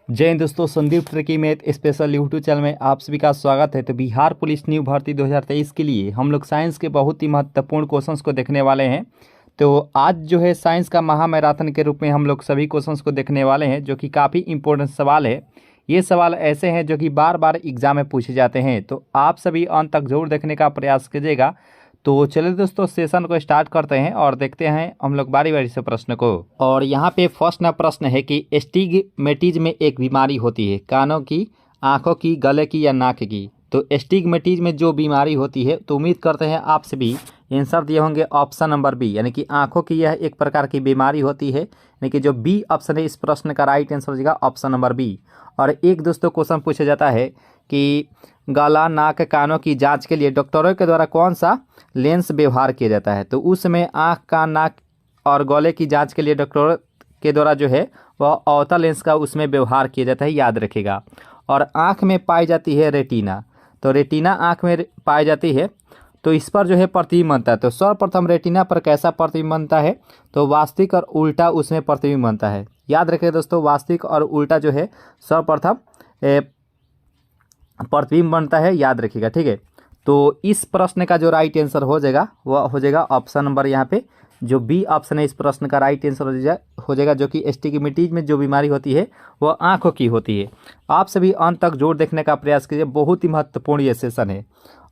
जय हिंद दोस्तों, संदीप ट्रिकी में स्पेशल यूट्यूब चैनल में आप सभी का स्वागत है। तो बिहार पुलिस न्यू भर्ती 2023 के लिए हम लोग साइंस के बहुत ही महत्वपूर्ण क्वेश्चंस को देखने वाले हैं। तो आज जो है साइंस का महामैराथन के रूप में हम लोग सभी क्वेश्चंस को देखने वाले हैं, जो कि काफ़ी इंपॉर्टेंट सवाल है। ये सवाल ऐसे हैं जो कि बार बार एग्जाम में पूछे जाते हैं, तो आप सभी अंत तक जरूर देखने का प्रयास कीजिएगा। तो चलिए दोस्तों, सेशन को स्टार्ट करते हैं और देखते हैं हम लोग बारी बारी से प्रश्न को। और यहाँ पे फर्स्ट ना प्रश्न है कि एस्टिग्मेटिज में एक बीमारी होती है, कानों की, आंखों की, गले की या नाक की। तो एस्टिग्मेटिज में जो बीमारी होती है, तो उम्मीद करते हैं आप सभी आंसर दिए होंगे ऑप्शन नंबर बी, यानी कि आंखों की यह एक प्रकार की बीमारी होती है। यानी कि जो बी ऑप्शन है इस प्रश्न का राइट आंसर हो जाएगा ऑप्शन नंबर बी। और एक दोस्तों क्वेश्चन पूछा जाता है कि गला, नाक, कानों की जांच के लिए डॉक्टरों के द्वारा कौन सा लेंस व्यवहार किया जाता है। तो उस समय आँख, कान, नाक और गले की जांच के लिए डॉक्टरों के द्वारा जो है वह अवतल लेंस का उसमें व्यवहार किया जाता है, याद रखिएगा। और आँख में पाई जाती है रेटिना, तो रेटिना आँख में पाई जाती है, तो इस पर जो है प्रतिबिंब बनता है। तो सर्वप्रथम रेटिना पर कैसा प्रतिबिंब बनता है, तो वास्तविक और उल्टा उसमें प्रतिबिंब बनता है। याद रखिए दोस्तों, वास्तविक और उल्टा जो है सर्वप्रथम प्रतिबिंब बनता है, याद रखिएगा, ठीक है। तो इस प्रश्न का जो राइट आंसर हो जाएगा वह हो जाएगा ऑप्शन नंबर यहाँ पे जो बी ऑप्शन है इस प्रश्न का राइट आंसर हो जाएगा, जो कि एस्टिग्मेटिज में जो बीमारी होती है वह आंखों की होती है। आप सभी अंत तक जोर देखने का प्रयास कीजिए, बहुत ही महत्वपूर्ण ये सेशन है।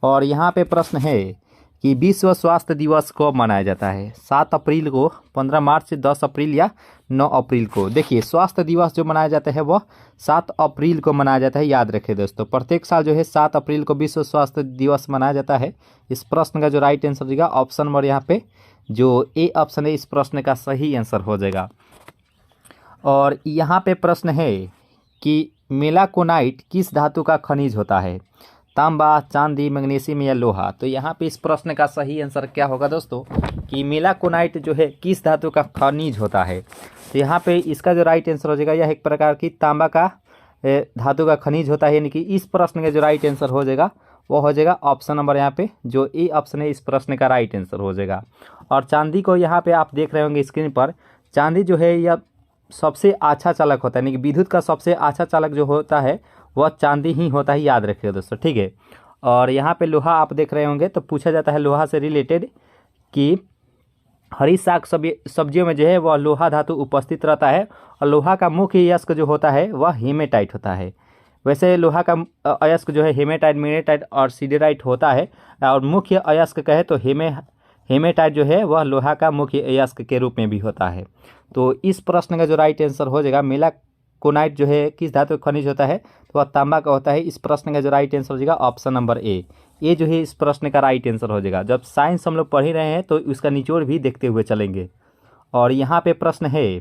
और यहाँ पे प्रश्न है कि विश्व स्वास्थ्य दिवस कब मनाया जाता है, 7 अप्रैल को, 15 मार्च, 10 अप्रैल या 9 अप्रैल को। देखिए, स्वास्थ्य दिवस जो मनाया जाता है वह 7 अप्रैल को मनाया जाता है, याद रखें दोस्तों। प्रत्येक साल जो है 7 अप्रैल को विश्व स्वास्थ्य दिवस मनाया जाता है। इस प्रश्न का जो राइट आंसर होगा ऑप्शन नंबर यहाँ पे जो ए ऑप्शन है इस प्रश्न का सही आंसर हो जाएगा। और यहाँ पे प्रश्न है कि मेलाकोनाइट किस धातु का खनिज होता है, तांबा, चांदी, मैग्नीशियम या लोहा। तो यहाँ पे इस प्रश्न का सही आंसर क्या होगा दोस्तों कि मेलाकोनाइट जो है किस धातु का खनिज होता है। तो यहाँ पे इसका जो राइट आंसर हो जाएगा यह एक प्रकार की तांबा का धातु का खनिज होता है। यानी कि इस प्रश्न का जो राइट आंसर हो जाएगा वो हो जाएगा ऑप्शन नंबर यहाँ पे जो ए ऑप्शन है इस प्रश्न का राइट आंसर हो जाएगा। और चांदी को यहाँ पे आप देख रहे होंगे स्क्रीन पर, चांदी जो है यह सबसे अच्छा चालक होता है, यानी कि विद्युत का सबसे अच्छा चालक जो होता है वह चांदी ही होता है, याद रखिए दोस्तों, ठीक है। और यहाँ पे लोहा आप देख रहे होंगे, तो पूछा जाता है लोहा से रिलेटेड कि हरी साग सब्जियों में जो है वह लोहा धातु उपस्थित रहता है, और लोहा का मुख्य अयस्क जो होता है वह हेमेटाइट होता है। वैसे लोहा का अयस्क जो है हेमेटाइट, मिनेटाइट और सिडेराइट होता है, और मुख्य अयस्क कहे तो हेमेटाइट जो है वह लोहा का मुख्य अयस्क के रूप में भी होता है। तो इस प्रश्न का जो राइट आंसर हो जाएगा मेलाकोनाइट जो है किस धातु का खनिज होता है, तो वह तांबा का होता है। इस प्रश्न का जो राइट आंसर हो जाएगा ऑप्शन नंबर ए जो है इस प्रश्न का राइट आंसर हो जाएगा। जब साइंस हम लोग पढ़ ही रहे हैं तो उसका निचोड़ भी देखते हुए चलेंगे। और यहाँ पे प्रश्न है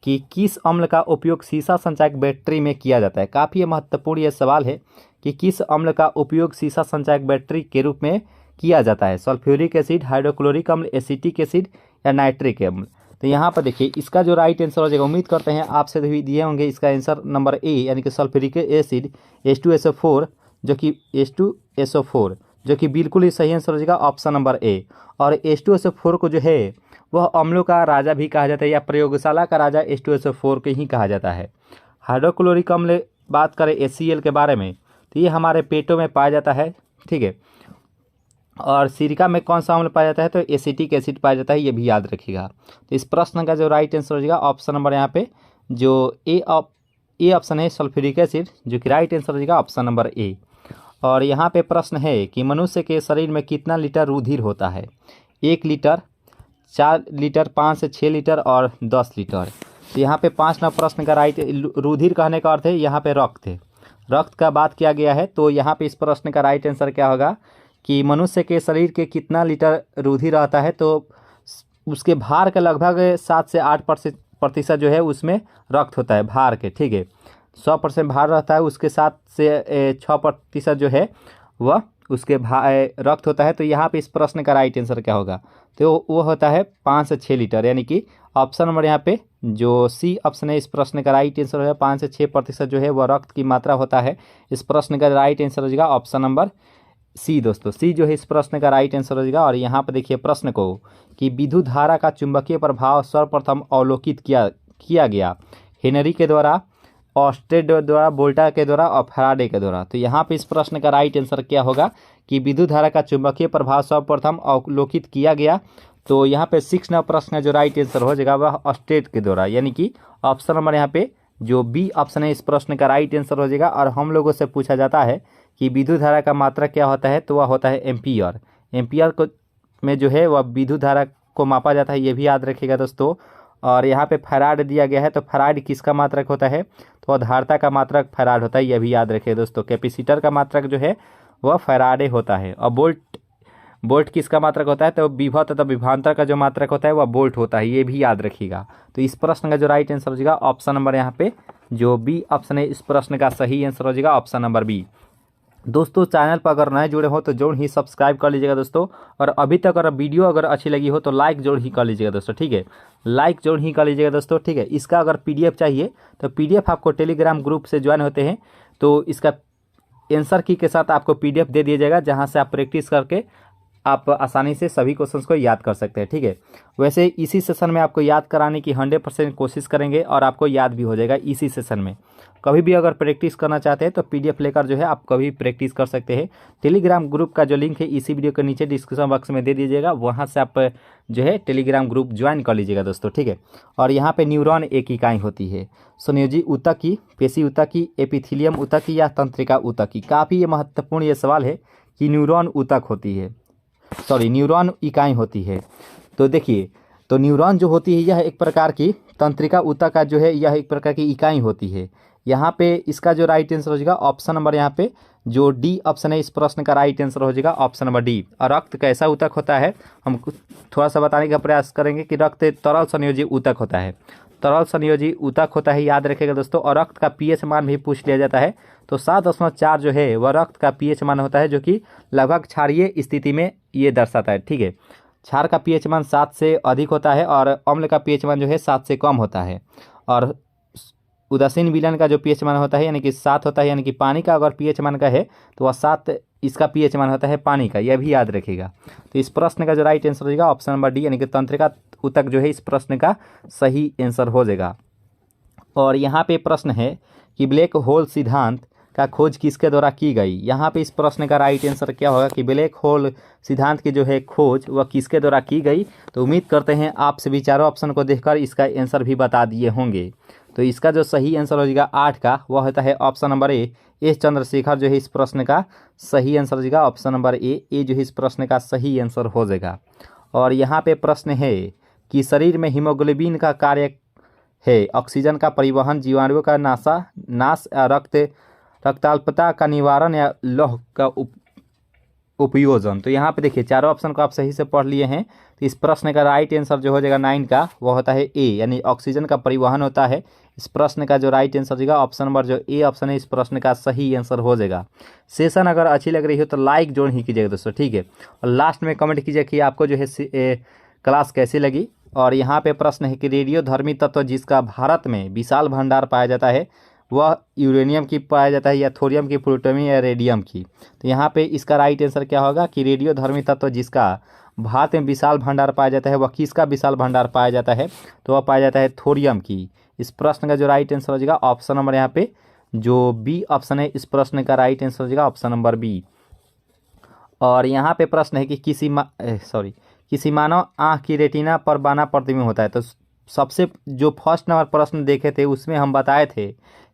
कि किस अम्ल का उपयोग सीसा संचायक बैटरी में किया जाता है। काफ़ी महत्वपूर्ण यह सवाल है कि किस अम्ल का उपयोग सीसा संचायक बैटरी के रूप में किया जाता है, सल्फ्यूरिक एसिड, हाइड्रोक्लोरिक अम्ल, एसिटिक एसिड या नाइट्रिक अम्ल। तो यहाँ पर देखिए इसका जो राइट आंसर हो जाएगा, उम्मीद करते हैं आपसे भी दिए होंगे, इसका आंसर नंबर ए यानी कि सल्फ्यूरिक एसिड H2SO4 जो कि H2SO4 जो कि बिल्कुल ही सही आंसर हो जाएगा ऑप्शन नंबर ए। और H2SO4 को जो है वह अम्लों का राजा भी कहा जाता है, या प्रयोगशाला का राजा H2SO4 के ही कहा जाता है। हाइड्रोक्लोरिक अम्ल बात करें HCl के बारे में, तो ये हमारे पेटों में पाया जाता है, ठीक है। और सिरका में कौन सा अम्ल पाया जाता है, तो एसिटिक एसिड पाया जाता है, ये भी याद रखिएगा। तो इस प्रश्न का जो राइट आंसर हो जाएगा ऑप्शन नंबर यहाँ पे जो ए ऑप्शन है सल्फ्यूरिक एसिड, जो कि राइट आंसर हो जाएगा ऑप्शन नंबर ए। और यहाँ पे प्रश्न है कि मनुष्य के शरीर में कितना लीटर रुधिर होता है, 1 लीटर, 4 लीटर, 5 से 6 लीटर और 10 लीटर। तो यहाँ पे 5 नंबर प्रश्न का राइट, रुधिर कहने का अर्थ है यहाँ पे रक्त है, रक्त का बात किया गया है। तो यहाँ पे इस प्रश्न का राइट आंसर क्या होगा कि मनुष्य के शरीर के कितना लीटर रुधिर रहता है, तो उसके भार का लगभग 7 से 8% जो है उसमें रक्त होता है, भार के, ठीक है। 100% भार रहता है, उसके 7 से 6% जो है वह उसके रक्त होता है। तो यहाँ पे इस प्रश्न का राइट आंसर क्या होगा, तो वो होता है 5 से 6 लीटर, यानी कि ऑप्शन नंबर यहाँ पे जो सी ऑप्शन है इस प्रश्न का राइट आंसर है 5 से 6% जो है वह रक्त की मात्रा होता है। इस प्रश्न का राइट आंसर हो जाएगा ऑप्शन नंबर सी दोस्तों, सी जो है इस प्रश्न का राइट आंसर हो जाएगा। और यहाँ पर देखिए प्रश्न को कि विद्युत धारा का चुंबकीय प्रभाव सर्वप्रथम अवलोकित किया गया हेनरी के द्वारा ऑस्टेड द्वारा, वोल्टा के द्वारा और फैराडे के द्वारा। तो यहाँ पे इस प्रश्न का राइट आंसर क्या होगा कि विद्युत धारा का चुंबकीय प्रभाव सर्वप्रथम अवलोकित किया गया। तो यहाँ पे 6 नंबर प्रश्न जो राइट आंसर हो जाएगा वह ऑस्टेड के द्वारा, यानी कि ऑप्शन नंबर यहाँ पे जो बी ऑप्शन है इस प्रश्न का राइट आंसर हो जाएगा। और हम लोगों से पूछा जाता है कि विद्युत धारा का मात्रा क्या होता है, तो वह होता है एम्पियर। एम्पियर को में जो है वह विद्युत धारा को मापा जाता है, ये भी याद रखिएगा दोस्तों। और यहाँ पे फैराड दिया गया है, तो फैराड किसका मात्रक होता है, तो आधारता का मात्रक फैराड होता है, यह भी याद रखिए दोस्तों। कैपेसिटर का मात्रक जो है वह फैराडे होता है। और बोल्ट किसका मात्रक होता है, तो विभव तथा विभवांतर का जो मात्रक होता है वह बोल्ट होता है, ये भी याद रखिएगा। तो इस प्रश्न का जो राइट आंसर हो जाएगा ऑप्शन नंबर यहाँ पे जो बी ऑप्शन है इस प्रश्न का सही आंसर हो जाएगा ऑप्शन नंबर बी। दोस्तों चैनल पर अगर नए जुड़े हो तो जरूर ही सब्सक्राइब कर लीजिएगा दोस्तों। और अभी तक अगर वीडियो अगर अच्छी लगी हो तो लाइक जरूर ही कर लीजिएगा दोस्तों, ठीक है, लाइक जरूर ही कर लीजिएगा दोस्तों, ठीक है। इसका अगर पीडीएफ चाहिए तो पीडीएफ आपको टेलीग्राम ग्रुप से ज्वाइन होते हैं तो इसका आंसर की के साथ आपको पीडीएफ दे दिया जाएगा, जहां से आप प्रैक्टिस करके आप आसानी से सभी क्वेश्चंस को याद कर सकते हैं, ठीक है। वैसे इसी सेशन में आपको याद कराने की 100% कोशिश करेंगे और आपको याद भी हो जाएगा इसी सेशन में। कभी भी अगर प्रैक्टिस करना चाहते हैं तो पीडीएफ लेकर जो है आप कभी प्रैक्टिस कर सकते हैं। टेलीग्राम ग्रुप का जो लिंक है इसी वीडियो के नीचे डिस्क्रिप्शन बॉक्स में दे दीजिएगा, वहाँ से आप जो है टेलीग्राम ग्रुप ज्वाइन कर लीजिएगा दोस्तों, ठीक है। और यहाँ पे न्यूरॉन एक इकाई होती है, संयोजी ऊतकी, पेशी ऊतकी, एपिथेलियम ऊतकी या तंत्रिका ऊतकी। काफ़ी ये महत्वपूर्ण ये सवाल है कि न्यूरॉन ऊतक होती है, सॉरी न्यूरॉन इकाई होती है। तो देखिए, तो न्यूरॉन जो होती है यह एक प्रकार की तंत्रिका ऊतक का जो है यह एक प्रकार की इकाई होती है। यहाँ पे इसका जो राइट आंसर हो जाएगा ऑप्शन नंबर यहाँ पे जो डी ऑप्शन है इस प्रश्न का राइट आंसर हो जाएगा ऑप्शन नंबर डी। और रक्त कैसा ऊतक होता है हम थोड़ा सा बताने का प्रयास करेंगे कि रक्त तरल संयोजी ऊतक होता है, तरल संयोजी ऊतक होता है, याद रखेगा दोस्तों। और रक्त का पीएच मान भी पूछ लिया जाता है, तो 7.4 जो है वह रक्त का पीएच मान होता है, जो कि लगभग क्षारीय स्थिति में ये दर्शाता है, ठीक है। क्षार का पीएच मान 7 से अधिक होता है और अम्ल का पीएच मान जो है 7 से कम होता है। और उदासीन विलयन का जो पीएच मान होता है यानी कि 7 होता है, यानी कि पानी का अगर पीएच मान का है तो वह 7 इसका पीएच मान होता है पानी का, यह भी याद रखिएगा। तो इस प्रश्न का जो राइट आंसर हो जाएगा ऑप्शन नंबर डी, यानी कि तंत्रिका ऊतक जो है इस प्रश्न का सही आंसर हो जाएगा। और यहाँ पे प्रश्न है कि ब्लैक होल सिद्धांत का खोज किसके द्वारा की गई। यहाँ पे इस प्रश्न का राइट आंसर क्या होगा कि ब्लैक होल सिद्धांत की जो है खोज वह किसके द्वारा की गई। तो उम्मीद करते हैं आप सभी चारों ऑप्शन को देखकर इसका आंसर भी बता दिए होंगे। तो इसका जो सही आंसर हो जाएगा 8 का वह होता है option number A, S Chandrashekhar जो है इस प्रश्न का सही आंसर हो जाएगा ऑप्शन नंबर ए जो है इस प्रश्न का सही आंसर हो जाएगा। और यहाँ पे प्रश्न है कि शरीर में हीमोग्लोबिन का कार्य है ऑक्सीजन का परिवहन, जीवाणुओं का नाश, रक्ताल्पता का निवारण या लौह का उपयोजन। तो यहाँ पे देखिए चारों ऑप्शन को आप सही से पढ़ लिए हैं। तो इस प्रश्न का राइट आंसर जो हो जाएगा 9 का वह होता है ए, यानी ऑक्सीजन का परिवहन होता है। इस प्रश्न का जो राइट आंसर होगा ऑप्शन नंबर जो ए ऑप्शन है इस प्रश्न का सही आंसर हो जाएगा। सेशन अगर अच्छी लग रही हो तो लाइक जोड़ ही कीजिएगा दोस्तों, ठीक है। और लास्ट में कमेंट कीजिए कि आपको जो है क्लास कैसी लगी। और यहाँ पे प्रश्न है कि रेडियोधर्मी तत्व जिसका भारत में विशाल भंडार पाया जाता है वह यूरेनियम की पाया जाता है या थोरियम की, प्लूटोनियम या रेडियम की। तो यहाँ पे इसका राइट आंसर क्या होगा कि रेडियोधर्मी तत्व जिसका भारत में विशाल भंडार पाया जाता है वह किसका विशाल भंडार पाया जाता है, तो वह पाया जाता है थोरियम की। इस प्रश्न का जो राइट आंसर हो जाएगा ऑप्शन नंबर यहाँ पे जो बी ऑप्शन है इस प्रश्न का राइट आंसर हो जाएगा ऑप्शन नंबर बी। और यहाँ पे प्रश्न है कि किसी मानव आँख की रेटिना पर बना प्रतिबिंब होता है। तो सबसे जो फर्स्ट नंबर प्रश्न देखे थे उसमें हम बताए थे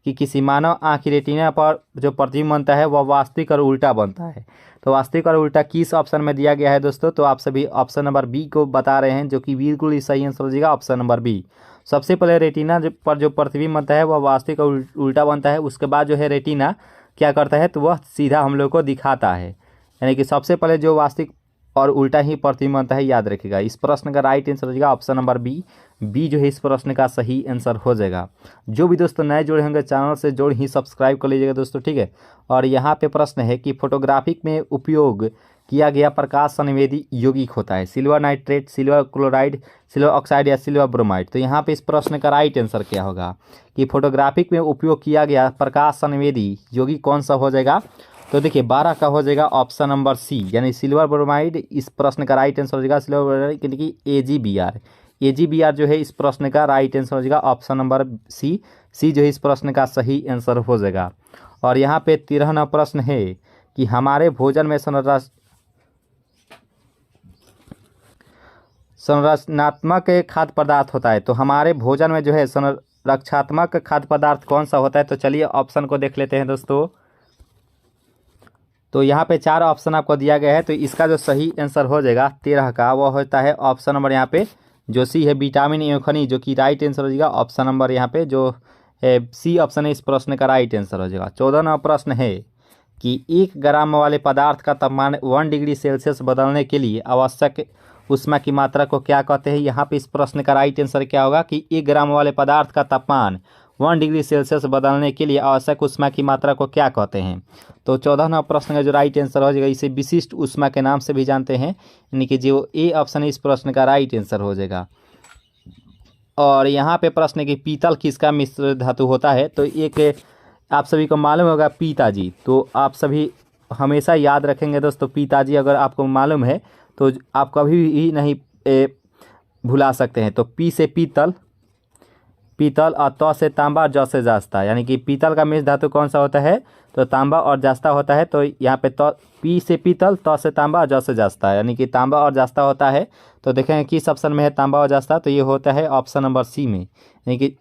कि किसी मानव आँख की रेटिना पर जो प्रतिबिंब बनता है वह वास्तविक और उल्टा बनता है। तो वास्तविक और उल्टा किस ऑप्शन में दिया गया है दोस्तों, तो आप सभी ऑप्शन नंबर बी को बता रहे हैं, जो कि बिल्कुल ही सही आंसर हो जाएगा ऑप्शन नंबर बी। सबसे पहले रेटिना पर जो प्रतिबिंब बनता है वह वास्तविक और उल्टा बनता है, उसके बाद जो है रेटिना क्या करता है तो वह सीधा हम लोग को दिखाता है, यानी कि सबसे पहले जो वास्तविक और उल्टा ही प्रतिबिंब बनता है, याद रखिएगा। इस प्रश्न का राइट आंसर हो जाएगा ऑप्शन नंबर बी जो है इस प्रश्न का सही आंसर हो जाएगा। जो भी दोस्तों नए जुड़े होंगे चैनल से जोड़ ही सब्सक्राइब कर लीजिएगा दोस्तों, ठीक है। और यहाँ पे प्रश्न है कि फोटोग्राफिक में उपयोग किया गया प्रकाश संवेदी यौगिक होता है silver nitrate, silver chloride, silver oxide या सिल्वर ब्रोमाइड। तो यहाँ पे इस प्रश्न का राइट आंसर क्या होगा कि फोटोग्राफिक में उपयोग किया गया प्रकाश संवेदी यौगिक कौन सा हो जाएगा। तो देखिए 12 का हो जाएगा ऑप्शन नंबर सी, यानी सिल्वर ब्रोमाइड। इस प्रश्न का राइट आंसर हो जाएगा सिल्वर ब्रोमाइड, यानी कि AgBr। AGBR जो है इस प्रश्न का राइट आंसर हो जाएगा ऑप्शन नंबर सी जो है इस प्रश्न का सही आंसर हो जाएगा। और यहाँ पे 13वां प्रश्न है कि हमारे भोजन में संरचनात्मक खाद्य पदार्थ होता है, तो हमारे भोजन में जो है संरक्षात्मक खाद्य पदार्थ कौन सा होता है। तो चलिए ऑप्शन को देख लेते हैं दोस्तों। तो यहाँ पे 4 ऑप्शन आपको दिया गया है, तो इसका जो सही आंसर हो जाएगा 13 का वो होता है ऑप्शन नंबर यहाँ पे जो सी है विटामिन एवं खनिज, जो कि राइट आंसर हो जाएगा ऑप्शन नंबर यहाँ पे जो सी ऑप्शन है इस प्रश्न का राइट आंसर हो जाएगा। 14वां प्रश्न है कि 1 ग्राम वाले पदार्थ का तापमान 1 डिग्री सेल्सियस बदलने के लिए आवश्यक ऊष्मा की मात्रा को क्या कहते हैं। यहाँ पे इस प्रश्न का राइट आंसर क्या होगा कि 1 ग्राम वाले पदार्थ का तापमान 1 डिग्री सेल्सियस बदलने के लिए आवश्यक ऊष्मा की मात्रा को क्या कहते हैं। तो 14वां प्रश्न का जो राइट आंसर हो जाएगा इसे विशिष्ट ऊष्मा के नाम से भी जानते हैं, यानी कि जो ए ऑप्शन है इस प्रश्न का राइट आंसर हो जाएगा। और यहाँ पे प्रश्न है कि पीतल किसका मिश्र धातु होता है। तो एक आप सभी को मालूम होगा पिताजी, तो आप सभी हमेशा याद रखेंगे दोस्तों पिताजी, अगर आपको मालूम है तो आप कभी भी नहीं भुला सकते हैं। तो पी से पीतल और त से तांबा, ज से जास्ता, यानी कि पीतल का मिश्र धातु कौन सा होता है। तो तांबा और जास्ता होता है। तो यहाँ पे पी से पीतल, त से तांबा, ज से जास्ता, यानी कि तांबा और जास्ता होता है। तो देखेंगे किस ऑप्शन में है तांबा और जास्ता, तो ये होता है ऑप्शन नंबर सी में, यानी कि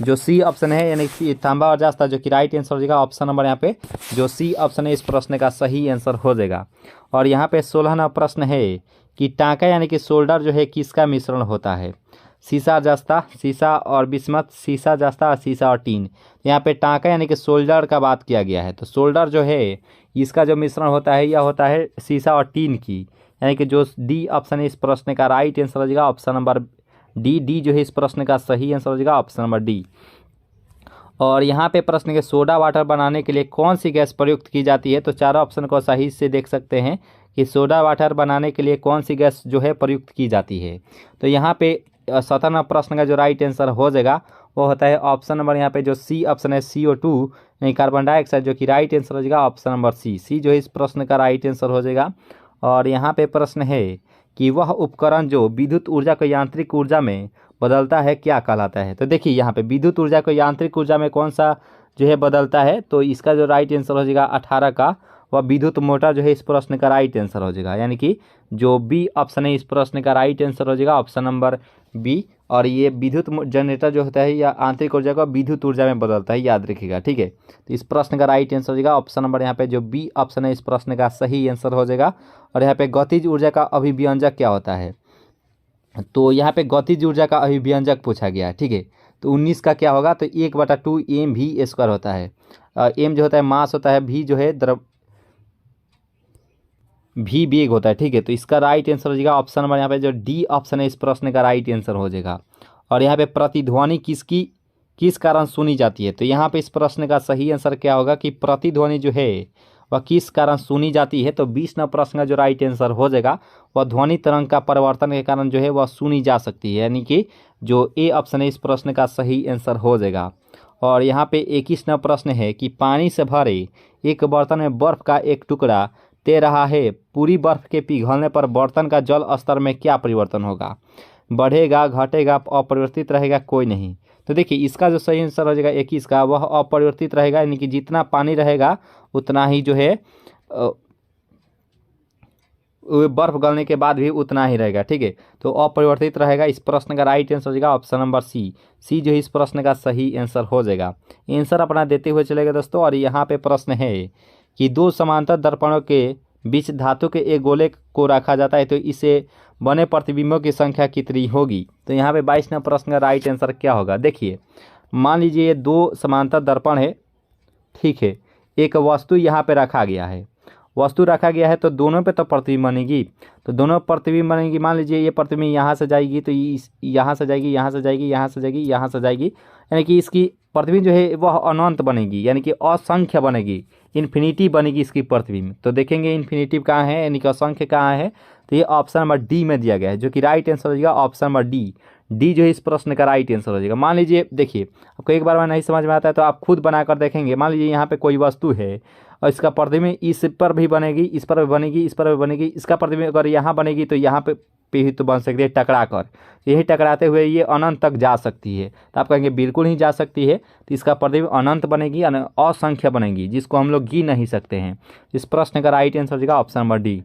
जो सी ऑप्शन है यानी कि तांबा और जास्ता, जो कि राइट आंसर हो जाएगा ऑप्शन नंबर यहाँ पे जो सी ऑप्शन है इस प्रश्न का सही आंसर हो जाएगा। और यहाँ पे 16वां प्रश्न है कि टांका यानी कि सोल्डर जो है किसका मिश्रण होता है। सीसा जास्ता, सीसा और बिस्मत, सीसा जास्ता और सीसा और टीन। यहाँ पे टांका यानी कि सोल्डर का बात किया गया है। तो सोल्डर जो है इसका जो मिश्रण होता है यह होता है सीसा और टीन की, यानी कि जो डी ऑप्शन है इस प्रश्न का राइट आंसर हो जाएगा ऑप्शन नंबर डी जो है इस प्रश्न का सही आंसर हो जाएगा ऑप्शन नंबर डी। और यहाँ पे प्रश्न के सोडा वाटर बनाने के लिए कौन सी गैस प्रयुक्त की जाती है। तो चारों ऑप्शन को सही से देख सकते हैं कि सोडा वाटर बनाने के लिए कौन सी गैस जो है प्रयुक्त की जाती है। तो यहाँ पे 17वां प्रश्न का जो राइट आंसर हो जाएगा वो होता है ऑप्शन नंबर यहाँ पे जो सी ऑप्शन है CO2 यानी कार्बन डाइऑक्साइड, जो कि राइट आंसर हो जाएगा ऑप्शन नंबर सी जो है इस प्रश्न का राइट आंसर हो जाएगा। और यहाँ पे प्रश्न है कि वह उपकरण जो विद्युत ऊर्जा को यांत्रिक ऊर्जा में बदलता है क्या कहलाता है। तो देखिए यहाँ पे विद्युत ऊर्जा को यांत्रिक ऊर्जा में कौन सा जो है बदलता है। तो इसका जो राइट आंसर हो जाएगा 18 का वह विद्युत मोटर जो है इस प्रश्न का राइट आंसर हो जाएगा, यानी कि जो बी ऑप्शन है इस प्रश्न का राइट आंसर हो जाएगा ऑप्शन नंबर बी। और ये विद्युत जनरेटर जो होता है या आंतरिक ऊर्जा को विद्युत ऊर्जा में बदलता है, याद रखिएगा, ठीक है। तो इस प्रश्न का राइट आंसर हो जाएगा ऑप्शन नंबर यहाँ पे जो बी ऑप्शन है इस प्रश्न का सही आंसर हो जाएगा। और यहाँ पे गतिज ऊर्जा का अभिव्यंजक क्या होता है। तो यहाँ पे गतिज ऊर्जा का अभिव्यंजक पूछा गया है, ठीक है। तो 19 का क्या होगा। तो 1/2 mv² होता है। एम जो होता है मास होता है, भी जो है भी वेग होता है, ठीक है। तो इसका राइट आंसर हो जाएगा ऑप्शन नंबर यहाँ पे जो डी ऑप्शन है इस प्रश्न का राइट आंसर हो जाएगा। और यहाँ पे प्रतिध्वनि किस कारण सुनी जाती है। तो यहाँ पे इस प्रश्न का सही आंसर क्या होगा कि प्रतिध्वनि जो है वह किस कारण सुनी जाती है। तो 20वां प्रश्न का जो राइट आंसर हो जाएगा वह ध्वनि तरंग का परिवर्तन के कारण जो है वह सुनी जा सकती है, यानी कि जो ए ऑप्शन है इस प्रश्न का सही आंसर हो जाएगा। और यहाँ पे 21वां प्रश्न है कि पानी से भरे एक बर्तन में बर्फ का एक टुकड़ा तैर रहा है, पूरी बर्फ के पिघलने पर बर्तन का जल स्तर में क्या परिवर्तन होगा। बढ़ेगा, घटेगा, अपरिवर्तित रहेगा, कोई नहीं। तो देखिए इसका जो सही आंसर हो जाएगा 21 का वह अपरिवर्तित रहेगा, यानी कि जितना पानी रहेगा उतना ही जो है बर्फ गलने के बाद भी उतना ही रहेगा, ठीक है। तो अपरिवर्तित रहेगा। इस प्रश्न का राइट आंसर हो जाएगा ऑप्शन नंबर सी जो है इस प्रश्न का सही आंसर हो जाएगा। आंसर अपना देते हुए चलेगा दोस्तों। और यहाँ पे प्रश्न है कि 2 समांतर दर्पणों के बीच धातु के एक गोले को रखा जाता है, तो इसे बने प्रतिबिंबों की संख्या कितनी होगी। तो यहाँ पे 22वां प्रश्न का राइट आंसर क्या होगा। देखिए मान लीजिए ये 2 समांतर दर्पण है, ठीक है। एक वस्तु यहाँ पे रखा गया है, तो दोनों पे तो प्रतिबिंब बनेगी। तो दोनों प्रतिबिंब बनेगी। मान लीजिए ये प्रतिबिंब यहाँ से जाएगी तो यहाँ से जाएगी, यहाँ से जाएगी, यहाँ से जाएगी, यहाँ से जाएगी, यानी कि इसकी प्रतिबिंब जो है वह अनंत बनेगी, यानी कि असंख्य बनेगी, इन्फिनिटी बनेगी इसकी प्रतिबिंब। तो देखेंगे इन्फिनिटिव कहाँ है, यानी कि असंख्य कहाँ है। तो ये ऑप्शन नंबर डी में दिया गया है, जो कि राइट आंसर हो जाएगा ऑप्शन नंबर डी जो है इस प्रश्न का राइट आंसर हो जाएगा। मान लीजिए देखिए आपको एक बार में नहीं समझ में आता है तो आप खुद बनाकर देखेंगे। मान लीजिए यहाँ पे कोई वस्तु है और इसका प्रतिबिंब इस पर भी बनेगी, इस पर भी बनेगी, इस पर भी बनेगी। इसका प्रतिबिंब अगर यहाँ बनेगी तो यहाँ पे पे ही तो बन सकती है टकरा कर, यही टकराते हुए ये अनंत तक जा सकती है। तो आप कहेंगे बिल्कुल ही जा सकती है, तो इसका प्रतिबिंब अनंत बनेगी, असंख्य बनेगी, जिसको हम लोग गिन नहीं सकते हैं। इस प्रश्न का राइट आंसर हो जाएगा ऑप्शन नंबर डी।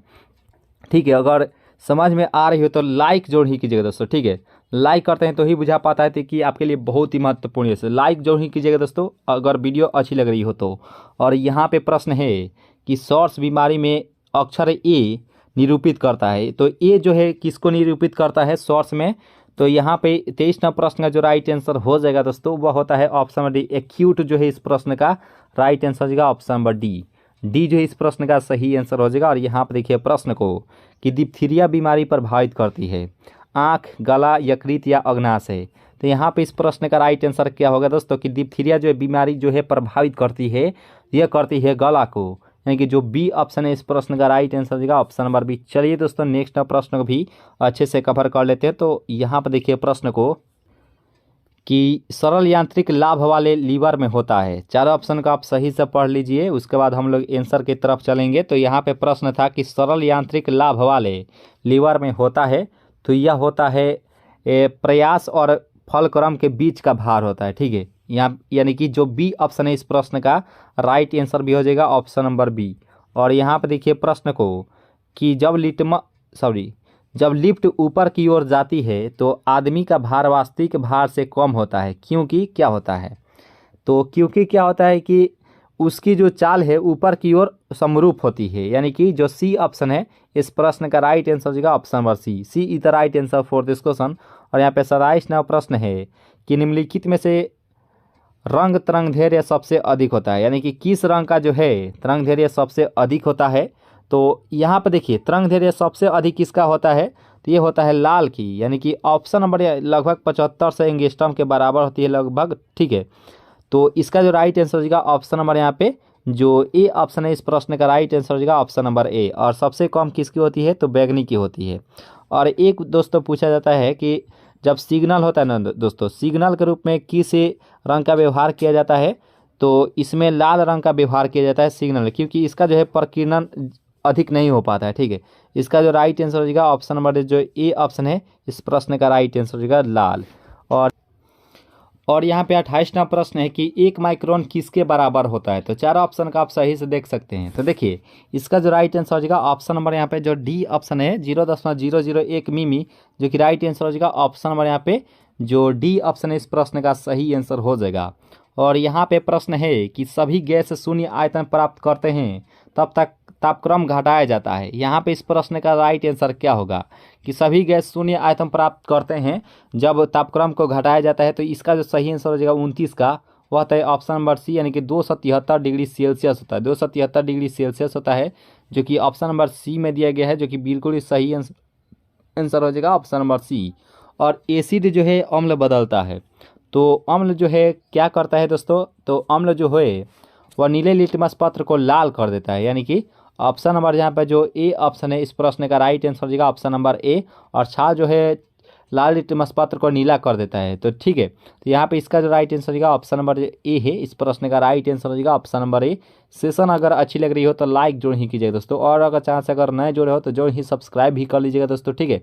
ठीक है, अगर समझ में आ रही हो तो लाइक जरूर ही कीजिएगा दोस्तों। ठीक है, लाइक करते हैं तो ही बुझा पाता है कि आपके लिए बहुत ही महत्वपूर्ण है, लाइक जरूर ही कीजिएगा दोस्तों अगर वीडियो अच्छी लग रही हो तो। और यहाँ पे प्रश्न है कि सॉर्स बीमारी में अक्षर ए निरूपित करता है, तो ए जो है किसको निरूपित करता है सॉर्स में? तो यहाँ पे 23 नंबर प्रश्न का जो राइट आंसर हो जाएगा दोस्तों वह होता है ऑप्शन नंबर डी। एक्यूट जो है इस प्रश्न का राइट आंसर हो जाएगा ऑप्शन नंबर डी। डी जो है इस प्रश्न का सही आंसर हो जाएगा। और यहाँ पर देखिए प्रश्न को कि डिप्थीरिया बीमारी प्रभावित करती है, आँख, गला, यकृत या अग्नाशय। तो यहाँ पे इस प्रश्न का राइट आंसर क्या होगा दोस्तों कि डिप्थीरिया जो है बीमारी जो है प्रभावित करती है, यह करती है गला को, यानी कि जो बी ऑप्शन है इस प्रश्न का राइट आंसर होगा ऑप्शन नंबर बी। चलिए दोस्तों नेक्स्ट प्रश्न को भी अच्छे से कवर कर लेते हैं। तो यहाँ पर देखिए प्रश्न को कि सरल यांत्रिक लाभ वाले लीवर में होता है। चारों ऑप्शन को आप सही से पढ़ लीजिए, उसके बाद हम लोग आंसर की तरफ चलेंगे। तो यहाँ पे प्रश्न था कि सरल यांत्रिक लाभ वाले लीवर में होता है, तो यह होता है प्रयास और फलक्रम के बीच का भार होता है। ठीक है, यहाँ यानी कि जो बी ऑप्शन है इस प्रश्न का राइट आंसर भी हो जाएगा ऑप्शन नंबर बी। और यहाँ पर देखिए प्रश्न को कि जब लिफ्ट ऊपर की ओर जाती है तो आदमी का भार वास्तविक भार से कम होता है, क्योंकि क्या होता है? तो क्योंकि क्या होता है कि उसकी जो चाल है ऊपर की ओर समरूप होती है, यानी कि जो सी ऑप्शन है इस प्रश्न का राइट आंसर हो जाएगा option number C. C is the right answer for this question. और यहाँ पे 27 नंबर प्रश्न है कि निम्नलिखित में से रंग तरंगधैर्य सबसे अधिक होता है, यानी कि किस रंग का जो है तरंगधैर्य सबसे अधिक होता है? तो यहाँ पर देखिए तरंगधैर्य सबसे अधिक किसका होता है? तो ये होता है लाल की, यानी कि ऑप्शन नंबर लगभग 75 से एंगस्ट्रॉम के बराबर होती है लगभग। ठीक है, तो इसका जो राइट आंसर होगा ऑप्शन नंबर यहाँ पे जो ए ऑप्शन है इस प्रश्न का राइट आंसर होगा ऑप्शन नंबर ए। और सबसे कम किसकी होती है? तो बैगनी की होती है। और एक दोस्तों पूछा जाता है कि जब सिग्नल होता है ना दोस्तों, सिग्नल के रूप में किस रंग का व्यवहार किया जाता है? तो इसमें लाल रंग का व्यवहार किया जाता है सिग्नल, क्योंकि इसका जो है प्रकीर्णन अधिक नहीं हो पाता है। ठीक है, इसका जो राइट आंसर हो जाएगा ऑप्शन नंबर जो ए ऑप्शन है इस प्रश्न का राइट आंसर हो जाएगा लाल। और यहाँ पे 28 नंबर प्रश्न है कि 1 माइक्रोन किसके बराबर होता है? तो चारों ऑप्शन का आप सही से देख सकते हैं। तो देखिए इसका जो राइट आंसर हो जाएगा ऑप्शन नंबर यहाँ पे जो डी ऑप्शन है 0.001 मिमी, जो कि राइट आंसर हो जाएगा ऑप्शन नंबर यहाँ पे जो डी ऑप्शन है इस प्रश्न का सही आंसर हो जाएगा। और यहाँ पे प्रश्न है कि सभी गैस शून्य आयतन प्राप्त करते हैं तब तक तापक्रम घटाया जाता है। यहाँ पे इस प्रश्न का राइट आंसर क्या होगा कि सभी गैस शून्य आयतन प्राप्त करते हैं जब तापक्रम को घटाया जाता है। तो इसका जो सही आंसर हो जाएगा 29 का, वह होता है ऑप्शन नंबर सी, यानी कि 273 डिग्री सेल्सियस होता है। 273 डिग्री सेल्सियस होता है, जो कि ऑप्शन नंबर सी में दिया गया है, जो कि बिल्कुल ही सही आंसर हो जाएगा ऑप्शन नंबर सी। और एसिड जो है अम्ल बदलता है, तो अम्ल जो है क्या करता है दोस्तों? तो अम्ल जो है वह नीले लिटमस पत्र को लाल कर देता है, यानी कि ऑप्शन नंबर यहाँ पर जो ए ऑप्शन है इस प्रश्न का राइट आंसर हो जाएगा ऑप्शन नंबर ए। और छाल जो है लाल लिटमस पत्र को नीला कर देता है। तो ठीक है, तो यहाँ पे इसका जो राइट आंसर होगा ऑप्शन नंबर ए है, इस प्रश्न का राइट आंसर हो जाएगा ऑप्शन नंबर ए। सेशन अगर अच्छी लग रही हो तो लाइक जोड़ ही कीजिएगा दोस्तों, और अगर चांस अगर नए जोड़े हो तो जोड़ ही सब्सक्राइब भी कर लीजिएगा दोस्तों। ठीक है,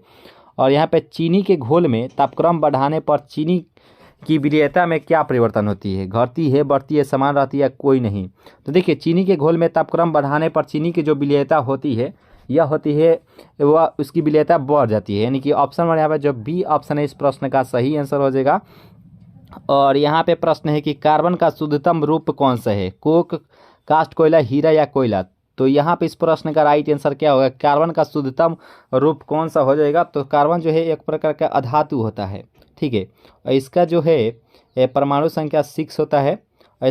और यहाँ पे चीनी के घोल में तापक्रम बढ़ाने पर चीनी की विलेयता में क्या परिवर्तन होती है? घटती है, बढ़ती है, समान रहती है, कोई नहीं? तो देखिए चीनी के घोल में तापक्रम बढ़ाने पर चीनी की जो विलेयता होती है यह होती है वह उसकी विलेयता बढ़ जाती है, यानी कि ऑप्शन नंबर यहाँ पर जो बी ऑप्शन है इस प्रश्न का सही आंसर हो जाएगा। और यहाँ पे प्रश्न है कि कार्बन का शुद्धतम रूप कौन सा है? कोक, कास्ट कोयला, हीरा या कोयला? तो यहाँ पे इस प्रश्न का राइट आंसर क्या होगा? कार्बन का शुद्धतम रूप कौन सा हो जाएगा? तो कार्बन जो है एक प्रकार का अधातु होता है। ठीक है, और इसका जो है परमाणु संख्या 6 होता है, और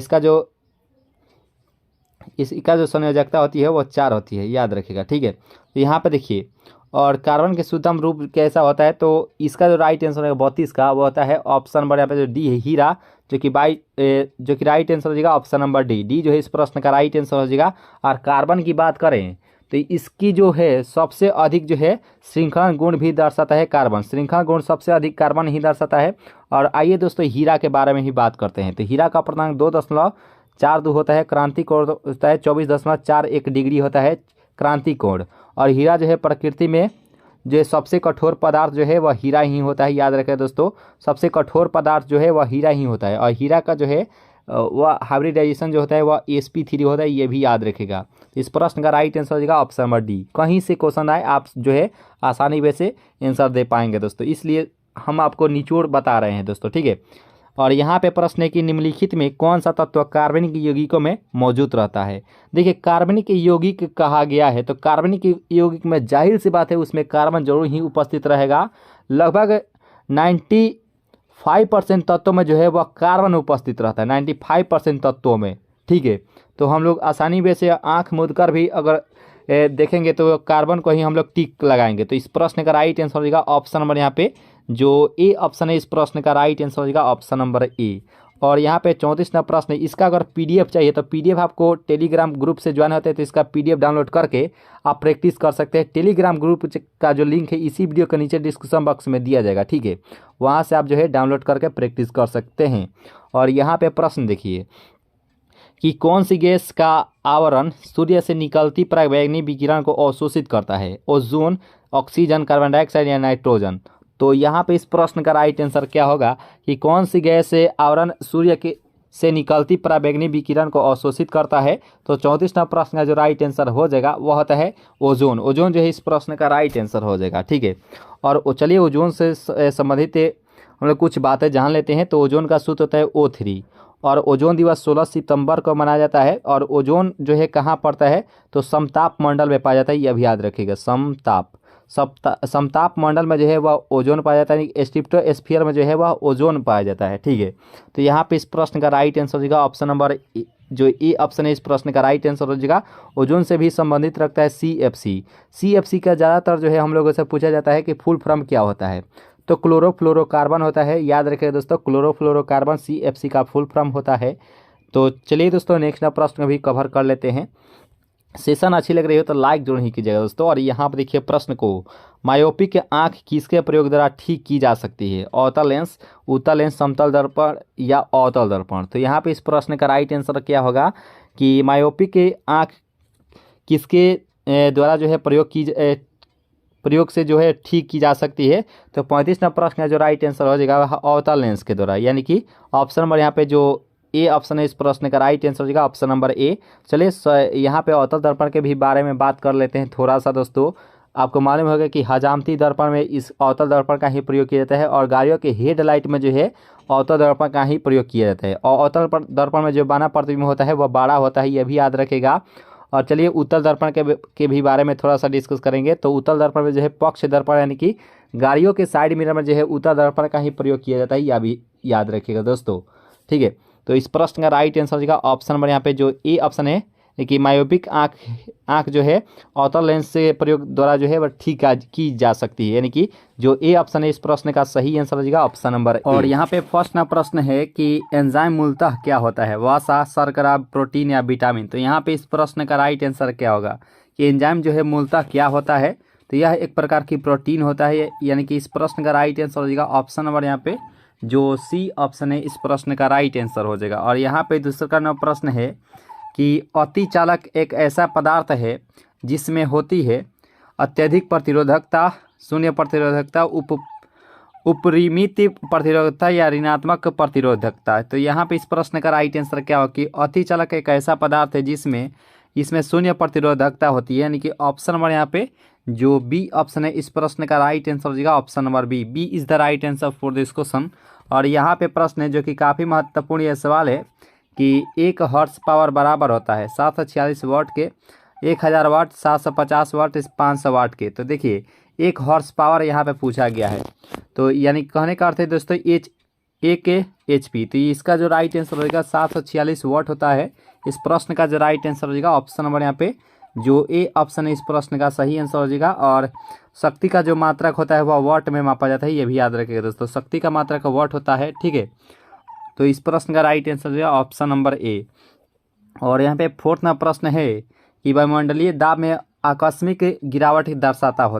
इसका जो संयोजकता होती है वो 4 होती है, याद रखिएगा। ठीक है, तो यहाँ पे देखिए और कार्बन के शुद्धतम रूप कैसा होता है? तो इसका जो राइट आंसर है 32 का, वो होता है ऑप्शन नंबर यहाँ पे जो डी है हीरा, जो कि राइट आंसर हो जाएगा ऑप्शन नंबर डी। डी जो है इस प्रश्न का राइट आंसर हो जाएगा। और कार्बन की बात करें तो इसकी जो है सबसे अधिक जो है श्रृंखला गुण भी दर्शाता है कार्बन, श्रृंखला गुण सबसे अधिक कार्बन ही दर्शाता है। और आइए दोस्तों हीरा के बारे में ही बात करते हैं। तो हीरा का पूर्णांक 2.42 होता है, क्रांति कोण होता है 24.41 डिग्री होता है क्रांति कोण। और हीरा जो है प्रकृति में जो सबसे कठोर पदार्थ जो है वह हीरा ही होता है। याद रखें दोस्तों, सबसे कठोर पदार्थ जो है वह हीरा ही होता है, और हीरा का जो है वह हाइब्रिडाइजेशन जो होता है वह sp3 होता है, ये भी याद रखेगा। तो इस प्रश्न का राइट आंसर हो जाएगा ऑप्शन नंबर डी। कहीं से क्वेश्चन आए आप जो है आसानी वे से आंसर दे पाएंगे दोस्तों, इसलिए हम आपको निचोड़ बता रहे हैं दोस्तों, ठीक है। और यहाँ पे प्रश्न है कि निम्नलिखित में कौन सा तत्व कार्बनिक यौगिकों में मौजूद रहता है। देखिए, कार्बनिक यौगिक कहा गया है, तो कार्बनिक यौगिक में जाहिर सी बात है उसमें कार्बन जरूर ही उपस्थित रहेगा। लगभग 95% तत्वों में जो है वह कार्बन उपस्थित रहता है, 95% तत्वों में, ठीक है। तो हम लोग आसानी वे से आँख मूंद कर भी अगर देखेंगे तो कार्बन को ही हम लोग टिक लगाएंगे। तो इस प्रश्न का राइट आंसर हो जाएगा ऑप्शन नंबर यहाँ पे जो ए ऑप्शन है, इस प्रश्न का राइट आंसर हो जाएगा ऑप्शन नंबर ए। और यहाँ पे 34वां प्रश्न है, इसका अगर पीडीएफ चाहिए तो पीडीएफ आपको टेलीग्राम ग्रुप से ज्वाइन होते हैं, तो इसका पीडीएफ डाउनलोड करके आप प्रैक्टिस कर सकते हैं। टेलीग्राम ग्रुप का जो लिंक है इसी वीडियो के नीचे डिस्क्रिप्शन बॉक्स में दिया जाएगा, ठीक है। वहाँ से आप जो है डाउनलोड करके प्रैक्टिस कर सकते हैं। और यहाँ पे प्रश्न देखिए कि कौन सी गैस का आवरण सूर्य से निकलती पराबैंगनी विकिरण को अवशोषित करता है, ओजोन, ऑक्सीजन, कार्बन डाइऑक्साइड या नाइट्रोजन। तो यहाँ पे इस प्रश्न का राइट आंसर क्या होगा कि कौन सी गैस से आवरण सूर्य के से निकलती पराबैंगनी विकिरण को अवशोषित करता है। तो 34वां प्रश्न का जो राइट आंसर हो जाएगा वह होता है ओजोन। ओजोन जो है इस प्रश्न का राइट आंसर हो जाएगा, ठीक है। और चलिए ओजोन से संबंधित हम लोग कुछ बातें जान लेते हैं। तो ओजोन का सूत्र होता है O3, और ओजोन दिवस 16 सितंबर को मनाया जाता है। और ओजोन जो है कहाँ पड़ता है, तो समताप मंडल में पाया जाता है, यह भी याद रखिएगा। समताप मंडल में जो है वह ओजोन पाया जाता है, स्ट्रेटोस्फीयर में जो है वह ओजोन पाया जाता है, ठीक है। तो यहाँ पे इस प्रश्न का राइट आंसर हो जाएगा ऑप्शन नंबर जो ए ऑप्शन है, इस प्रश्न का राइट आंसर हो जाएगा। ओजोन से भी संबंधित रखता है CFC का ज़्यादातर जो है हम लोगों से पूछा जाता है कि फुल फॉर्म क्या होता है, तो क्लोरोफ्लोरोकार्बन होता है। याद रखिए दोस्तों, क्लोरोफ्लोरोकार्बन CFC का फुल फॉर्म होता है। तो चलिए दोस्तों नेक्स्ट प्रश्न भी कवर कर लेते हैं। सेशन अच्छी लग रही हो तो लाइक जरूर ही कीजिएगा दोस्तों। और यहाँ पर देखिए प्रश्न को, मायोपिक आंख किसके प्रयोग द्वारा ठीक की जा सकती है, अवतल लेंस, उत्तल लेंस, समतल दर्पण या अवतल दर्पण। तो यहाँ पे इस प्रश्न का राइट आंसर क्या होगा कि मायोपिक आंख किसके द्वारा जो है प्रयोग से जो है ठीक की जा सकती है। तो 35वां प्रश्न का जो राइट आंसर हो जाएगा अवतल लेंस के द्वारा, यानी कि ऑप्शन नंबर यहाँ पे जो ए ऑप्शन है, इस प्रश्न का राइट आंसर हो जाएगा ऑप्शन नंबर ए। चलिए यहाँ पे अवतल दर्पण के भी बारे में बात कर लेते हैं थोड़ा सा दोस्तों। आपको मालूम होगा कि हजामती दर्पण में इस अवतल दर्पण का ही प्रयोग किया जाता है, और गाड़ियों के हेडलाइट में जो है अवतल दर्पण का ही प्रयोग किया जाता है। और अवतल दर्पण में जो बाना प्रतिबिंब होता है वह बड़ा होता है, यह भी याद रखेगा। और चलिए उत्तल दर्पण के भी बारे में थोड़ा सा डिस्कस करेंगे। तो उत्तल दर्पण में जो है पक्ष दर्पण, यानी कि गाड़ियों के साइड मिरर में जो है उत्तल दर्पण का ही प्रयोग किया जाता है, यह भी याद रखिएगा दोस्तों, ठीक है। तो इस प्रश्न का राइट आंसर हो जाएगा ऑप्शन नंबर यहाँ पे जो ए ऑप्शन है कि मायोपिक आंख जो है अवतल लेंस से प्रयोग द्वारा जो है वह ठीक की जा सकती है, यानी कि जो ए ऑप्शन है इस प्रश्न का सही आंसर हो जाएगा ऑप्शन नंबर ए। और यहाँ पे फर्स्ट ना प्रश्न है कि एंजाइम मूलतः क्या होता है, वसा, शर्करा, प्रोटीन या विटामिन। तो यहाँ पे इस प्रश्न का राइट आंसर क्या होगा कि एंजाइम जो है मूलतः क्या होता है, तो यह एक प्रकार की प्रोटीन होता है, यानी कि इस प्रश्न का राइट आंसर हो जाएगा ऑप्शन नंबर यहाँ पे जो सी ऑप्शन है, इस प्रश्न का राइट आंसर हो जाएगा। और यहाँ पे दूसरा प्रश्न है कि अतिचालक एक ऐसा पदार्थ है जिसमें होती है अत्यधिक प्रतिरोधकता, शून्य प्रतिरोधकता, उपरिमित प्रतिरोधकता या ऋणात्मक प्रतिरोधकता। तो यहाँ पे इस प्रश्न का राइट आंसर क्या हो कि अतिचालक एक ऐसा पदार्थ है जिसमें शून्य प्रतिरोधकता होती है, यानी कि ऑप्शन नंबर यहाँ पे जो बी ऑप्शन है, इस प्रश्न का राइट आंसर हो जाएगा option number B is the right answer for this question. और यहाँ पे प्रश्न है जो कि काफ़ी महत्वपूर्ण यह सवाल है कि 1 हॉर्स पावर बराबर होता है 746 वाट के, 1000 वाट, 750 वाट, 500 वाट के। तो देखिए 1 हॉर्स पावर यहाँ पे पूछा गया है, तो यानी कहने का अर्थ है दोस्तों HP। तो इसका जो राइट आंसर हो जाएगा 746 वाट होता है। इस प्रश्न का जो राइट आंसर हो जाएगा ऑप्शन नंबर यहाँ पे जो ए ऑप्शन है, इस प्रश्न का सही आंसर हो जाएगा। और शक्ति का जो मात्रक होता है वह वाट में मापा जाता है, ये भी याद रखिएगा दोस्तों, शक्ति का मात्रक वाट होता है, ठीक है। तो इस प्रश्न का राइट आंसर हो जाएगा ऑप्शन नंबर ए। और यहाँ पे फोर्थ ना प्रश्न है कि वायुमंडलीय दाब में आकस्मिक गिरावट दर्शाता हो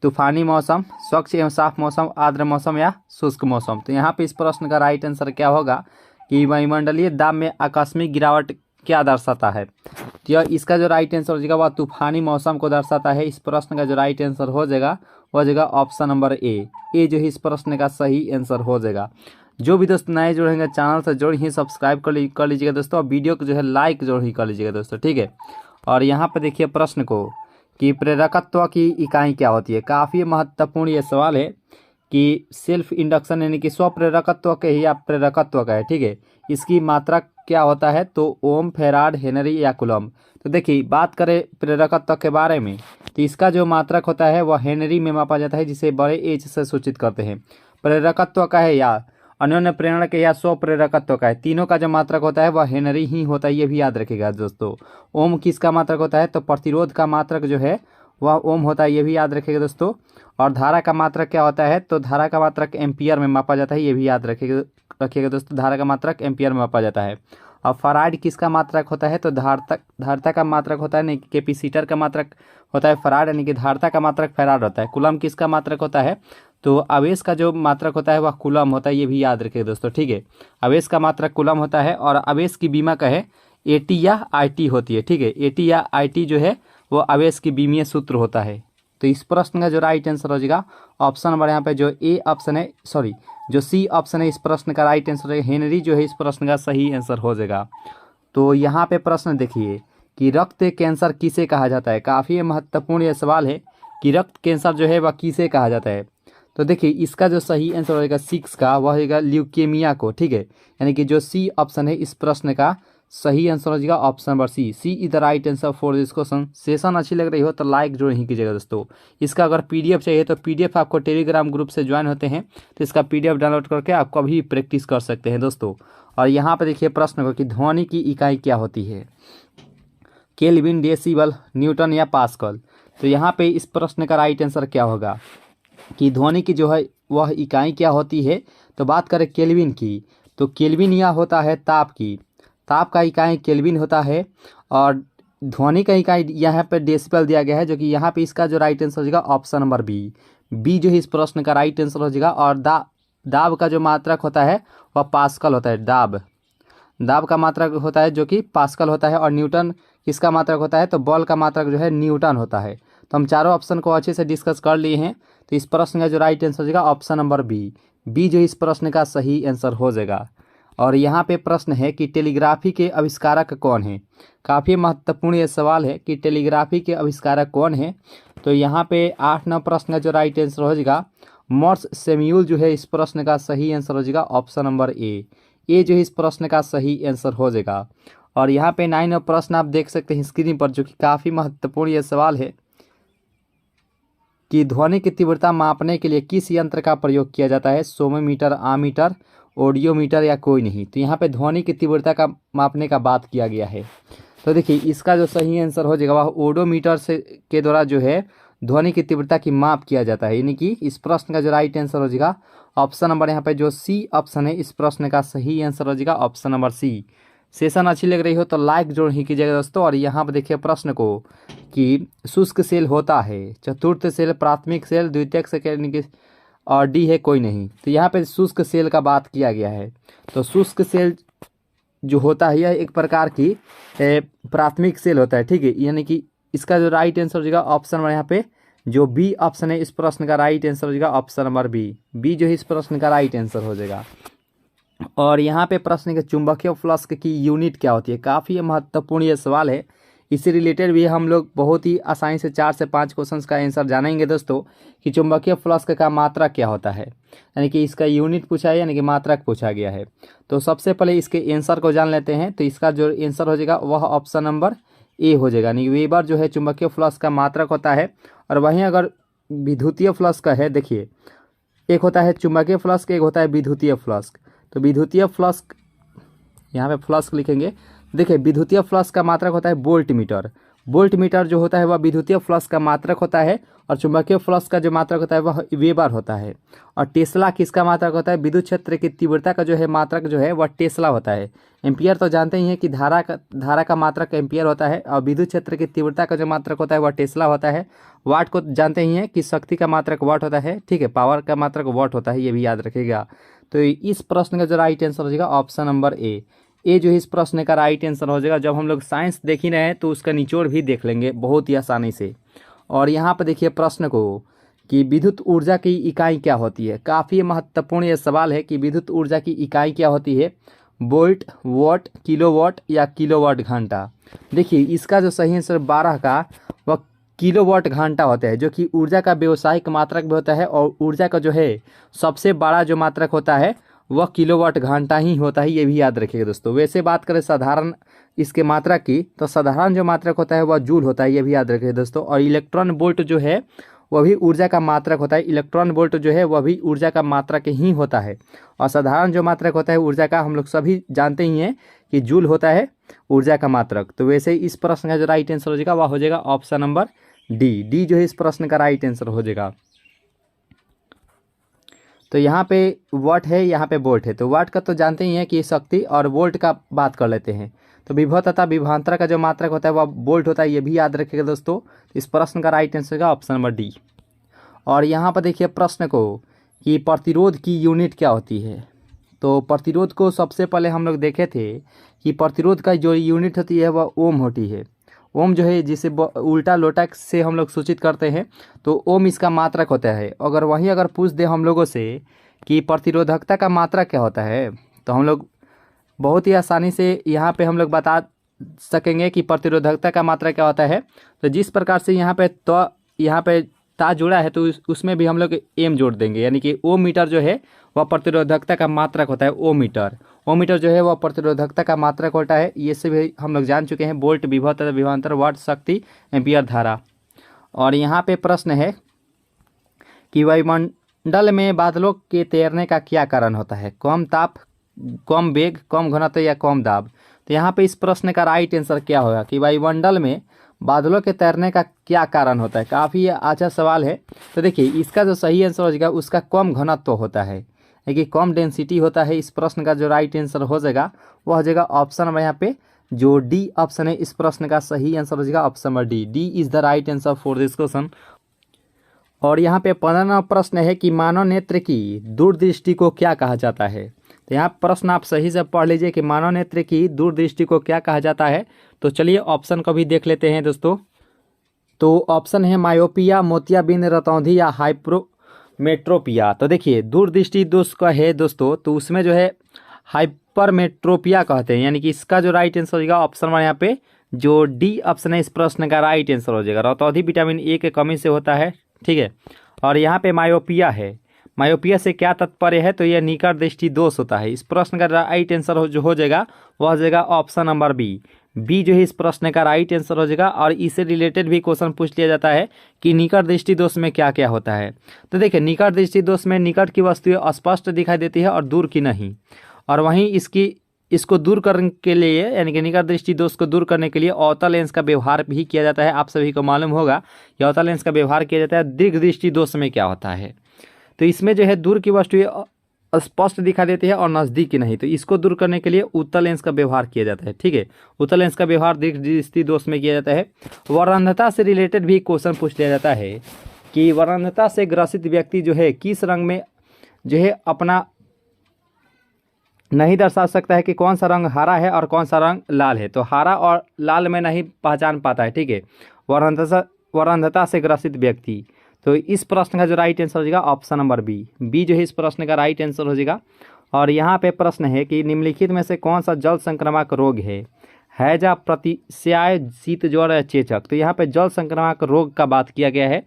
तूफानी मौसम, स्वच्छ एवं साफ मौसम, आर्द्र मौसम या शुष्क मौसम। तो यहाँ पे इस प्रश्न का राइट आंसर क्या होगा कि वायुमंडलीय दाब में आकस्मिक गिरावट क्या दर्शाता है। तो यह इसका जो राइट आंसर हो जाएगा वह तूफानी मौसम को दर्शाता है। इस प्रश्न का जो राइट आंसर हो जाएगा वह जाएगा ऑप्शन नंबर ए जो है इस प्रश्न का सही आंसर हो जाएगा। जो भी दोस्त नए जुड़ेंगे चैनल से जोड़ ही सब्सक्राइब कर लीजिएगा दोस्तों, और वीडियो को जो है लाइक जोड़ ही कर लीजिएगा दोस्तों, ठीक है। और यहाँ पे देखिए प्रश्न को कि प्रेरकत्व की इकाई क्या होती है। काफ़ी महत्वपूर्ण ये सवाल है कि सेल्फ इंडक्शन यानी कि स्वप्रेरकत्व के ही या प्रेरकत्व का है, ठीक है। इसकी मात्रा क्या होता है तो ओम, फेराड, हेनरी या कूलम। तो देखिए बात करें प्रेरकत्व के बारे में तो इसका जो मात्रक होता है वह हेनरी में मापा जाता है, जिसे बड़े एच से सूचित करते हैं। प्रेरकत्व का है या अन्योन्य प्रेरणा के या स्वप्रेरकत्व का है, तीनों का जो मात्रक होता है वह हेनरी ही होता है, ये भी याद रखिएगा दोस्तों। ओम किसका मात्रक होता है तो प्रतिरोध का मात्रक जो है वह ओम होता है, ये भी याद रखिएगा दोस्तों। और धारा का मात्रक क्या होता है तो धारा का मात्रक एम्पियर में मापा जाता है, ये भी याद रखिएगा दोस्तों। धारा का मात्रक एम्पियर में मापा जाता है। और फराड किसका मात्रक होता है तो धारता का मात्रक होता है, नहीं कैपेसिटर का मात्रक होता है फराड, यानी कि धारता का मात्रक फराड होता है। कूलम किसका मात्रक होता है तो आवेश का जो मात्रक होता है वह कूलम होता है, ये भी याद रखिएगा दोस्तों, ठीक है। आवेश का मात्रक कूलम होता है। और आवेश की बीमा का है एटी या आईटी होती है, ठीक है। एटी या आईटी जो है वो आवेश की बीमीय सूत्र होता है। तो इस प्रश्न का जो राइट आंसर हो जाएगा ऑप्शन नंबर यहाँ पे जो ए ऑप्शन है, सॉरी जो सी ऑप्शन है इस प्रश्न का राइट आंसर है हेनरी जो है इस प्रश्न का सही आंसर हो जाएगा। तो यहाँ पे प्रश्न देखिए कि रक्त कैंसर किसे कहा जाता है। काफ़ी महत्वपूर्ण यह सवाल है कि रक्त कैंसर जो है वह किसे कहा जाता है। तो देखिए इसका जो सही आंसर हो जाएगा 6 का वह होगा ल्यूकेमिया को, ठीक है। यानी कि जो सी ऑप्शन है इस प्रश्न का सही आंसर हो जाएगा option number C is the right answer for this question. Session अच्छी लग रही हो तो लाइक जरूर ही कीजिएगा दोस्तों। इसका अगर पीडीएफ चाहिए तो पीडीएफ आपको टेलीग्राम ग्रुप से ज्वाइन होते हैं तो इसका पीडीएफ डाउनलोड करके आप कभी प्रैक्टिस कर सकते हैं दोस्तों। और यहाँ पे देखिए प्रश्न को कि ध्वनि की इकाई क्या होती है, केल्विन, डेसिबल, न्यूटन या पास्कल। तो यहाँ पे इस प्रश्न का राइट आंसर क्या होगा कि ध्वनि की जो है वह इकाई क्या होती है। तो बात करें केल्विन की तो केल्विन यह होता है ताप की, ताप का इकाई केल्विन होता है। और ध्वनि का इकाई यहाँ पे डेसिबल दिया गया है, जो कि यहाँ पे इसका जो राइट आंसर हो जाएगा ऑप्शन नंबर बी जो है इस प्रश्न का राइट आंसर हो जाएगा। और दाब का जो मात्रक होता है वह पास्कल होता है। दाब का मात्रक होता है जो कि पास्कल होता है। और न्यूटन किसका मात्रक होता है तो बल का मात्रक जो है न्यूटन होता है। तो हम चारों ऑप्शन को अच्छे से डिस्कस कर लिए हैं। तो इस प्रश्न का जो राइट आंसर हो जाएगा ऑप्शन नंबर बी जो इस प्रश्न का सही आंसर हो जाएगा। और यहाँ पे प्रश्न है कि टेलीग्राफी के आविष्कारक कौन है। काफ़ी महत्वपूर्ण ये सवाल है कि टेलीग्राफी के आविष्कारक कौन है। तो यहाँ पे 8-9 प्रश्न का जो राइट आंसर हो जाएगा मॉर्स सैमुअल जो है इस प्रश्न का सही आंसर हो जाएगा ऑप्शन नंबर ए जो है इस प्रश्न का सही आंसर हो जाएगा। और यहाँ पे 9 प्रश्न आप देख सकते हैं स्क्रीन पर, जो कि काफ़ी महत्वपूर्ण ये सवाल है कि ध्वनि की तीव्रता मापने के लिए किस यंत्र का प्रयोग किया जाता है, सोमोमीटर, आमीटर, ऑडियोमीटर या कोई नहीं। तो यहाँ पे ध्वनि की तीव्रता का मापने का बात किया गया है। तो देखिए इसका जो सही आंसर हो जाएगा वह ऑडियोमीटर से के द्वारा जो है ध्वनि की तीव्रता की माप किया जाता है। यानी कि इस प्रश्न का जो राइट आंसर हो जाएगा ऑप्शन नंबर यहाँ पे जो सी ऑप्शन है इस प्रश्न का सही आंसर हो जाएगा ऑप्शन नंबर सी। सेशन अच्छी लग रही हो तो लाइक जरूर ही कीजिएगा दोस्तों। और यहाँ पर देखिए प्रश्न को कि शुष्क सेल होता है, चतुर्थ सेल, प्राथमिक सेल, द्वितीयक सेल यानी कि और डी है कोई नहीं। तो यहाँ पे शुष्क सेल का बात किया गया है। तो शुष्क सेल जो होता है यह एक प्रकार की प्राथमिक सेल होता है, ठीक है। यानी कि इसका जो राइट आंसर हो जाएगा ऑप्शन नंबर यहाँ पे जो बी ऑप्शन है इस प्रश्न का राइट आंसर हो जाएगा ऑप्शन नंबर बी जो है इस प्रश्न का राइट आंसर हो जाएगा। और यहाँ पे प्रश्न के चुंबकीय फ्लक्स की यूनिट क्या होती है। काफ़ी महत्वपूर्ण ये सवाल है। इससे रिलेटेड भी हम लोग बहुत ही आसानी से 4 से 5 क्वेश्चंस का आंसर जानेंगे दोस्तों कि चुंबकीय फ्लक्स का मात्रक क्या होता है, यानी कि इसका यूनिट पूछा है, यानी कि मात्रक पूछा गया है। तो सबसे पहले इसके आंसर को जान लेते हैं। तो इसका जो आंसर हो जाएगा वह ऑप्शन नंबर ए हो जाएगा, यानी वेबर जो है चुंबकीय फ्लक्स का मात्रक होता है। और वहीं अगर विद्युतीय फ्लक्स का है, देखिए एक होता है चुंबकीय फ्लक्स, एक होता है विद्युतीय फ्लक्स। तो विद्युतीय फ्लक्स यहाँ पे फ्लक्स लिखेंगे। देखिए विद्युतीय फ्लक्स का मात्रक होता है वोल्ट मीटर जो होता है वह विद्युतीय फ्लक्स का मात्रक होता है। और चुंबकीय फ्लक्स का जो मात्रक होता है वह वेबर होता है। और टेस्ला किसका मात्रक होता है, विद्युत क्षेत्र की तीव्रता का जो है मात्रक जो है वह टेस्ला होता है। एम्पियर तो जानते ही हैं कि धारा का मात्रक एम्पियर होता है। और विद्युत क्षेत्र की तीव्रता का जो मात्रक होता है वह टेस्ला होता है। वाट को जानते ही हैं कि शक्ति का मात्रक वाट होता है, ठीक है। पावर का मात्रक वाट होता है, ये भी याद रखिएगा। तो इस प्रश्न का जो राइट आंसर हो जाएगा ऑप्शन नंबर ए ए जो है इस प्रश्न का राइट आंसर हो जाएगा। जब हम लोग साइंस देख ही रहे हैं तो उसका निचोड़ भी देख लेंगे बहुत ही आसानी से। और यहाँ पर देखिए प्रश्न को कि विद्युत ऊर्जा की इकाई क्या होती है। काफ़ी महत्वपूर्ण ये सवाल है कि विद्युत ऊर्जा की इकाई क्या होती है, वोल्ट, वॉट, किलोवाट या किलोवाट घंटा। देखिए इसका जो सही आंसर 12 का वह किलोवाट घंटा होता है, जो कि ऊर्जा का व्यावसायिक मात्रक भी होता है और ऊर्जा का जो है सबसे बड़ा जो मात्रक होता है वह किलोवाट घंटा ही होता है, ये भी याद रखिएगा दोस्तों। वैसे बात करें साधारण इसके मात्रक की तो साधारण जो मात्रक होता है वह जूल होता है, ये भी याद रखिएगा दोस्तों। और इलेक्ट्रॉन वोल्ट जो है वह भी ऊर्जा का मात्रक होता है, इलेक्ट्रॉन वोल्ट जो है वह भी ऊर्जा का मात्रक ही होता है। और साधारण जो मात्रक होता है ऊर्जा का हम लोग सभी जानते ही हैं कि जूल होता है ऊर्जा का मात्रक। तो वैसे इस प्रश्न का जो राइट आंसर हो जाएगा वह हो जाएगा ऑप्शन नंबर डी जो है इस प्रश्न का राइट आंसर हो जाएगा। तो यहाँ पे वाट है, यहाँ पे वोल्ट है। तो वाट का तो जानते ही हैं कि शक्ति, और वोल्ट का बात कर लेते हैं। तो विभव तथा विभवांतर का जो मात्रक होता है वह वोल्ट होता है, ये भी याद रखिएगा दोस्तों। इस प्रश्न का राइट आंसर का ऑप्शन नंबर डी। और यहाँ पर देखिए प्रश्न को कि प्रतिरोध की यूनिट क्या होती है। तो प्रतिरोध को सबसे पहले हम लोग देखे थे कि प्रतिरोध का जो यूनिट होती है वह ओम होती है। ओम जो है जिसे उल्टा लोटा से हम लोग सूचित करते हैं, तो ओम इसका मात्रक होता है। अगर पूछ दे हम लोगों से कि प्रतिरोधकता का मात्रक क्या होता है, तो हम लोग बहुत ही आसानी से यहाँ पे हम लोग बता सकेंगे कि प्रतिरोधकता का मात्रक क्या होता है। तो जिस प्रकार से यहाँ पे ता जुड़ा है तो उसमें भी हम लोग एम जोड़ देंगे, यानी कि ओम मीटर जो है वह प्रतिरोधकता का मात्रक होता है। ओम मीटर जो है वह प्रतिरोधकता का मात्रक होता है। ये से भी हम लोग जान चुके हैं। वोल्ट, विभव तथा विभवांतर, वाट शक्ति, एम्पियर धारा। और यहाँ पे प्रश्न है कि वायुमंडल में बादलों के तैरने का क्या कारण होता है। कम ताप, कम वेग, कम घनत्व या कम दाब। तो यहाँ पे इस प्रश्न का राइट आंसर क्या होगा कि वायुमंडल में बादलों के तैरने का क्या कारण होता है। काफ़ी अच्छा सवाल है। तो देखिए इसका जो सही आंसर हो जाएगा उसका कम घनत्व होता है, यानी कम डेंसिटी होता है। इस प्रश्न का जो राइट आंसर हो जाएगा वह हो जाएगा ऑप्शन नंबर यहाँ पे जो डी ऑप्शन है। इस प्रश्न का सही आंसर हो जाएगा option number D is the right answer for this question. और यहाँ पे 15वां प्रश्न है कि मानव नेत्र की दूरदृष्टि को क्या कहा जाता है। तो यहाँ प्रश्न आप सही से पढ़ लीजिए कि मानव नेत्र की दूरदृष्टि को क्या कहा जाता है। तो चलिए ऑप्शन को भी देख लेते हैं दोस्तों। तो ऑप्शन है मायोपिया, मोतियाबिंद, रतौंधी या हाइपरमेट्रोपिया। तो देखिए दूरदृष्टि दोष का है दोस्तों, तो उसमें जो है हाइपरमेट्रोपिया कहते हैं, यानी कि इसका जो राइट आंसर हो जाएगा ऑप्शन में यहाँ पे जो डी ऑप्शन है इस प्रश्न का राइट आंसर हो जाएगा। रतौंधी विटामिन ए के कमी से होता है, ठीक है। और यहाँ पे मायोपिया है। मायोपिया से क्या तात्पर्य है, तो यह निकट दृष्टि दोष होता है। इस प्रश्न का राइट आंसर जो हो जाएगा वह हो जाएगा ऑप्शन नंबर बी जो है इस प्रश्न का राइट आंसर हो जाएगा। और इससे रिलेटेड भी क्वेश्चन पूछ लिया जाता है कि निकट दृष्टि दोष में क्या क्या होता है। तो देखिए निकट दृष्टि दोष में निकट की वस्तुएं स्पष्ट दिखाई देती है और दूर की नहीं। और वहीं इसको दूर करने के लिए, यानी कि निकट दृष्टि दोष को दूर करने के लिए अवतल लेंस का व्यवहार भी किया जाता है। आप सभी को मालूम होगा कि अवतल लेंस का व्यवहार किया जाता है। दीर्घ दृष्टि दोष में क्या होता है, तो इसमें जो है दूर की वस्तुएं स्पष्ट दिखाई देती है और नज़दीक की नहीं। तो इसको दूर करने के लिए उत्तल लेंस का व्यवहार किया जाता है, ठीक है। उत्तल लेंस का व्यवहार दीर्घ दृष्टि दोष में किया जाता है। वर्णंधता से रिलेटेड भी क्वेश्चन पूछ लिया जाता है कि वर्णंधता से ग्रसित व्यक्ति जो है किस रंग में जो है अपना नहीं दर्शा सकता है कि कौन सा रंग हरा है और कौन सा रंग लाल है। तो हरा और लाल में नहीं पहचान पाता है, ठीक है, वर्णंधता से ग्रसित व्यक्ति। तो इस प्रश्न का जो राइट आंसर हो जाएगा ऑप्शन नंबर बी जो है इस प्रश्न का राइट आंसर हो जाएगा। और यहाँ पे प्रश्न है कि निम्नलिखित में से कौन सा जल संक्रामक रोग है। हैजा, प्रतिस्याय, शीत ज्वर या चेचक। तो यहाँ पे जल संक्रामक रोग का बात किया गया है,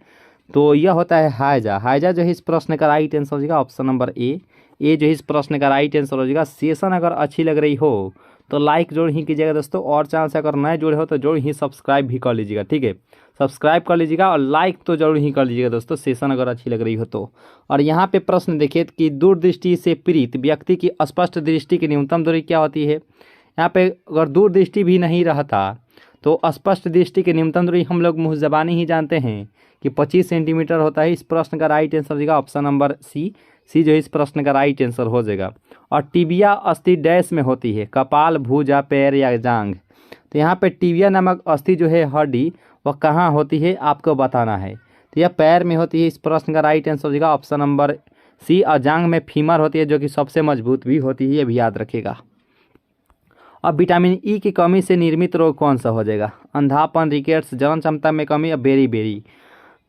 तो यह होता है हैजा जो है इस प्रश्न का राइट आंसर हो जाएगा ऑप्शन नंबर ए जो है इस प्रश्न का राइट आंसर हो जाएगा। सेशन अगर अच्छी लग रही हो तो लाइक जरूर ही कीजिएगा दोस्तों। और चैनल से अगर नए जुड़े हो तो जरूर ही सब्सक्राइब भी कर लीजिएगा, ठीक है। सब्सक्राइब कर लीजिएगा और लाइक तो जरूर ही कर लीजिएगा दोस्तों, सेशन अगर अच्छी लग रही हो तो। और यहाँ पे प्रश्न देखिए कि दूरदृष्टि से पीड़ित व्यक्ति की स्पष्ट दृष्टि की न्यूनतम दूरी क्या होती है। यहाँ पे अगर दूरदृष्टि भी नहीं रहता तो स्पष्ट दृष्टि की न्यूनतम दूरी हम लोग मुँह ज़बानी ही जानते हैं कि 25 सेंटीमीटर होता है। इस प्रश्न का राइट आंसर होगा ऑप्शन नंबर सी जो इस प्रश्न का राइट आंसर हो जाएगा। और टिबिया अस्थि डैश में होती है, कपाल, भुजा, पैर या जांघ। तो यहाँ पे टिबिया नामक अस्थि जो है हड्डी वह कहाँ होती है आपको बताना है। तो यह पैर में होती है। इस प्रश्न का राइट आंसर हो जाएगा ऑप्शन नंबर सी। और जांघ में फीमर होती है जो कि सबसे मजबूत भी होती है, ये भी याद रखिएगा। अब विटामिन ई की कमी से निर्मित रोग कौन सा हो जाएगा? अंधापन, रिकेट्स, जनन क्षमता में कमी या बेरी।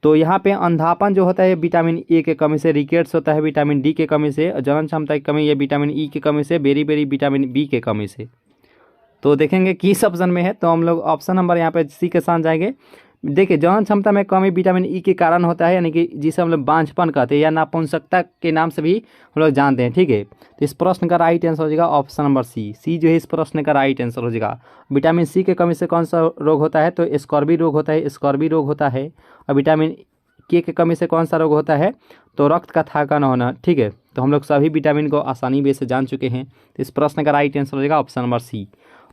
तो यहाँ पे अंधापन जो होता है विटामिन ए के कमी से, रिकेट्स होता है विटामिन डी के कमी से, जनन क्षमता की कमी ये विटामिन ई की कमी से, बेरी विटामिन बी के कमी से। तो देखेंगे किस ऑप्शन में है, तो हम लोग ऑप्शन नंबर यहाँ पे सी के साथ जाएंगे। देखिए जनन क्षमता में कमी विटामिन ई के कारण होता है, यानी कि जिसे हम लोग बांझपन कहते हैं या नापुंसकता के नाम से भी हम लोग जानते हैं, ठीक है। तो इस प्रश्न का राइट आंसर हो जाएगा ऑप्शन नंबर सी जो है इस प्रश्न का राइट आंसर हो जाएगा। विटामिन सी के कमी से कौन सा रोग होता है? तो स्कॉर्बी रोग होता है। और विटामिन के कमी से कौन सा रोग होता है? तो रक्त का थाका न होना, ठीक है। तो हम लोग सभी विटामिन को आसानी वे से जान चुके हैं। तो इस प्रश्न का राइट आंसर हो जाएगा ऑप्शन नंबर सी।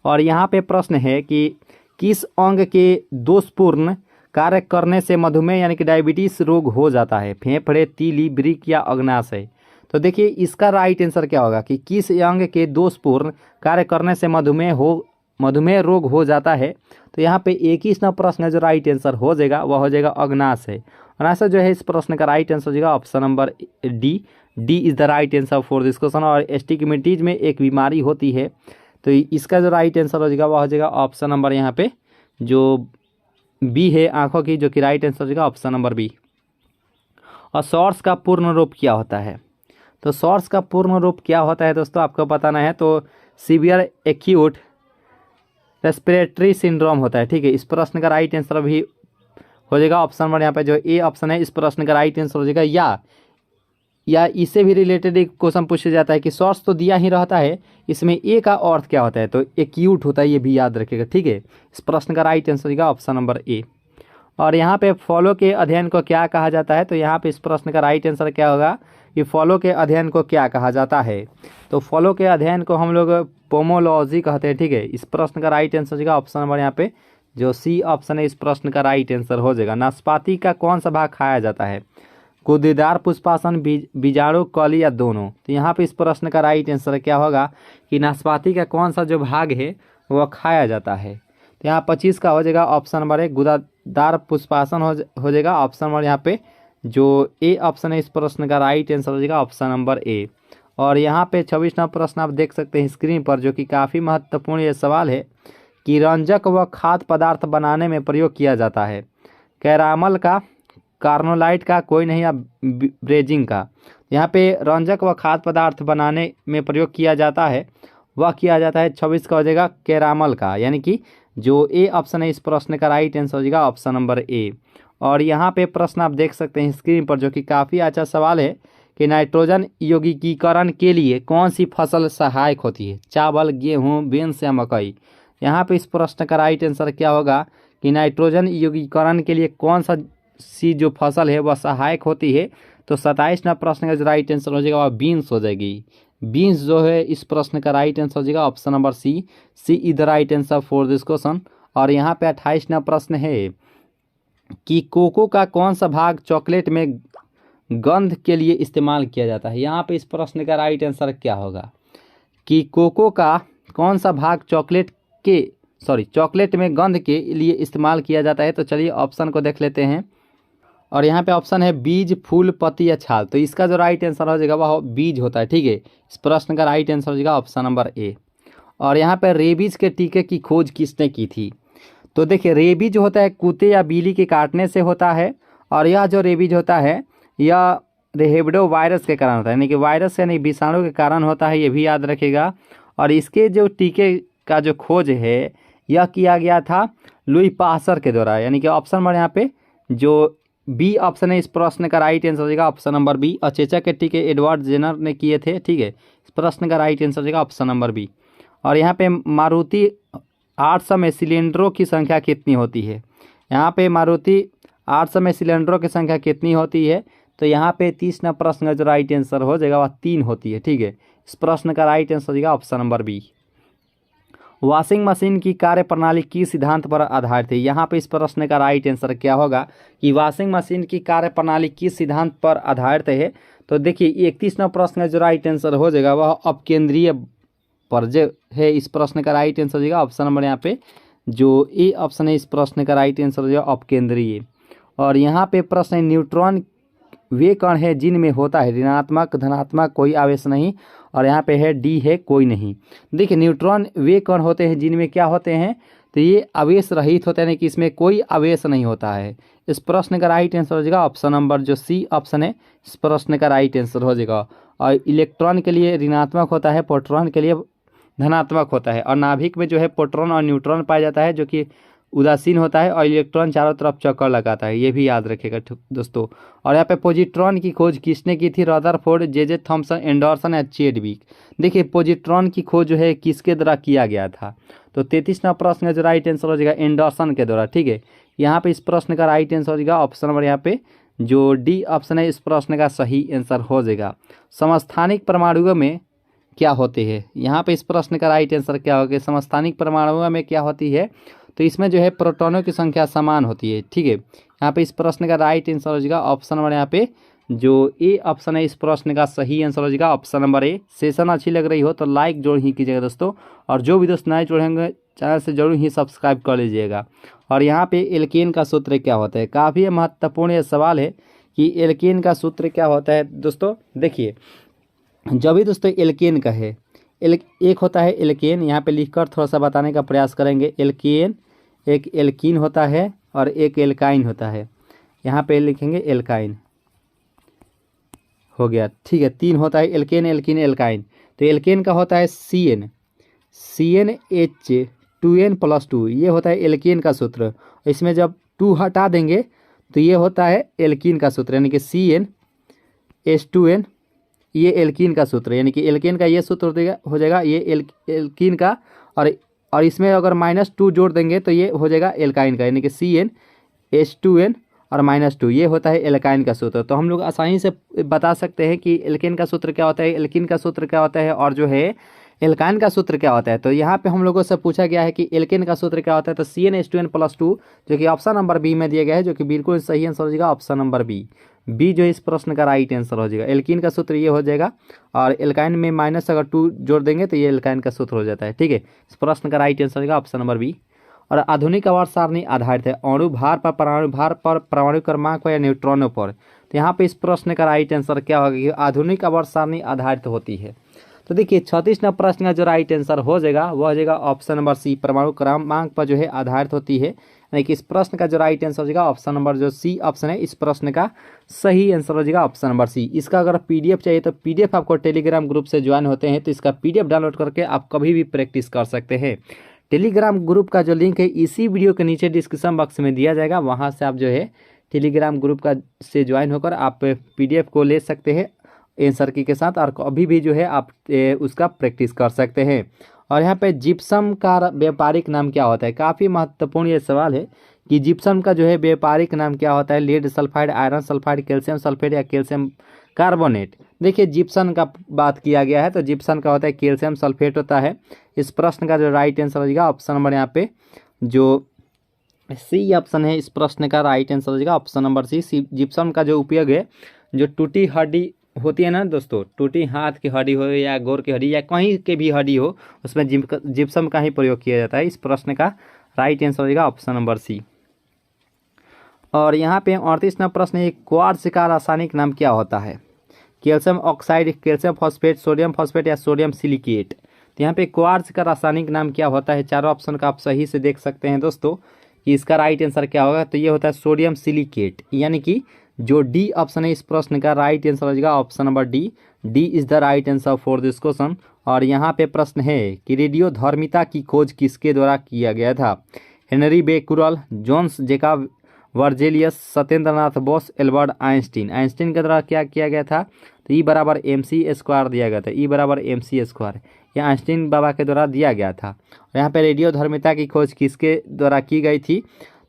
और यहाँ पे प्रश्न है कि किस अंग के दोषपूर्ण कार्य करने से मधुमेह यानी कि डायबिटीज रोग हो जाता है? फेफड़े, तीली, वृक्क या अग्नाशय। तो देखिए इसका राइट आंसर क्या होगा कि किस अंग के दोषपूर्ण कार्य करने से मधुमेह रोग हो जाता है? तो यहाँ पे एक ही इसका प्रश्न है जो राइट आंसर हो जाएगा वह हो जाएगा अग्नाशय। अग्नाशय जो है इस प्रश्न का राइट आंसर हो जाएगा option number D is the right answer for this question. और एस्टिग्मेटिज में एक बीमारी होती है, तो इसका जो राइट आंसर हो जाएगा वह हो जाएगा ऑप्शन नंबर यहाँ पे जो बी है आंखों की, जो कि राइट आंसर हो जाएगा ऑप्शन नंबर बी। और सॉर्स का पूर्ण रूप क्या होता है? तो सॉर्स का पूर्ण रूप क्या होता है दोस्तों आपको बताना है। तो सीवियर एक्यूट रेस्पिरेटरी सिंड्रोम होता है, ठीक है। इस प्रश्न का राइट आंसर भी हो जाएगा ऑप्शन नंबर यहाँ पे जो ए ऑप्शन है इस प्रश्न का राइट आंसर हो जाएगा। या इससे भी रिलेटेड एक क्वेश्चन पूछा जाता है कि सॉर्स तो दिया ही रहता है, इसमें ए का अर्थ क्या होता है? तो एक्यूट होता है, ये भी याद रखिएगा, ठीक है। इस प्रश्न का राइट आंसर होगा ऑप्शन नंबर ए। और यहाँ पे फॉलो के अध्ययन को क्या कहा जाता है? तो यहाँ पे इस प्रश्न का राइट आंसर क्या होगा कि फॉलो के अध्ययन को क्या कहा जाता है? तो फॉलो के अध्ययन को हम लोग पोमोलॉजी कहते हैं, ठीक है। इस प्रश्न का राइट आंसर होगा ऑप्शन नंबर यहाँ पे जो सी ऑप्शन है इस प्रश्न का राइट आंसर हो जाएगा। नाशपाती का कौन सा भाग खाया जाता है? गुदेदार, पुष्पासन, बीजाणु, कली या दोनों। तो यहाँ पे इस प्रश्न का राइट आंसर क्या होगा कि नाशपाती का कौन सा जो भाग है वह खाया जाता है? तो यहाँ 25 का हो जाएगा ऑप्शन नंबर ए गुदेदार पुष्पासन हो जाएगा ऑप्शन नंबर यहाँ पे जो ए ऑप्शन है इस प्रश्न का राइट आंसर हो जाएगा ऑप्शन नंबर ए। और यहाँ पे 26वां प्रश्न आप देख सकते हैं स्क्रीन पर, जो कि काफ़ी महत्वपूर्ण ये सवाल है कि रंजक व खाद्य पदार्थ बनाने में प्रयोग किया जाता है। कैरामल का, कार्नोलाइट का, कोई नहीं, या ब्रेजिंग का। यहाँ पे रंजक व खाद्य पदार्थ बनाने में प्रयोग किया जाता है वह किया जाता है 26 का हो जाएगा कैरामल का, यानी कि जो ए ऑप्शन है इस प्रश्न का राइट आंसर हो जाएगा ऑप्शन नंबर ए। और यहाँ पे प्रश्न आप देख सकते हैं स्क्रीन पर, जो कि काफ़ी अच्छा सवाल है कि नाइट्रोजन यौगिकीकरण के लिए कौन सी फसल सहायक होती है? चावल, गेहूँ, बीन्स या मकई। यहाँ पे इस प्रश्न का राइट आंसर क्या होगा कि नाइट्रोजन यौगिकीकरण के लिए कौन सी जो फसल है वह सहायक होती है? तो 27वां प्रश्न का जो राइट आंसर हो जाएगा वह बीन्स हो जाएगी। बीन्स जो है इस प्रश्न का राइट आंसर हो जाएगा option number C is the right answer for this question. और यहाँ पे 28वां प्रश्न है कि कोको का कौन सा भाग चॉकलेट में गंध के लिए इस्तेमाल किया जाता है? यहाँ पे इस प्रश्न का राइट आंसर क्या होगा कि कोको का कौन सा भाग चॉकलेट में गंध के लिए इस्तेमाल किया जाता है? तो चलिए ऑप्शन को देख लेते हैं। और यहाँ पे ऑप्शन है बीज, फूल, पत्ती या छाल। तो इसका जो राइट आंसर हो जाएगा वह बीज होता है, ठीक है। इस प्रश्न का राइट आंसर हो जाएगा ऑप्शन नंबर ए। और यहाँ पे रेबीज के टीके की खोज किसने की थी? तो देखिए रेबीज होता है कुत्ते या बिल्ली के काटने से होता है, और यह जो रेबीज होता है यह रेबिडो वायरस के कारण होता है, यानी कि वायरस यानी विषाणु के कारण होता है, ये भी याद रखिएगा। और इसके जो टीके का जो खोज है यह किया गया था लुई पास्चर के द्वारा, यानी कि ऑप्शन नंबर यहाँ पे जो बी ऑप्शन है इस प्रश्न का राइट आंसर हो जाएगा ऑप्शन नंबर बी। और चेचक के टीके एडवर्ड जेनर ने किए थे, ठीक है। इस प्रश्न का राइट आंसर हो जाएगा ऑप्शन नंबर बी। और यहाँ पे मारुति 800 में सिलेंडरों की संख्या कितनी होती है? यहाँ पे मारुति 800 में सिलेंडरों की संख्या कितनी होती है? तो यहाँ पे 30वां प्रश्न का जो राइट आंसर हो जाएगा वह 3 होती है, ठीक है। इस प्रश्न का राइट आंसर हो जाएगा option number B. Washing machine की कार्य प्रणाली किस सिद्धांत पर आधारित है? यहाँ पे इस प्रश्न का राइट आंसर क्या होगा कि वॉशिंग मशीन की कार्य प्रणाली किस सिद्धांत पर आधारित है? तो देखिए 31वां प्रश्न का जो राइट आंसर हो जाएगा वह अपकेंद्रीय पर जो है इस प्रश्न का राइट आंसर हो जाएगा ऑप्शन नंबर यहाँ पे जो ए ऑप्शन है इस प्रश्न का राइट आंसर हो जाएगा अपकेंद्रीय। और यहाँ पे प्रश्न है न्यूट्रॉन वे कण है जिनमें होता है ऋणात्मक, धनात्मक, कोई आवेश नहीं और यहाँ पे है डी है कोई नहीं। देखिए न्यूट्रॉन वे कण होते हैं जिनमें क्या होते हैं, तो ये आवेश रहित होते हैं, यानी कि इसमें कोई आवेश नहीं होता है। इस प्रश्न का राइट आंसर हो जाएगा ऑप्शन नंबर जो सी ऑप्शन है, इस प्रश्न का राइट आंसर हो जाएगा। और इलेक्ट्रॉन के लिए ऋणात्मक होता है, प्रोटॉन के लिए धनात्मक होता है। और नाभिक में जो है प्रोटॉन और न्यूट्रॉन पाया जाता है जो कि उदासीन होता है, और इलेक्ट्रॉन चारों तरफ चक्कर लगाता है, ये भी याद रखिएगा दोस्तों। और यहाँ पे पॉजिट्रॉन की खोज किसने की थी, रदरफोर्ड, जे थॉमसन, एंडरसन या चैडविक। देखिए पॉजिट्रॉन की खोज जो है किसके द्वारा किया गया था, तो 33वां प्रश्न का जो राइट आंसर हो जाएगा एंडरसन के द्वारा। ठीक है, यहाँ पे इस प्रश्न का राइट आंसर हो जाएगा ऑप्शन नंबर यहाँ पे जो डी ऑप्शन है, इस प्रश्न का सही आंसर हो जाएगा। समस्थानिक परमाणुओं में क्या होते हैं, यहाँ पे इस प्रश्न का राइट आंसर क्या होगा, समस्थानिक परमाणुओं में क्या होती है, तो इसमें जो है प्रोटॉनों की संख्या समान होती है। ठीक है, यहाँ पे इस प्रश्न का राइट आंसर हो जाएगा ऑप्शन नंबर यहाँ पे जो ए ऑप्शन है, इस प्रश्न का सही आंसर हो जाएगा ऑप्शन नंबर ए। सेशन अच्छी लग रही हो तो लाइक जरूर ही कीजिएगा दोस्तों, और जो भी दोस्त नए जुड़ेंगे चैनल से जरूर ही सब्सक्राइब कर लीजिएगा। और यहाँ पे एल्केन का सूत्र क्या होता है, काफ़ी महत्वपूर्ण ये सवाल है कि एल्केन का सूत्र क्या होता है दोस्तों। देखिए जब भी दोस्तों एल्केन का है, एक होता है एल्केन, यहाँ पे लिखकर थोड़ा सा बताने का प्रयास करेंगे। एल्केन एक एल्कीन होता है और एक एल्काइन होता है, यहाँ पे लिखेंगे एल्काइन हो गया। ठीक है, 3 होता है एल्केन, एल्कीन, एल्काइन। तो एल्केन का होता है CnH2n+2, ये होता है एल्केन का सूत्र। इसमें जब 2 हटा देंगे तो ये होता है एल्कीन का सूत्र, यानी कि CnH2n, ये एल्कीन का सूत्र, यानी कि एल्केन का ये सूत्र हो जाएगा ये एल्कीन का, और इसमें अगर -2 जोड़ देंगे तो ये हो जाएगा एल्काइन का, यानी कि CnH2n और -2, ये होता है एल्काइन का सूत्र। तो हम लोग आसानी से बता सकते हैं कि एल्केन का सूत्र क्या होता है, एल्कीन का सूत्र क्या होता है, और जो है एल्काइन का सूत्र क्या होता है। तो यहाँ पे हम लोगों से पूछा गया है कि एल्केन का सूत्र क्या होता है, तो CnH2n+2, जो कि ऑप्शन नंबर बी में दिया गया है, जो कि बिल्कुल सही आंसर हो जाएगा ऑप्शन नंबर बी जो है इस प्रश्न का राइट आंसर हो जाएगा। एल्कीन का सूत्र ये हो जाएगा, और एल्काइन में अगर 2 जोड़ देंगे तो ये एल्काइन का सूत्र हो जाता है। ठीक है, इस प्रश्न का राइट आंसर हो जाएगा ऑप्शन नंबर बी। और आधुनिक आवर्त सारणी आधारित है अणु भार पर, परमाणु भार पर, परमाणु क्रमांक पर या न्यूट्रॉनों पर। तो यहाँ पे इस प्रश्न का राइट आंसर क्या होगा कि आधुनिक आवर्त सारणी आधारित होती है। तो देखिए 36वां प्रश्न का जो राइट आंसर हो जाएगा वो हो जाएगा ऑप्शन नंबर सी, परमाणु क्रमांक पर जो है आधारित होती है, यानी कि इस प्रश्न का जो राइट आंसर हो जाएगा ऑप्शन नंबर जो सी ऑप्शन है, इस प्रश्न का सही आंसर हो जाएगा ऑप्शन नंबर सी। इसका अगर पीडीएफ चाहिए तो पीडीएफ आपको टेलीग्राम ग्रुप से ज्वाइन होते हैं तो इसका पीडीएफ डाउनलोड करके आप कभी भी प्रैक्टिस कर सकते हैं। टेलीग्राम ग्रुप का जो लिंक है इसी वीडियो के नीचे डिस्क्रिप्शन बॉक्स में दिया जाएगा, वहाँ से आप जो है टेलीग्राम ग्रुप का से ज्वाइन होकर आप पीडीएफ को ले सकते हैं आंसर की के साथ, और अभी भी जो है आप उसका प्रैक्टिस कर सकते हैं। और यहाँ पे जिप्सम का व्यापारिक नाम क्या होता है, काफ़ी महत्वपूर्ण ये सवाल है कि जिप्सम का जो है व्यापारिक नाम क्या होता है, lead sulphide, iron sulphide, calcium sulphate या कैल्शियम कार्बोनेट। देखिए जिप्सन का बात किया गया है तो जिप्सन का होता है कैल्शियम सल्फेट होता है। इस प्रश्न का जो राइट आंसर हो जाएगा ऑप्शन नंबर यहाँ पे जो सी ऑप्शन है, इस प्रश्न का राइट आंसर हो जाएगा ऑप्शन नंबर सी। जिप्सम का जो उपयोग है, जो टूटी हड्डी होती है ना दोस्तों, टूटी हाथ की हड्डी हो या गोर की हड्डी या कहीं के भी हड्डी हो, उसमें जिप्सम का ही प्रयोग किया जाता है। इस प्रश्न का राइट आंसर हो जाएगा ऑप्शन नंबर सी। और यहाँ पे 38वां प्रश्न है, क्वार्ट्ज का रासायनिक नाम क्या होता है, calcium oxide, calcium phosphate, sodium phosphate या सोडियम सिलिकेट। तो यहाँ पे क्वार्ट्ज का रासायनिक नाम क्या होता है, चारों ऑप्शन का आप सही से देख सकते हैं दोस्तों कि इसका राइट आंसर क्या होगा, तो ये होता है सोडियम सिलिकेट, यानी कि जो डी ऑप्शन है इस प्रश्न का राइट आंसर हो जाएगा option number D is the right answer for this question. और यहाँ पे प्रश्न है कि रेडियोधर्मिता की खोज किसके द्वारा किया गया था, Henri Becquerel, Jöns Jacob Berzelius, Satyendranath Bose, Albert Einstein. Einstein के द्वारा क्या किया गया था, तो ई बराबर mc² दिया गया था, ई बराबर mc², यह आइंस्टीन बाबा के द्वारा दिया गया था। और यहाँ पे रेडियोधर्मिता की खोज किसके द्वारा की गई थी,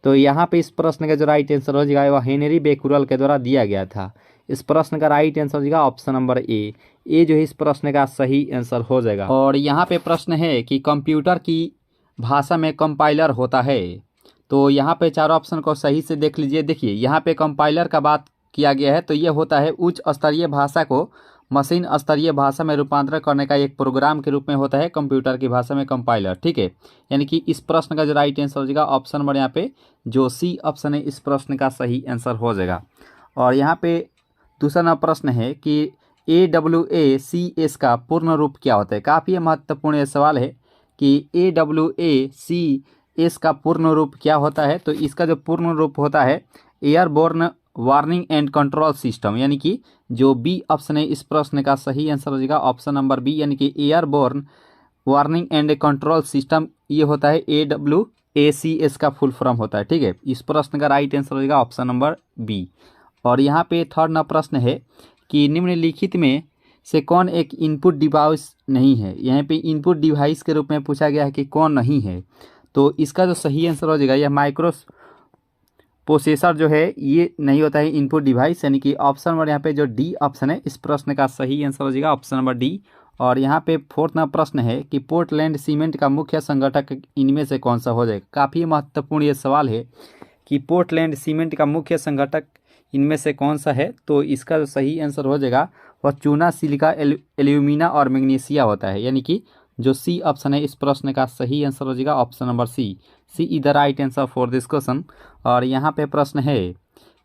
तो यहाँ पे इस प्रश्न का जो राइट आंसर हो जाएगा वह हेनरी बेकुरल के द्वारा दिया गया था। इस प्रश्न का राइट आंसर हो जाएगा ऑप्शन नंबर ए जो है इस प्रश्न का सही आंसर हो जाएगा। और यहाँ पे प्रश्न है कि कंप्यूटर की भाषा में कंपाइलर होता है, तो यहाँ पे चारों ऑप्शन को सही से देख लीजिए। देखिए यहाँ पे कंपाइलर का बात किया गया है, तो ये होता है उच्च स्तरीय भाषा को मशीन स्तरीय भाषा में रूपांतरण करने का एक प्रोग्राम के रूप में होता है कंप्यूटर की भाषा में कंपाइलर। ठीक है, यानी कि इस प्रश्न का जो राइट आंसर हो जाएगा ऑप्शन नंबर यहाँ पे जो सी ऑप्शन है, इस प्रश्न का सही आंसर हो जाएगा। और यहाँ पे दूसरा प्रश्न है कि AWACS का पूर्ण रूप क्या होता है। काफ़ी महत्वपूर्ण ये सवाल है कि AWACS का पूर्ण रूप क्या होता है। तो इसका जो पूर्ण रूप होता है airborne warning and control system, यानी कि जो बी ऑप्शन है इस प्रश्न का सही आंसर हो जाएगा ऑप्शन नंबर बी, यानी कि airborne warning and control system. ये होता है AWACS का फुल फॉर्म होता है। ठीक है, इस प्रश्न का राइट आंसर हो जाएगा ऑप्शन नंबर बी। और यहाँ पे थर्ड ना प्रश्न है कि निम्नलिखित में से कौन एक इनपुट डिवाइस नहीं है। यहाँ पे इनपुट डिवाइस के रूप में पूछा गया है कि कौन नहीं है। तो इसका जो सही आंसर हो जाएगा यह माइक्रो प्रोसेसर जो है ये नहीं होता है इनपुट डिवाइस, यानी कि ऑप्शन नंबर यहाँ पे जो डी ऑप्शन है इस प्रश्न का सही आंसर हो जाएगा ऑप्शन नंबर डी। और यहाँ पे फोर्थ ना प्रश्न है कि पोर्टलैंड सीमेंट का मुख्य संगठक इनमें से कौन सा हो जाएगा। काफ़ी महत्वपूर्ण ये सवाल है कि पोर्टलैंड सीमेंट का मुख्य संगठक इनमें से कौन सा है। तो इसका जो सही आंसर हो जाएगा वह चूना, सिलिका, एल्यूमिना और मैग्नीशिया होता है, यानी कि जो सी ऑप्शन है इस प्रश्न का सही आंसर हो जाएगा option number C is the right answer for this question. और यहाँ पे प्रश्न है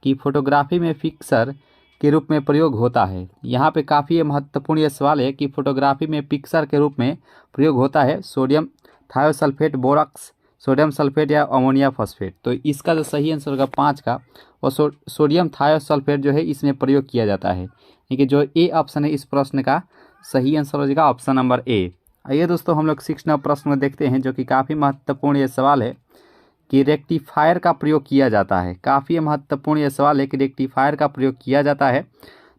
कि फोटोग्राफी में पिक्चर के रूप में प्रयोग होता है। यहाँ पे काफ़ी महत्वपूर्ण ये सवाल है कि फोटोग्राफी में पिक्चर के रूप में प्रयोग होता है सोडियम थायोसल्फेट, बोरॉक्स, सोडियम सल्फेट या अमोनिया फॉस्फेट। तो इसका जो सही आंसर होगा 5 का वो सोडियम थायोसल्फेट जो है इसमें प्रयोग किया जाता है, यानी कि जो ए ऑप्शन है इस प्रश्न का सही आंसर हो जाएगा ऑप्शन नंबर ए। आइए दोस्तों हम लोग 6 नंबर प्रश्न में देखते हैं जो कि काफ़ी महत्वपूर्ण ये सवाल है कि रेक्टिफायर का प्रयोग किया जाता है। काफ़ी महत्वपूर्ण ये सवाल है कि रेक्टिफायर का प्रयोग किया जाता है।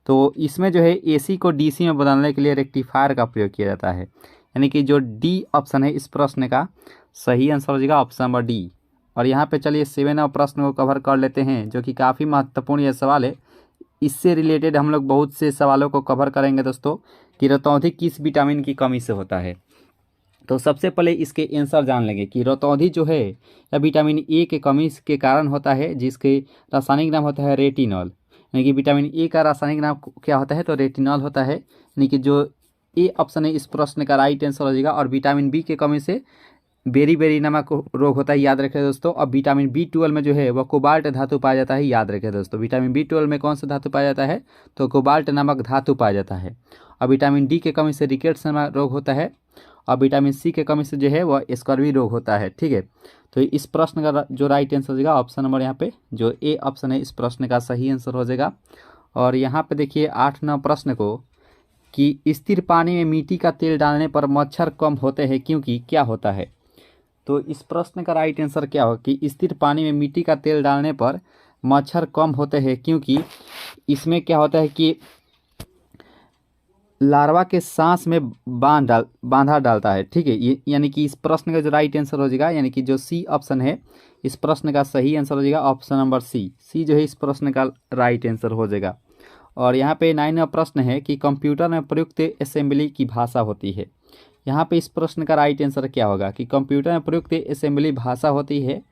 तो इसमें जो है AC को DC में बदलने के लिए रेक्टिफायर का प्रयोग किया जाता है, यानी कि जो डी ऑप्शन है इस प्रश्न का सही आंसर हो जाएगा ऑप्शन नंबर डी। और यहाँ पे चलिए 7 नंबर प्रश्न को कवर कर लेते हैं जो कि काफ़ी महत्वपूर्ण ये सवाल है। इससे रिलेटेड हम लोग बहुत से सवालों को कवर करेंगे दोस्तों कि रतौंधी किस विटामिन की कमी से होता है। तो सबसे पहले इसके आंसर जान लेंगे कि रतौंधी जो है यह विटामिन ए के कमी के कारण होता है, जिसके रासायनिक नाम होता है रेटिनॉल। यानी कि विटामिन ए का रासायनिक नाम क्या होता है तो रेटिनॉल होता है, यानी कि जो ए ऑप्शन है इस प्रश्न का राइट आंसर हो जाएगा। और विटामिन बी के कमी से बेरी नामक रोग होता है, याद रखें दोस्तों। अब विटामिन B12 में जो है वह कोबाल्ट धातु पाया जाता है, याद रखें दोस्तों। विटामिन B12 में कौन सा धातु पाया जाता है तो कोबाल्ट नामक धातु पाया जाता है। और विटामिन डी के कमी से रिकेट्स नामक रोग होता है। और विटामिन सी के कमी से जो है वह स्कर्वी रोग होता है। ठीक है, तो इस प्रश्न का जो राइट आंसर हो जाएगा ऑप्शन नंबर यहाँ पे जो ए ऑप्शन है इस प्रश्न का सही आंसर हो जाएगा। और यहाँ पे देखिए 8 नंबर प्रश्न को कि स्थिर पानी में मिट्टी का तेल डालने पर मच्छर कम होते हैं क्योंकि क्या होता है। तो इस प्रश्न का राइट आंसर क्या हो कि स्थिर पानी में मिट्टी का तेल डालने पर मच्छर कम होते हैं क्योंकि इसमें क्या होता है कि लार्वा के सांस में बांधा डालता है। ठीक है, ये यानी कि इस प्रश्न का जो राइट आंसर हो जाएगा, यानी कि जो सी ऑप्शन है इस प्रश्न का सही आंसर हो जाएगा ऑप्शन नंबर सी जो है इस प्रश्न का राइट आंसर हो जाएगा। और यहाँ पे 9वां प्रश्न है कि कंप्यूटर में प्रयुक्त असेंबली की भाषा होती है। यहाँ पे इस प्रश्न का राइट आंसर क्या होगा कि कंप्यूटर में प्रयुक्त असेंबली भाषा होती है।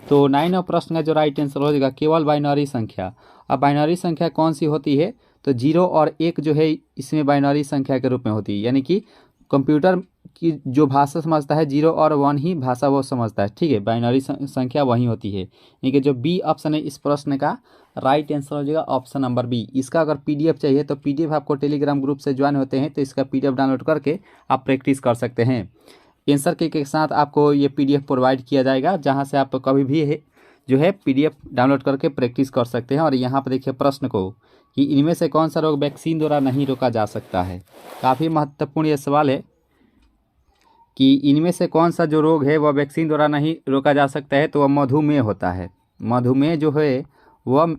तो 9वां प्रश्न का जो राइट आंसर हो जाएगा केवल बाइनरी संख्या। अब बाइनरी संख्या कौन सी होती है तो 0 और 1 जो है इसमें बाइनरी संख्या के रूप में होती है, यानी कि कंप्यूटर की जो भाषा समझता है 0 और 1 ही भाषा वो समझता है। ठीक है, बाइनरी संख्या वही होती है, यानी कि जो बी ऑप्शन है इस प्रश्न का राइट आंसर हो जाएगा ऑप्शन नंबर बी। इसका अगर PDF चाहिए तो PDF आपको टेलीग्राम ग्रुप से ज्वाइन होते हैं तो इसका PDF डाउनलोड करके आप प्रैक्टिस कर सकते हैं। आंसर के साथ आपको ये PDF प्रोवाइड किया जाएगा जहाँ से आप कभी भी जो है PDF डाउनलोड करके प्रैक्टिस कर सकते हैं। और यहाँ पर देखिए प्रश्न को कि इनमें से कौन सा रोग वैक्सीन द्वारा नहीं रोका जा सकता है। काफ़ी महत्वपूर्ण ये सवाल है कि इनमें से कौन सा जो रोग है वह वैक्सीन द्वारा नहीं रोका जा सकता है तो वह मधुमेह होता है। मधुमेह जो है वह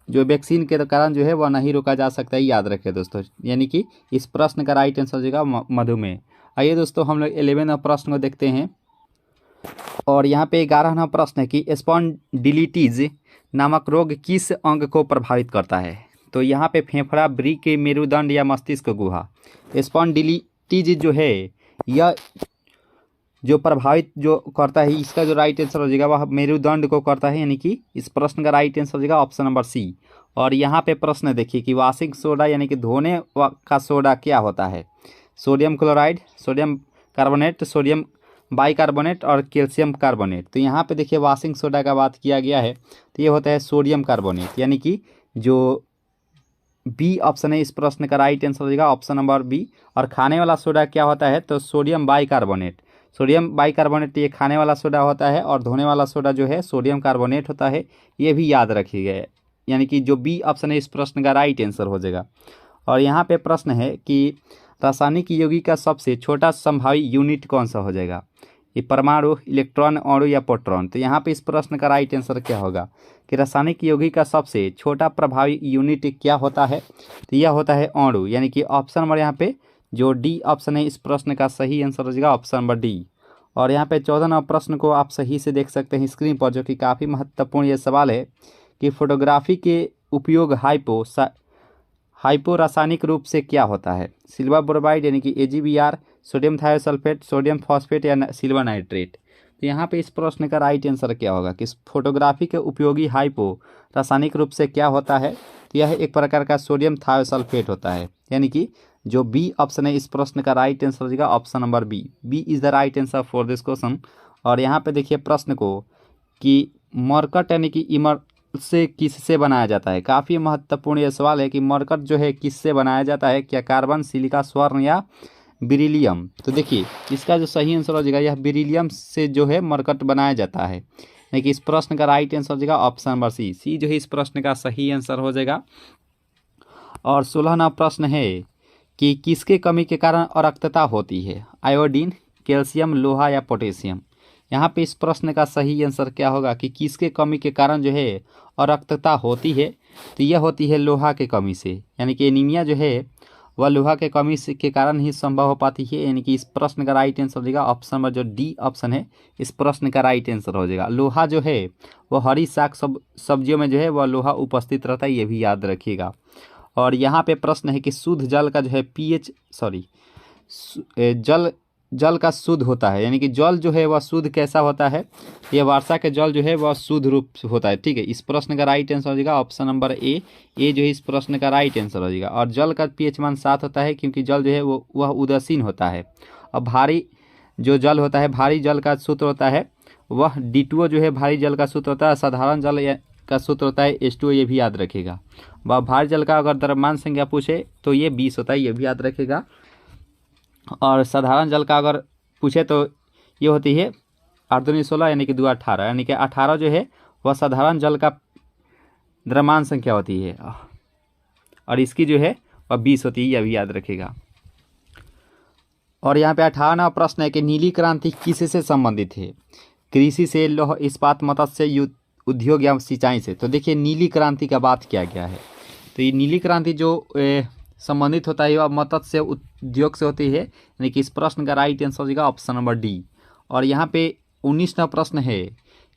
जो वैक्सीन के कारण जो है वह नहीं रोका जा सकता है, याद रखें दोस्तों। यानी कि इस प्रश्न का राइट आंसर हो जाएगा मधुमेह। आइए दोस्तों हम लोग 11वां प्रश्न को देखते हैं। और यहाँ पे 11वां प्रश्न है कि स्पॉन्डिलिटिस नामक रोग किस अंग को प्रभावित करता है। तो यहाँ पे फेफड़ा, वृक्क, मेरुदंड या मस्तिष्क गुहा। स्पॉन्डिलिटिस जो है यह जो प्रभावित जो करता है इसका जो राइट आंसर हो जाएगा वह मेरुदंड को करता है, यानी कि इस प्रश्न का राइट आंसर हो जाएगा ऑप्शन नंबर सी। और यहाँ पे प्रश्न देखिए कि वॉशिंग सोडा यानी कि धोने का सोडा क्या होता है। Sodium chloride, sodium carbonate, sodium bicarbonate और कैल्शियम कार्बोनेट। तो यहाँ पे देखिए वॉशिंग सोडा का बात किया गया है तो ये होता है सोडियम कार्बोनेट, यानी कि जो बी ऑप्शन है इस प्रश्न का राइट आंसर हो जाएगा, ऑप्शन नंबर बी। और खाने वाला सोडा क्या होता है, तो सोडियम बाइकार्बोनेट। सोडियम बाइकार्बोनेट ये खाने वाला सोडा होता है, और धोने वाला सोडा जो है सोडियम कार्बोनेट होता है, ये भी याद रखिएगा। यानी कि जो बी ऑप्शन है इस प्रश्न का राइट आंसर हो जाएगा। और यहाँ पे प्रश्न है कि रासायनिक यौगिक का सबसे छोटा संभावी यूनिट कौन सा हो जाएगा, ये परमाणु, इलेक्ट्रॉन, अणु या प्रोटॉन। तो यहाँ पे इस प्रश्न का राइट आंसर क्या होगा कि रासायनिक यौगिक का सबसे छोटा प्रभावी यूनिट क्या होता है, तो यह होता है अणु। यानी कि ऑप्शन नंबर यहाँ पे जो डी ऑप्शन है इस प्रश्न का सही आंसर हो जाएगा, ऑप्शन नंबर डी। और यहाँ पे 14 नंबर प्रश्न को आप सही से देख सकते हैं स्क्रीन पर, जो कि काफ़ी महत्वपूर्ण ये सवाल है कि फोटोग्राफी के उपयोग हाइपो रासायनिक रूप से क्या होता है, सिल्वर बोरोबाइड यानी कि AgBr, sodium thiosulphate, sodium phosphate या सिल्वर नाइट्रेट। तो यहाँ पे इस प्रश्न का राइट आंसर क्या होगा कि फोटोग्राफी के उपयोगी हाइपो रासायनिक रूप से क्या होता है, तो यह एक प्रकार का सोडियम थायोसल्फेट होता है। यानी कि जो बी ऑप्शन है इस प्रश्न का राइट आंसर हो जाएगा, option number B. B is the right answer for this question. और यहाँ पे देखिए प्रश्न को कि मरकट यानी कि इमर से किससे बनाया जाता है। काफ़ी महत्वपूर्ण यह सवाल है कि मरकट जो है किससे बनाया जाता है, क्या कार्बन, सिलिका, स्वर्ण या बेरिलियम। तो देखिए इसका जो सही आंसर हो जाएगा, यह बेरिलियम से जो है मरकट बनाया जाता है। यानी कि इस प्रश्न का राइट आंसर हो जाएगा, ऑप्शन नंबर सी। सी जो है इस प्रश्न का सही आंसर हो जाएगा। और 16वां प्रश्न है कि किसके कमी के कारण अरक्तता होती है, आयोडीन, कैल्शियम, लोहा या पोटेशियम। यहाँ पे इस प्रश्न का सही आंसर क्या होगा कि किसके कमी के कारण जो है अरक्तता होती है, तो यह होती है लोहा के कमी से। यानी कि एनीमिया जो है वह लोहा के कमी से के कारण ही संभव हो पाती है। यानी कि इस प्रश्न का राइट आंसर हो जाएगा, ऑप्शन नंबर जो डी ऑप्शन है इस प्रश्न का राइट आंसर हो जाएगा। लोहा जो है वह हरी साग सब्जियों में जो है वह लोहा उपस्थित रहता है, ये भी याद रखिएगा। और यहाँ पे प्रश्न है कि शुद्ध जल का जो है जल का शुद्ध होता है, यानी कि जल जो है वह शुद्ध कैसा होता है, यह वर्षा के जल जो है वह शुद्ध रूप होता है। ठीक है, इस प्रश्न का राइट आंसर हो जाएगा, ऑप्शन नंबर ए। ए जो है इस प्रश्न का राइट आंसर हो जाएगा। और जल का pH मान 7 होता है, क्योंकि जल जो है वह उदासीन होता है। और भारी जो जल होता है, भारी जल का सूत्र होता है वह D2O जो है भारी जल का सूत्र होता है। साधारण जल का सूत्र होता है H2O, ये भी याद रखेगा। वह भारी जल का अगर द्रव्यमान संख्या पूछे तो ये 20 होता है, ये भी याद रखेगा। और साधारण जल का अगर पूछे तो ये होती है 8 दूनी 16 यानी कि 2 18, यानी कि 18 जो है वह साधारण जल का द्रव्यमान संख्या होती है, और इसकी जो है वह 20 होती है, यह भी याद रखेगा। और यहाँ पे 18वां प्रश्न है कि नीली क्रांति किससे संबंधित है, कृषि से, लौह इस्पात, मत्स्य उद्योग या सिंचाई से। तो देखिए नीली क्रांति का बात किया गया है, तो ये नीली क्रांति जो संबंधित होता है वह मत्स्य उद्योग से होती है। यानी कि इस प्रश्न का राइट आंसर हो जाएगा, ऑप्शन नंबर डी। और यहाँ पे 19वां प्रश्न है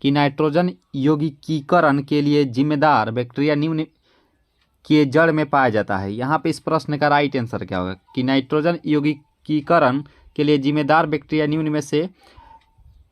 कि नाइट्रोजन यौगिकीकरण के लिए जिम्मेदार बैक्टीरिया निम्न के जड़ में पाया जाता है। यहाँ पे इस प्रश्न का राइट आंसर क्या होगा कि नाइट्रोजन यौगिकीकरण के लिए जिम्मेदार बैक्टीरिया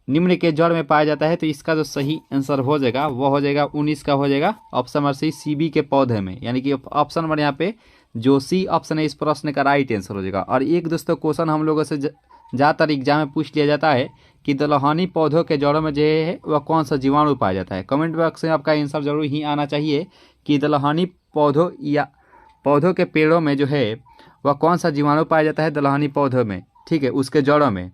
निम्न के जड़ में पाया जाता है। तो इसका जो सही आंसर हो जाएगा वो हो जाएगा 19 का हो जाएगा, ऑप्शन नंबर सी, CB के पौधे में। यानी कि ऑप्शन नंबर यहाँ पे जो सी ऑप्शन है इस प्रश्न का राइट आंसर हो जाएगा। और एक दोस्तों क्वेश्चन हम लोगों से ज़्यादातर एग्जाम में पूछ लिया जाता है कि दलहनी पौधों के जड़ों में जो है वह कौन सा जीवाणु पाया जाता है। कमेंट बॉक्स में आपका आंसर जरूर ही आना चाहिए कि दलहनी पौधों या पौधों के पेड़ों में जो है वह कौन सा जीवाणु पाया जाता है दलहनी पौधों में, ठीक है, उसके जड़ों में।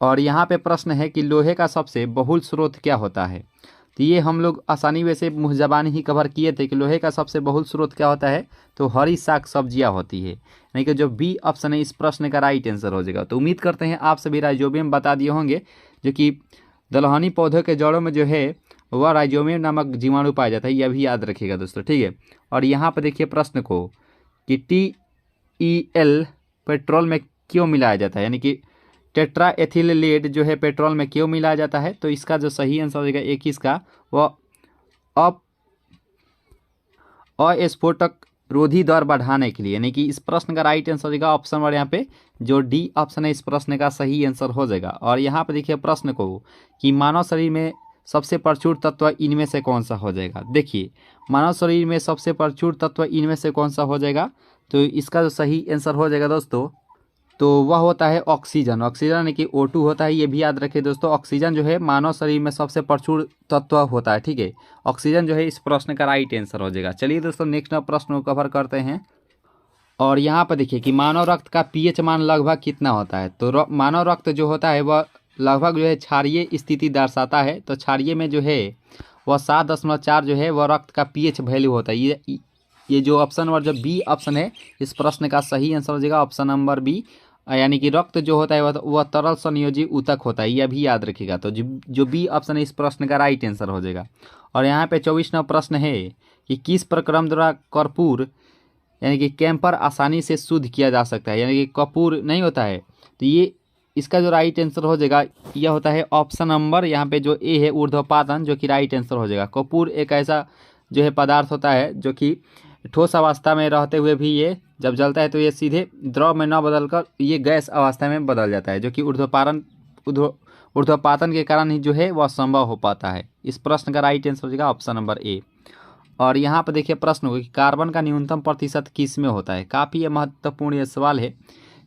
और यहाँ पे प्रश्न है कि लोहे का सबसे बहुल स्रोत क्या होता है। तो ये हम लोग आसानी वैसे मुँह ज़बानी ही कवर किए थे कि लोहे का सबसे बहुल स्रोत क्या होता है, तो हरी साग सब्जियाँ होती है। यानी कि जो बी ऑप्शन है इस प्रश्न का राइट आंसर हो जाएगा। तो उम्मीद करते हैं आप सभी राइजोबियम बता दिए होंगे, जो कि दलहनी पौधों के जड़ों में जो है वह राइजोबियम नामक जीवाणु पाया जाता है, यह भी याद रखिएगा दोस्तों, ठीक है। और यहाँ पर देखिए प्रश्न को कि TEL पेट्रोल में क्यों मिलाया जाता है, यानी कि टेट्रा एथिल लेड जो है पेट्रोल में क्यों मिलाया जाता है। तो इसका जो सही आंसर हो जाएगा 21 का, वह अस्फोटक रोधी दर बढ़ाने के लिए। यानी कि इस प्रश्न का राइट आंसर हो जाएगा ऑप्शन नंबर यहाँ पे जो डी ऑप्शन है इस प्रश्न का सही आंसर हो जाएगा। और यहाँ पे देखिए प्रश्न को कि मानव शरीर में सबसे प्रचुर तत्व इनमें से कौन सा हो जाएगा। देखिए मानव शरीर में सबसे प्रचुर तत्व इनमें से कौन सा हो जाएगा, तो इसका जो सही आंसर हो जाएगा दोस्तों, तो वह होता है ऑक्सीजन। ऑक्सीजन यानी कि O2 होता है, ये भी याद रखिए दोस्तों। ऑक्सीजन जो है मानव शरीर में सबसे प्रचुर तत्व होता है, ठीक है। ऑक्सीजन जो है इस प्रश्न का राइट आंसर हो जाएगा। चलिए दोस्तों नेक्स्ट प्रश्न को कवर करते हैं। और यहाँ पर देखिए कि मानव रक्त का पीएच मान लगभग कितना होता है। तो मानव रक्त जो होता है वह लगभग जो है क्षारीय स्थिति दर्शाता है। तो क्षारीय में जो है वह 7.4 जो है वह रक्त का पीएच वैल्यू होता है। ये जो ऑप्शन नंबर जो बी ऑप्शन है इस प्रश्न का सही आंसर हो जाएगा ऑप्शन नंबर बी। यानी कि रक्त जो होता है वह तरल संयोजी ऊतक होता है, यह भी याद रखिएगा। तो जो बी ऑप्शन है इस प्रश्न का राइट आंसर हो जाएगा। और यहाँ पे 24वां प्रश्न है कि किस प्रक्रम द्वारा कर्पूर यानी कि कैंपर आसानी से शुद्ध किया जा सकता है। यानी कि कपूर नहीं होता है, तो ये इसका जो राइट आंसर हो जाएगा यह होता है ऑप्शन नंबर यहाँ पे जो ए है ऊर्ध्वपातन, जो कि राइट आंसर हो जाएगा। कपूर एक ऐसा जो है पदार्थ होता है जो कि ठोस अवस्था में रहते हुए भी ये जब जलता है तो ये सीधे द्रव में न बदलकर ये गैस अवस्था में बदल जाता है, जो कि ऊर्ध्वपातन के कारण ही जो है वह संभव हो पाता है। इस प्रश्न का राइट आंसर हो जाएगा ऑप्शन नंबर ए। और यहाँ पर देखिए प्रश्न होगा कि कार्बन का न्यूनतम प्रतिशत किस में होता है। काफ़ी ये महत्वपूर्ण ये सवाल है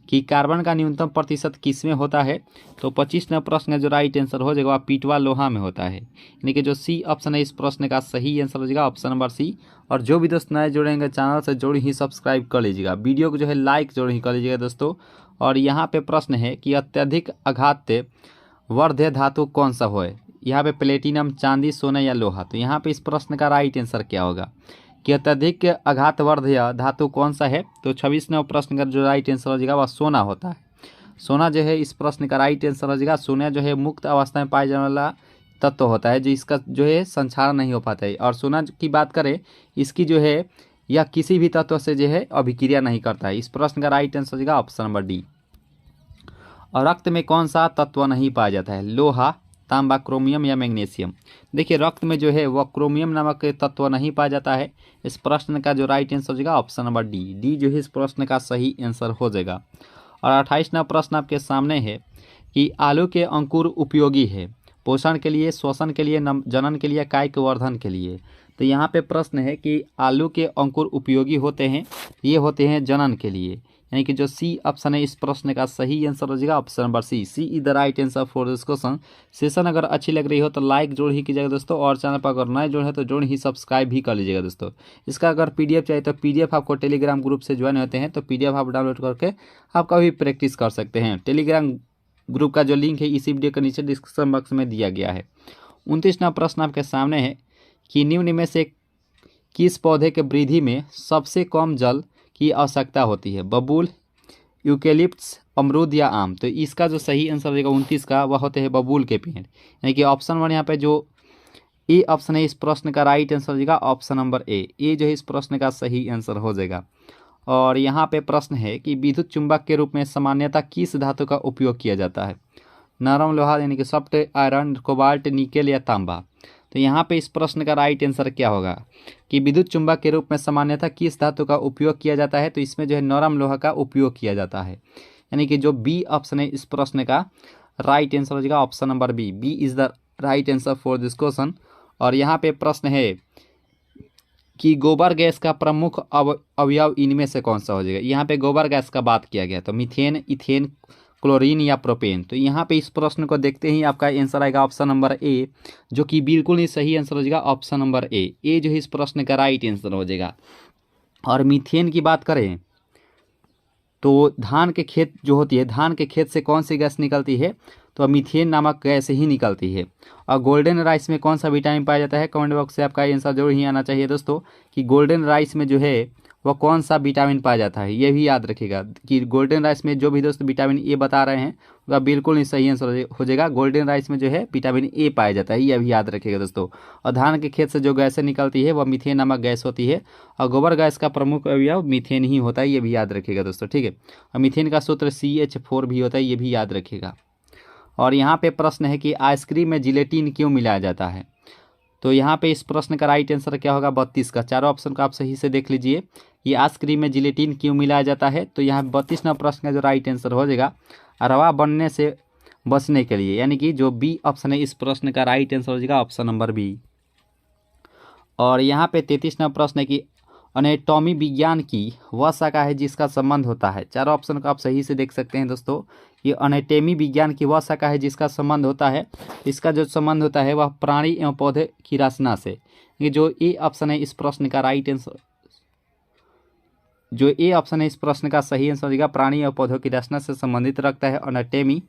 कि कार्बन का न्यूनतम प्रतिशत किस में होता है। तो 25वां प्रश्न का जो राइट आंसर हो जाएगा पीटवा लोहा में होता है। यानी कि जो सी ऑप्शन है इस प्रश्न का सही आंसर हो जाएगा ऑप्शन नंबर सी। और जो भी दोस्त नए जुड़ेंगे चैनल से जोड़ ही सब्सक्राइब कर लीजिएगा, वीडियो को जो है लाइक जोड़ ही कर लीजिएगा दोस्तों। और यहाँ पे प्रश्न है कि अत्यधिक आघात वर्ध्य धातु कौन सा हो। यहाँ पे प्लेटिनम, चांदी, सोना या लोहा। तो यहाँ पे इस प्रश्न का राइट आंसर क्या होगा कि अत्यधिक आघातवर्धक धातु कौन सा है। तो 26वां प्रश्न का जो राइट आंसर हो जाएगा वह सोना होता है। सोना जो है इस प्रश्न का राइट आंसर हो जाएगा। सोना जो है मुक्त अवस्था में पाया जाने वाला तत्व होता है जो इसका जो है संचार नहीं हो पाता है। और सोना की बात करें इसकी जो है यह किसी भी तत्व से जो है अभिक्रिया नहीं करता है। इस प्रश्न का राइट आंसर हो जाएगा ऑप्शन नंबर डी। और रक्त में कौन सा तत्व नहीं पाया जाता है। लोहा, तांबा, क्रोमियम या मैग्नीशियम। देखिए रक्त में जो है वह क्रोमियम नामक तत्व नहीं पाया जाता है। इस प्रश्न का जो राइट आंसर हो जाएगा ऑप्शन नंबर डी। डी जो है इस प्रश्न का सही आंसर हो जाएगा। और 28वां प्रश्न आपके सामने है कि आलू के अंकुर उपयोगी है पोषण के लिए, श्वसन के लिए, जनन के लिए, कायिक वर्धन के लिए। तो यहाँ पे प्रश्न है कि आलू के अंकुर उपयोगी होते हैं, ये होते हैं जनन के लिए। यानी कि जो सी ऑप्शन है इस प्रश्न का सही आंसर हो जाएगा option number C. C is the right answer for this question. Session अगर अच्छी लग रही हो तो लाइक जोड़ ही कीजिएगा दोस्तों। और चैनल पर अगर नए जोड़े हैं तो जोड़ ही सब्सक्राइब भी कर लीजिएगा दोस्तों। इसका अगर पीडीएफ चाहिए तो पीडीएफ आपको टेलीग्राम ग्रुप से ज्वाइन होते हैं तो पीडीएफ आप डाउनलोड करके आप कभी प्रैक्टिस कर सकते हैं। टेलीग्राम ग्रुप का जो लिंक है इसी वीडियो के नीचे डिस्क्रिप्शन बॉक्स में दिया गया है। 29वां प्रश्न आपके सामने है कि निम्न में से किस पौधे के वृद्धि में सबसे कम जल की आवश्यकता होती है। बबूल, यूकेलिप्टस, अमरूद या आम। तो इसका जो सही आंसर रहेगा 29 का वह होते हैं बबूल के पेड़। यानी कि ऑप्शन 1 यहाँ पे जो ए ऑप्शन है इस प्रश्न का राइट आंसर हो जाएगा ऑप्शन नंबर ए। ए जो है इस प्रश्न का सही आंसर हो जाएगा। और यहाँ पे प्रश्न है कि विद्युत चुंबक के रूप में सामान्यतः किस धातु का उपयोग किया जाता है। नरम लोहा यानी कि सॉफ्ट आयरन, कोबाल्ट, निकेल या तांबा। तो यहाँ पे इस प्रश्न का राइट आंसर क्या होगा कि विद्युत चुंबक के रूप में सामान्यतः किस धातु का उपयोग किया जाता है। तो इसमें जो है नरम लोहा का उपयोग किया जाता है। यानी कि जो बी ऑप्शन है इस प्रश्न का राइट आंसर हो जाएगा option number B. B is the right answer for this question. और यहाँ पे प्रश्न है कि गोबर गैस का प्रमुख अवयव इनमें से कौन सा हो जाएगा। यहाँ पे गोबर गैस का बात किया गया तो मीथेन, इथेन, क्लोरीन या प्रोपेन। तो यहाँ पे इस प्रश्न को देखते ही आपका आंसर आएगा ऑप्शन नंबर ए, जो कि बिल्कुल ही सही आंसर हो जाएगा ऑप्शन नंबर ए। ए जो है इस प्रश्न का राइट आंसर हो जाएगा। और मीथेन की बात करें तो धान के खेत जो होती है, धान के खेत से कौन सी गैस निकलती है। तो मीथेन नामक गैस ही निकलती है। और गोल्डन राइस में कौन सा विटामिन पाया जाता है। कमेंट बॉक्स से आपका आंसर जरूर ही आना चाहिए दोस्तों कि गोल्डन राइस में जो है वह कौन सा विटामिन पाया जाता है। ये भी याद रखिएगा कि गोल्डन राइस में जो भी दोस्त विटामिन ए बता रहे हैं वह बिल्कुल ही सही आंसर हो जाएगा। गोल्डन राइस में जो है विटामिन ए पाया जाता है, यह भी याद रखिएगा दोस्तों। और धान के खेत से जो गैसें निकलती है वह मीथेन नामक गैस होती है। और गोबर गैस का प्रमुख अवयव मीथेन ही होता है, ये भी याद रखिएगा दोस्तों, ठीक है। और मीथेन का सूत्र CH4 भी होता है, ये भी याद रखिएगा। और यहाँ पे प्रश्न है कि आइसक्रीम में जिलेटिन क्यों मिलाया जाता है। तो यहाँ पे इस प्रश्न का राइट आंसर क्या होगा 32 का। चारों ऑप्शन को आप सही से देख लीजिए। ये आइसक्रीम में जिलेटिन क्यों मिलाया जाता है। तो यहाँ 32वां प्रश्न का जो राइट आंसर हो जाएगा रवा बनने से बचने के लिए। यानी कि जो बी ऑप्शन है इस प्रश्न का राइट आंसर हो जाएगा ऑप्शन नंबर बी। और यहाँ पे 33वां प्रश्न है कि एनाटॉमी विज्ञान की वह शाखा है जिसका संबंध होता है। चारों ऑप्शन को आप सही से देख सकते हैं दोस्तों। ये एनाटॉमी विज्ञान की वह शाखा है जिसका संबंध होता है। इसका जो संबंध होता है वह प्राणी एवं पौधे की रचना से। ये जो ए ऑप्शन है इस प्रश्न का राइट आंसर जो ए ऑप्शन है इस प्रश्न का सही आंसर हो जाएगा प्राणी और पौधों की रचना से संबंधित रखता है एनाटॉमी।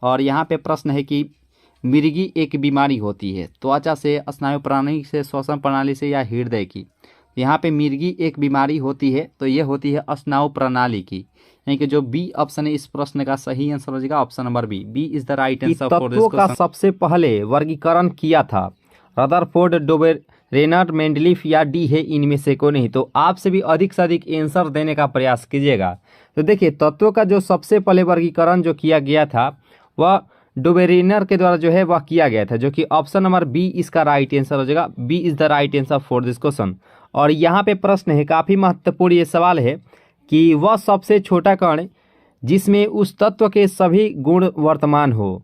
और यहाँ पे प्रश्न है कि मिर्गी एक बीमारी होती है त्वचा से, स्नायु प्रणाली से, श्वसन प्रणाली से या हृदय की। यहाँ पे मिर्गी एक बीमारी होती है तो ये होती है स्नायु प्रणाली की, यानी कि जो बी ऑप्शन है इस प्रश्न का सही आंसर हो जाएगा option number B. B is the right answer for this question. का सबसे पहले वर्गीकरण किया था रदरफोर्ड, डोबेर, रेनर, मेंडलीफ या डी है इनमें से कोई नहीं। तो आपसे भी अधिक से अधिक आंसर देने का प्रयास कीजिएगा। तो देखिए तत्वों का जो सबसे पहले वर्गीकरण जो किया गया था वह डोबेरेनर के द्वारा जो है वह किया गया था, जो कि ऑप्शन नंबर बी इसका राइट आंसर हो जाएगा। B is the right answer for this question. और यहाँ पे प्रश्न है काफ़ी महत्वपूर्ण ये सवाल है कि वह सबसे छोटा कण जिसमें उस तत्व के सभी गुण वर्तमान हो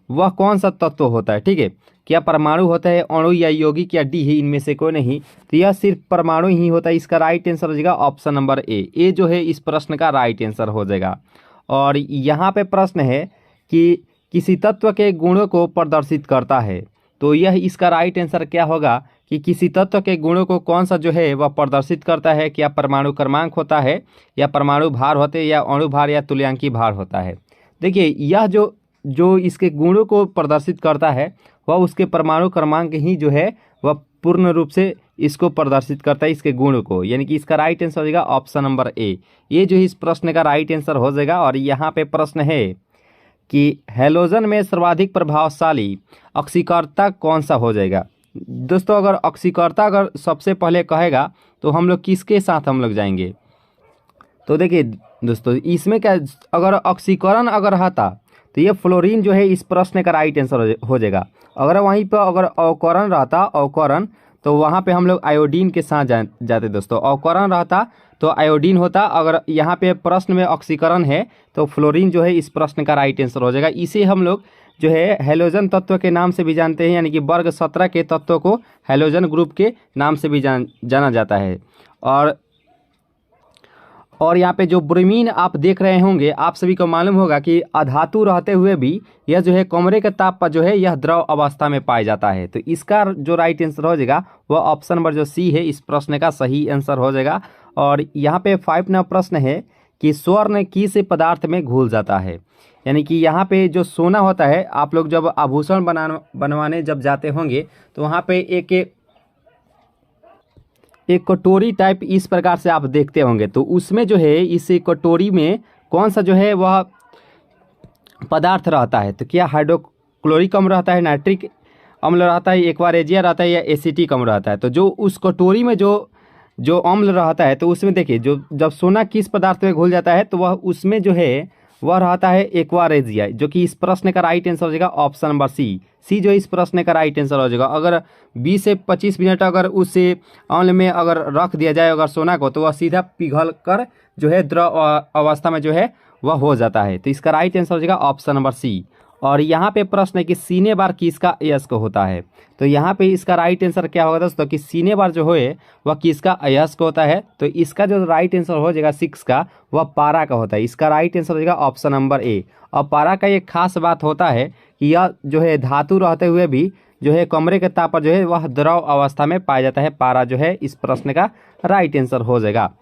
वह कौन सा तत्व होता है। ठीक है, क्या परमाणु होता है, अणु या यौगिक या डी है इनमें से कोई नहीं। तो यह सिर्फ परमाणु ही होता है। इसका राइट आंसर हो जाएगा ऑप्शन नंबर ए। ए जो है इस प्रश्न का राइट आंसर हो जाएगा। और यहाँ पे प्रश्न है कि किसी तत्व के गुणों को प्रदर्शित करता है, तो यह इसका राइट आंसर क्या होगा कि किसी तत्व के गुणों को कौन सा जो है वह प्रदर्शित करता है। क्या परमाणु क्रमांक होता है या परमाणु भार होते हैं या अणु भार या तुल्यांकी भार होता है। देखिए यह जो इसके गुणों को प्रदर्शित करता है वह उसके परमाणु क्रमांक ही जो है वह पूर्ण रूप से इसको प्रदर्शित करता है, इसके गुण को, यानी कि इसका राइट आंसर हो जाएगा ऑप्शन नंबर ए। ये जो इस प्रश्न का राइट आंसर हो जाएगा। और यहाँ पे प्रश्न है कि हैलोजन में सर्वाधिक प्रभावशाली ऑक्सीकर्ता कौन सा हो जाएगा। दोस्तों अगर ऑक्सीकर्ता अगर सबसे पहले कहेगा तो हम लोग किसके साथ हम लोग जाएंगे। तो देखिए दोस्तों इसमें क्या, अगर ऑक्सीकरण अगर रहता तो ये फ्लोरीन जो है इस प्रश्न का राइट आंसर हो जाएगा। अगर वहीं पर अगर अवकरण रहता अवकरण तो वहाँ पे हम लोग आयोडीन के साथ जाते दोस्तों। अवकरण रहता तो आयोडीन होता। अगर यहाँ पे प्रश्न में ऑक्सीकरण है तो फ्लोरीन जो है इस प्रश्न का राइट आंसर हो जाएगा। इसे हम लोग जो है हैलोजन तत्व के नाम से भी जानते हैं, यानी कि वर्ग 17 के तत्वों को हैलोजन ग्रुप के नाम से भी जाना जाता है। और यहाँ पे जो ब्रोमीन आप देख रहे होंगे आप सभी को मालूम होगा कि अधातु रहते हुए भी यह जो है कमरे के ताप पर जो है यह द्रव अवस्था में पाया जाता है। तो इसका जो राइट आंसर हो जाएगा वह ऑप्शन नंबर जो सी है इस प्रश्न का सही आंसर हो जाएगा। और यहाँ पे 5 नंबर प्रश्न है कि स्वर्ण किस पदार्थ में घुल जाता है। यानी कि यहाँ पे जो सोना होता है, आप लोग जब आभूषण बनवाने जब जाते होंगे तो वहाँ पे एक कटोरी टाइप इस प्रकार से आप देखते होंगे। तो उसमें जो है इस कटोरी में कौन सा जो है वह पदार्थ रहता है। तो क्या हाइड्रोक्लोरिक अम्ल रहता है, नाइट्रिक अम्ल रहता है, एक्वारेजिया रहता है या एसिटिक अम्ल रहता है। तो जो उस कटोरी में जो अम्ल रहता है तो उसमें देखिए जो जब सोना किस पदार्थ में घुल जाता है तो वह उसमें जो है वह रहता है एक्वारेजिया, जो कि इस प्रश्न का राइट आंसर हो जाएगा ऑप्शन नंबर सी। सी जो इस प्रश्न का राइट आंसर हो जाएगा। अगर 20 से 25 मिनट अगर उस अम्ल में अगर रख दिया जाए अगर सोना को तो वह सीधा पिघल कर जो है द्रव अवस्था में जो है वह हो जाता है। तो इसका राइट आंसर हो जाएगा ऑप्शन नंबर सी। और यहाँ पे प्रश्न है कि सीने बार किसका अयस्क होता है। तो यहाँ पे इसका राइट आंसर क्या होगा दोस्तों कि सीने बार जो है वह किसका अयस्क होता है। तो इसका जो राइट आंसर हो जाएगा 6 का वह पारा का होता है। इसका राइट आंसर हो जाएगा ऑप्शन नंबर ए। और पारा का एक खास बात होता है कि यह जो है धातु रहते हुए भी जो है कमरे के ताप पर जो है वह द्रव अवस्था में पाया जाता है। पारा जो है इस प्रश्न का राइट आंसर हो जाएगा।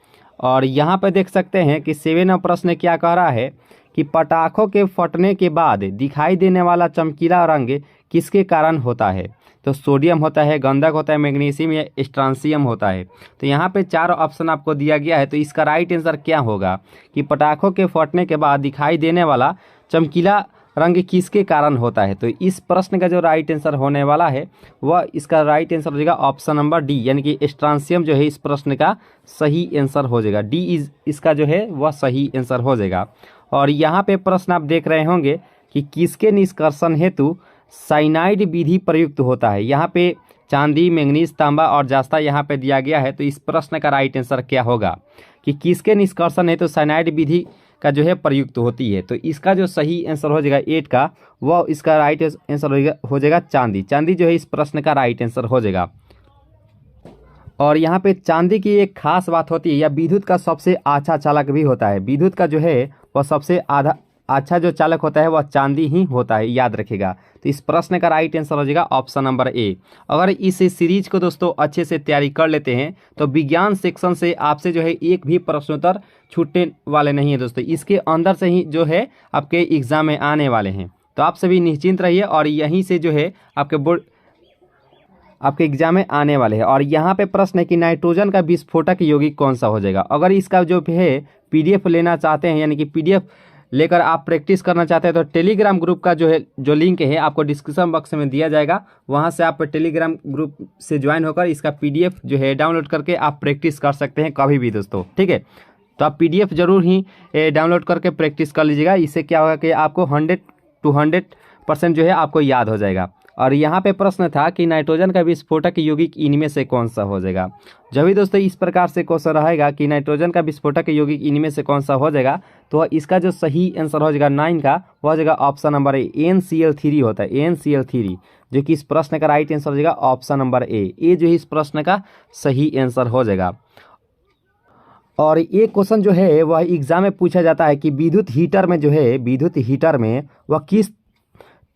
और यहाँ पे देख सकते हैं कि 7 प्रश्न क्या कह रहा है कि पटाखों के फटने के बाद दिखाई देने वाला चमकीला रंग किसके कारण होता है। तो सोडियम होता है, गंधक होता है, मैग्नीशियम या स्ट्रांसियम होता है। तो यहाँ पे 4 ऑप्शन आपको दिया गया है। तो इसका राइट आंसर क्या होगा कि पटाखों के फटने के बाद दिखाई देने वाला चमकीला रंग किसके कारण होता है। तो इस प्रश्न का जो राइट आंसर होने वाला है वह इसका राइट आंसर हो जाएगा ऑप्शन नंबर डी, यानी कि स्ट्रांसियम जो है इस प्रश्न का सही आंसर हो जाएगा। डी इज इसका जो है वह सही आंसर हो जाएगा। और यहाँ पे प्रश्न आप देख रहे होंगे कि किसके निष्कर्षण हेतु साइनाइड विधि प्रयुक्त होता है। यहाँ पे चांदी, मैंगनीज, तांबा और जास्ता यहाँ पे दिया गया है। तो इस प्रश्न का राइट आंसर क्या होगा कि किसके निष्कर्षण हेतु साइनाइड विधि का जो है प्रयुक्त होती है। तो इसका जो सही आंसर हो जाएगा 8 का वह इसका राइट आंसर हो जाएगा चांदी। चांदी जो है इस प्रश्न का राइट आंसर हो जाएगा। और यहाँ पे चांदी की एक खास बात होती है, यह विद्युत का सबसे अच्छा चालक भी होता है। विद्युत का जो है वह सबसे अच्छा जो चालक होता है वह चांदी ही होता है, याद रखिएगा। तो इस प्रश्न का राइट आंसर हो जाएगा ऑप्शन नंबर ए। अगर इस सीरीज को दोस्तों अच्छे से तैयारी कर लेते हैं तो विज्ञान सेक्शन से आपसे जो है एक भी प्रश्नोत्तर छूटने वाले नहीं है दोस्तों, इसके अंदर से ही जो है आपके एग्जाम में आने वाले हैं। तो आप सभी निश्चिंत रहिए और यहीं से जो है आपके बोर्ड आपके एग्जाम में आने वाले हैं। और यहाँ पे प्रश्न है कि नाइट्रोजन का विस्फोटक यौगिक कौन सा हो जाएगा। अगर इसका जो है पीडीएफ लेना चाहते हैं, यानी कि पीडीएफ लेकर आप प्रैक्टिस करना चाहते हैं, तो टेलीग्राम ग्रुप का जो लिंक है आपको डिस्क्रिप्शन बॉक्स में दिया जाएगा, वहाँ से आप टेलीग्राम ग्रुप से ज्वाइन होकर इसका पीडीएफ जो है डाउनलोड करके आप प्रैक्टिस कर सकते हैं कभी भी दोस्तों, ठीक है। तो आप पीडीएफ जरूर ही डाउनलोड करके प्रैक्टिस कर लीजिएगा। इससे क्या होगा कि आपको 100 to 100% जो है आपको याद हो जाएगा। और यहाँ पे प्रश्न था कि नाइट्रोजन का विस्फोटक यौगिक इनमें से कौन सा हो जाएगा। जब भी दोस्तों इस प्रकार से क्वेश्चन रहेगा कि नाइट्रोजन का विस्फोटक यौगिक इनमें से कौन सा हो जाएगा, तो इसका जो सही आंसर हो जाएगा 9 का, वो हो जाएगा ऑप्शन नंबर ए, NCl3 होता है, NCl3, जो कि इस प्रश्न का राइट आंसर हो जाएगा ऑप्शन नंबर ए जो इस प्रश्न का सही आंसर हो जाएगा। और ये क्वेश्चन जो है वह एग्जाम में पूछा जाता है कि विद्युत हीटर में जो है, विद्युत हीटर में वह किस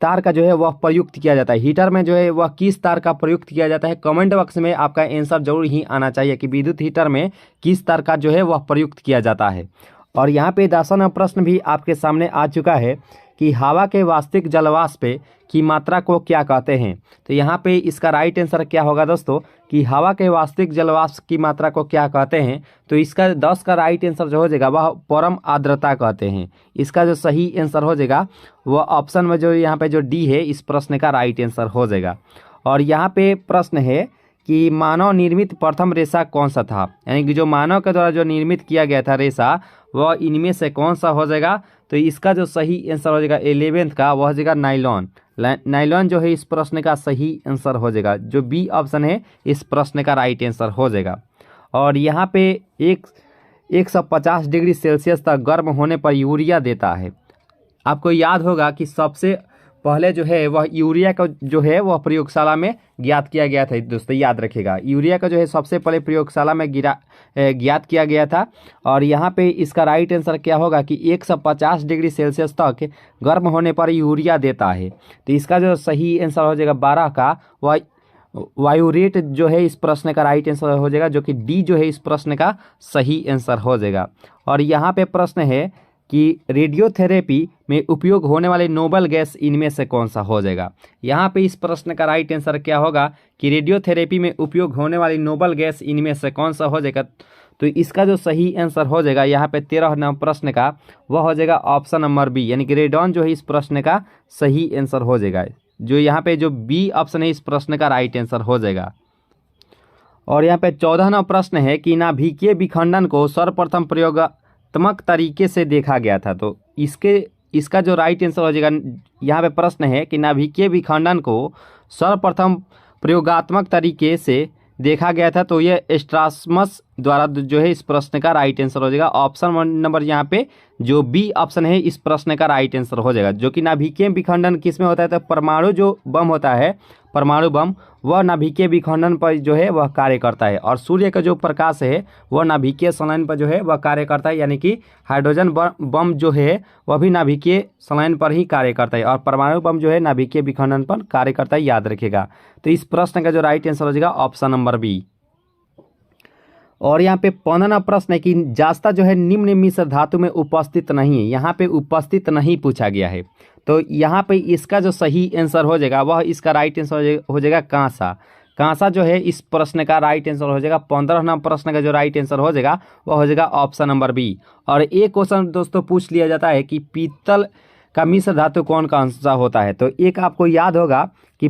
तार का जो है वह प्रयुक्त किया जाता है, हीटर में जो है वह किस तार का प्रयुक्त किया जाता है। कमेंट बॉक्स में आपका आंसर जरूर ही आना चाहिए कि विद्युत हीटर में किस तार का जो है वह प्रयुक्त किया जाता है। और यहाँ पे 10वां प्रश्न भी आपके सामने आ चुका है कि हवा के वास्तविक जलवाष्प की मात्रा को क्या कहते हैं। तो यहाँ पे इसका राइट आंसर क्या होगा दोस्तों कि हवा के वास्तविक जलवाष्प की मात्रा को क्या कहते हैं। तो इसका 10 का राइट आंसर जो हो जाएगा वह परम आर्द्रता कहते हैं। इसका जो सही आंसर हो जाएगा वह ऑप्शन में जो यहाँ पे जो डी है इस प्रश्न का राइट आंसर हो जाएगा। और यहाँ पे प्रश्न है कि मानव निर्मित प्रथम रेशा कौन सा था, यानी कि जो मानव के द्वारा जो निर्मित किया गया था रेशा वह इनमें से कौन सा हो जाएगा। तो इसका जो सही आंसर हो जाएगा 11th का, वह हो जाएगा नाइलॉन। नाइलॉन जो है इस प्रश्न का सही आंसर हो जाएगा, जो बी ऑप्शन है इस प्रश्न का राइट आंसर हो जाएगा। और यहाँ पे 150 डिग्री सेल्सियस तक गर्म होने पर यूरिया देता है। आपको याद होगा कि सबसे पहले जो है वह यूरिया का जो है वह प्रयोगशाला में ज्ञात किया गया था दोस्तों, याद रखिएगा। यूरिया का जो है सबसे पहले प्रयोगशाला में ज्ञात किया गया था। और यहाँ पे इसका राइट आंसर क्या होगा कि 150 डिग्री सेल्सियस तक गर्म होने पर यूरिया देता है। तो इसका जो सही आंसर हो जाएगा 12 का, वह वायुरेट जो है इस प्रश्न का राइट आंसर हो जाएगा, जो कि डी जो है इस प्रश्न का सही आंसर हो जाएगा। और यहाँ पे प्रश्न है कि रेडियोथेरेपी में उपयोग होने वाले नोबल गैस इनमें से कौन सा हो जाएगा। यहाँ पे इस प्रश्न का राइट आंसर क्या होगा कि रेडियोथेरेपी में उपयोग होने वाली नोबल गैस इनमें से कौन सा हो जाएगा। तो इसका जो सही आंसर हो जाएगा यहाँ पे 13वां प्रश्न का, वह हो जाएगा ऑप्शन नंबर बी, यानी कि रेडॉन जो है इस प्रश्न का सही आंसर हो जाएगा। जो यहाँ पे जो बी ऑप्शन है इस प्रश्न का राइट आंसर हो जाएगा। और यहाँ पे 14वां प्रश्न है कि नाभिकीय विखंडन को सर्वप्रथम प्रयोगात्मक तरीके से देखा गया था। तो इसका जो राइट आंसर हो जाएगा, यहाँ पे प्रश्न है कि नाभिकीय विखंडन को सर्वप्रथम प्रयोगात्मक तरीके से देखा गया था। तो ये स्ट्रासमस द्वारा जो है इस प्रश्न का राइट आंसर हो जाएगा। ऑप्शन नंबर यहाँ पे जो बी ऑप्शन है इस प्रश्न का राइट आंसर हो जाएगा। जो कि नाभिकीय विखंडन किस में होता है, तो परमाणु जो बम होता है, परमाणु बम, वह नाभिकीय विखंडन पर जो है वह कार्य करता है। और सूर्य का जो प्रकाश है वह नाभिकीय संलयन पर जो है वह कार्य करता है, यानी कि हाइड्रोजन बम जो है वह भी नाभिकीय संलयन पर ही कार्य करता है, और परमाणु बम जो है नाभिकीय विखंडन पर कार्य करता है, याद रखिएगा। तो इस प्रश्न का जो राइट आंसर हो जाएगा ऑप्शन नंबर बी। और यहाँ पे 15वां प्रश्न है कि जास्ता जो है निम्न मिश्र धातु में उपस्थित नहीं है। यहाँ पे उपस्थित नहीं पूछा गया है। तो यहाँ पे इसका जो सही आंसर हो जाएगा वह इसका राइट आंसर हो जाएगा कांसा। कांसा जो है इस प्रश्न का राइट आंसर हो जाएगा। 15वां प्रश्न का जो राइट आंसर हो जाएगा वह हो जाएगा ऑप्शन नंबर बी। और एक क्वेश्चन दोस्तों पूछ लिया जाता है कि पीतल का मिश्र धातु कौन सा होता है। तो एक आपको याद होगा कि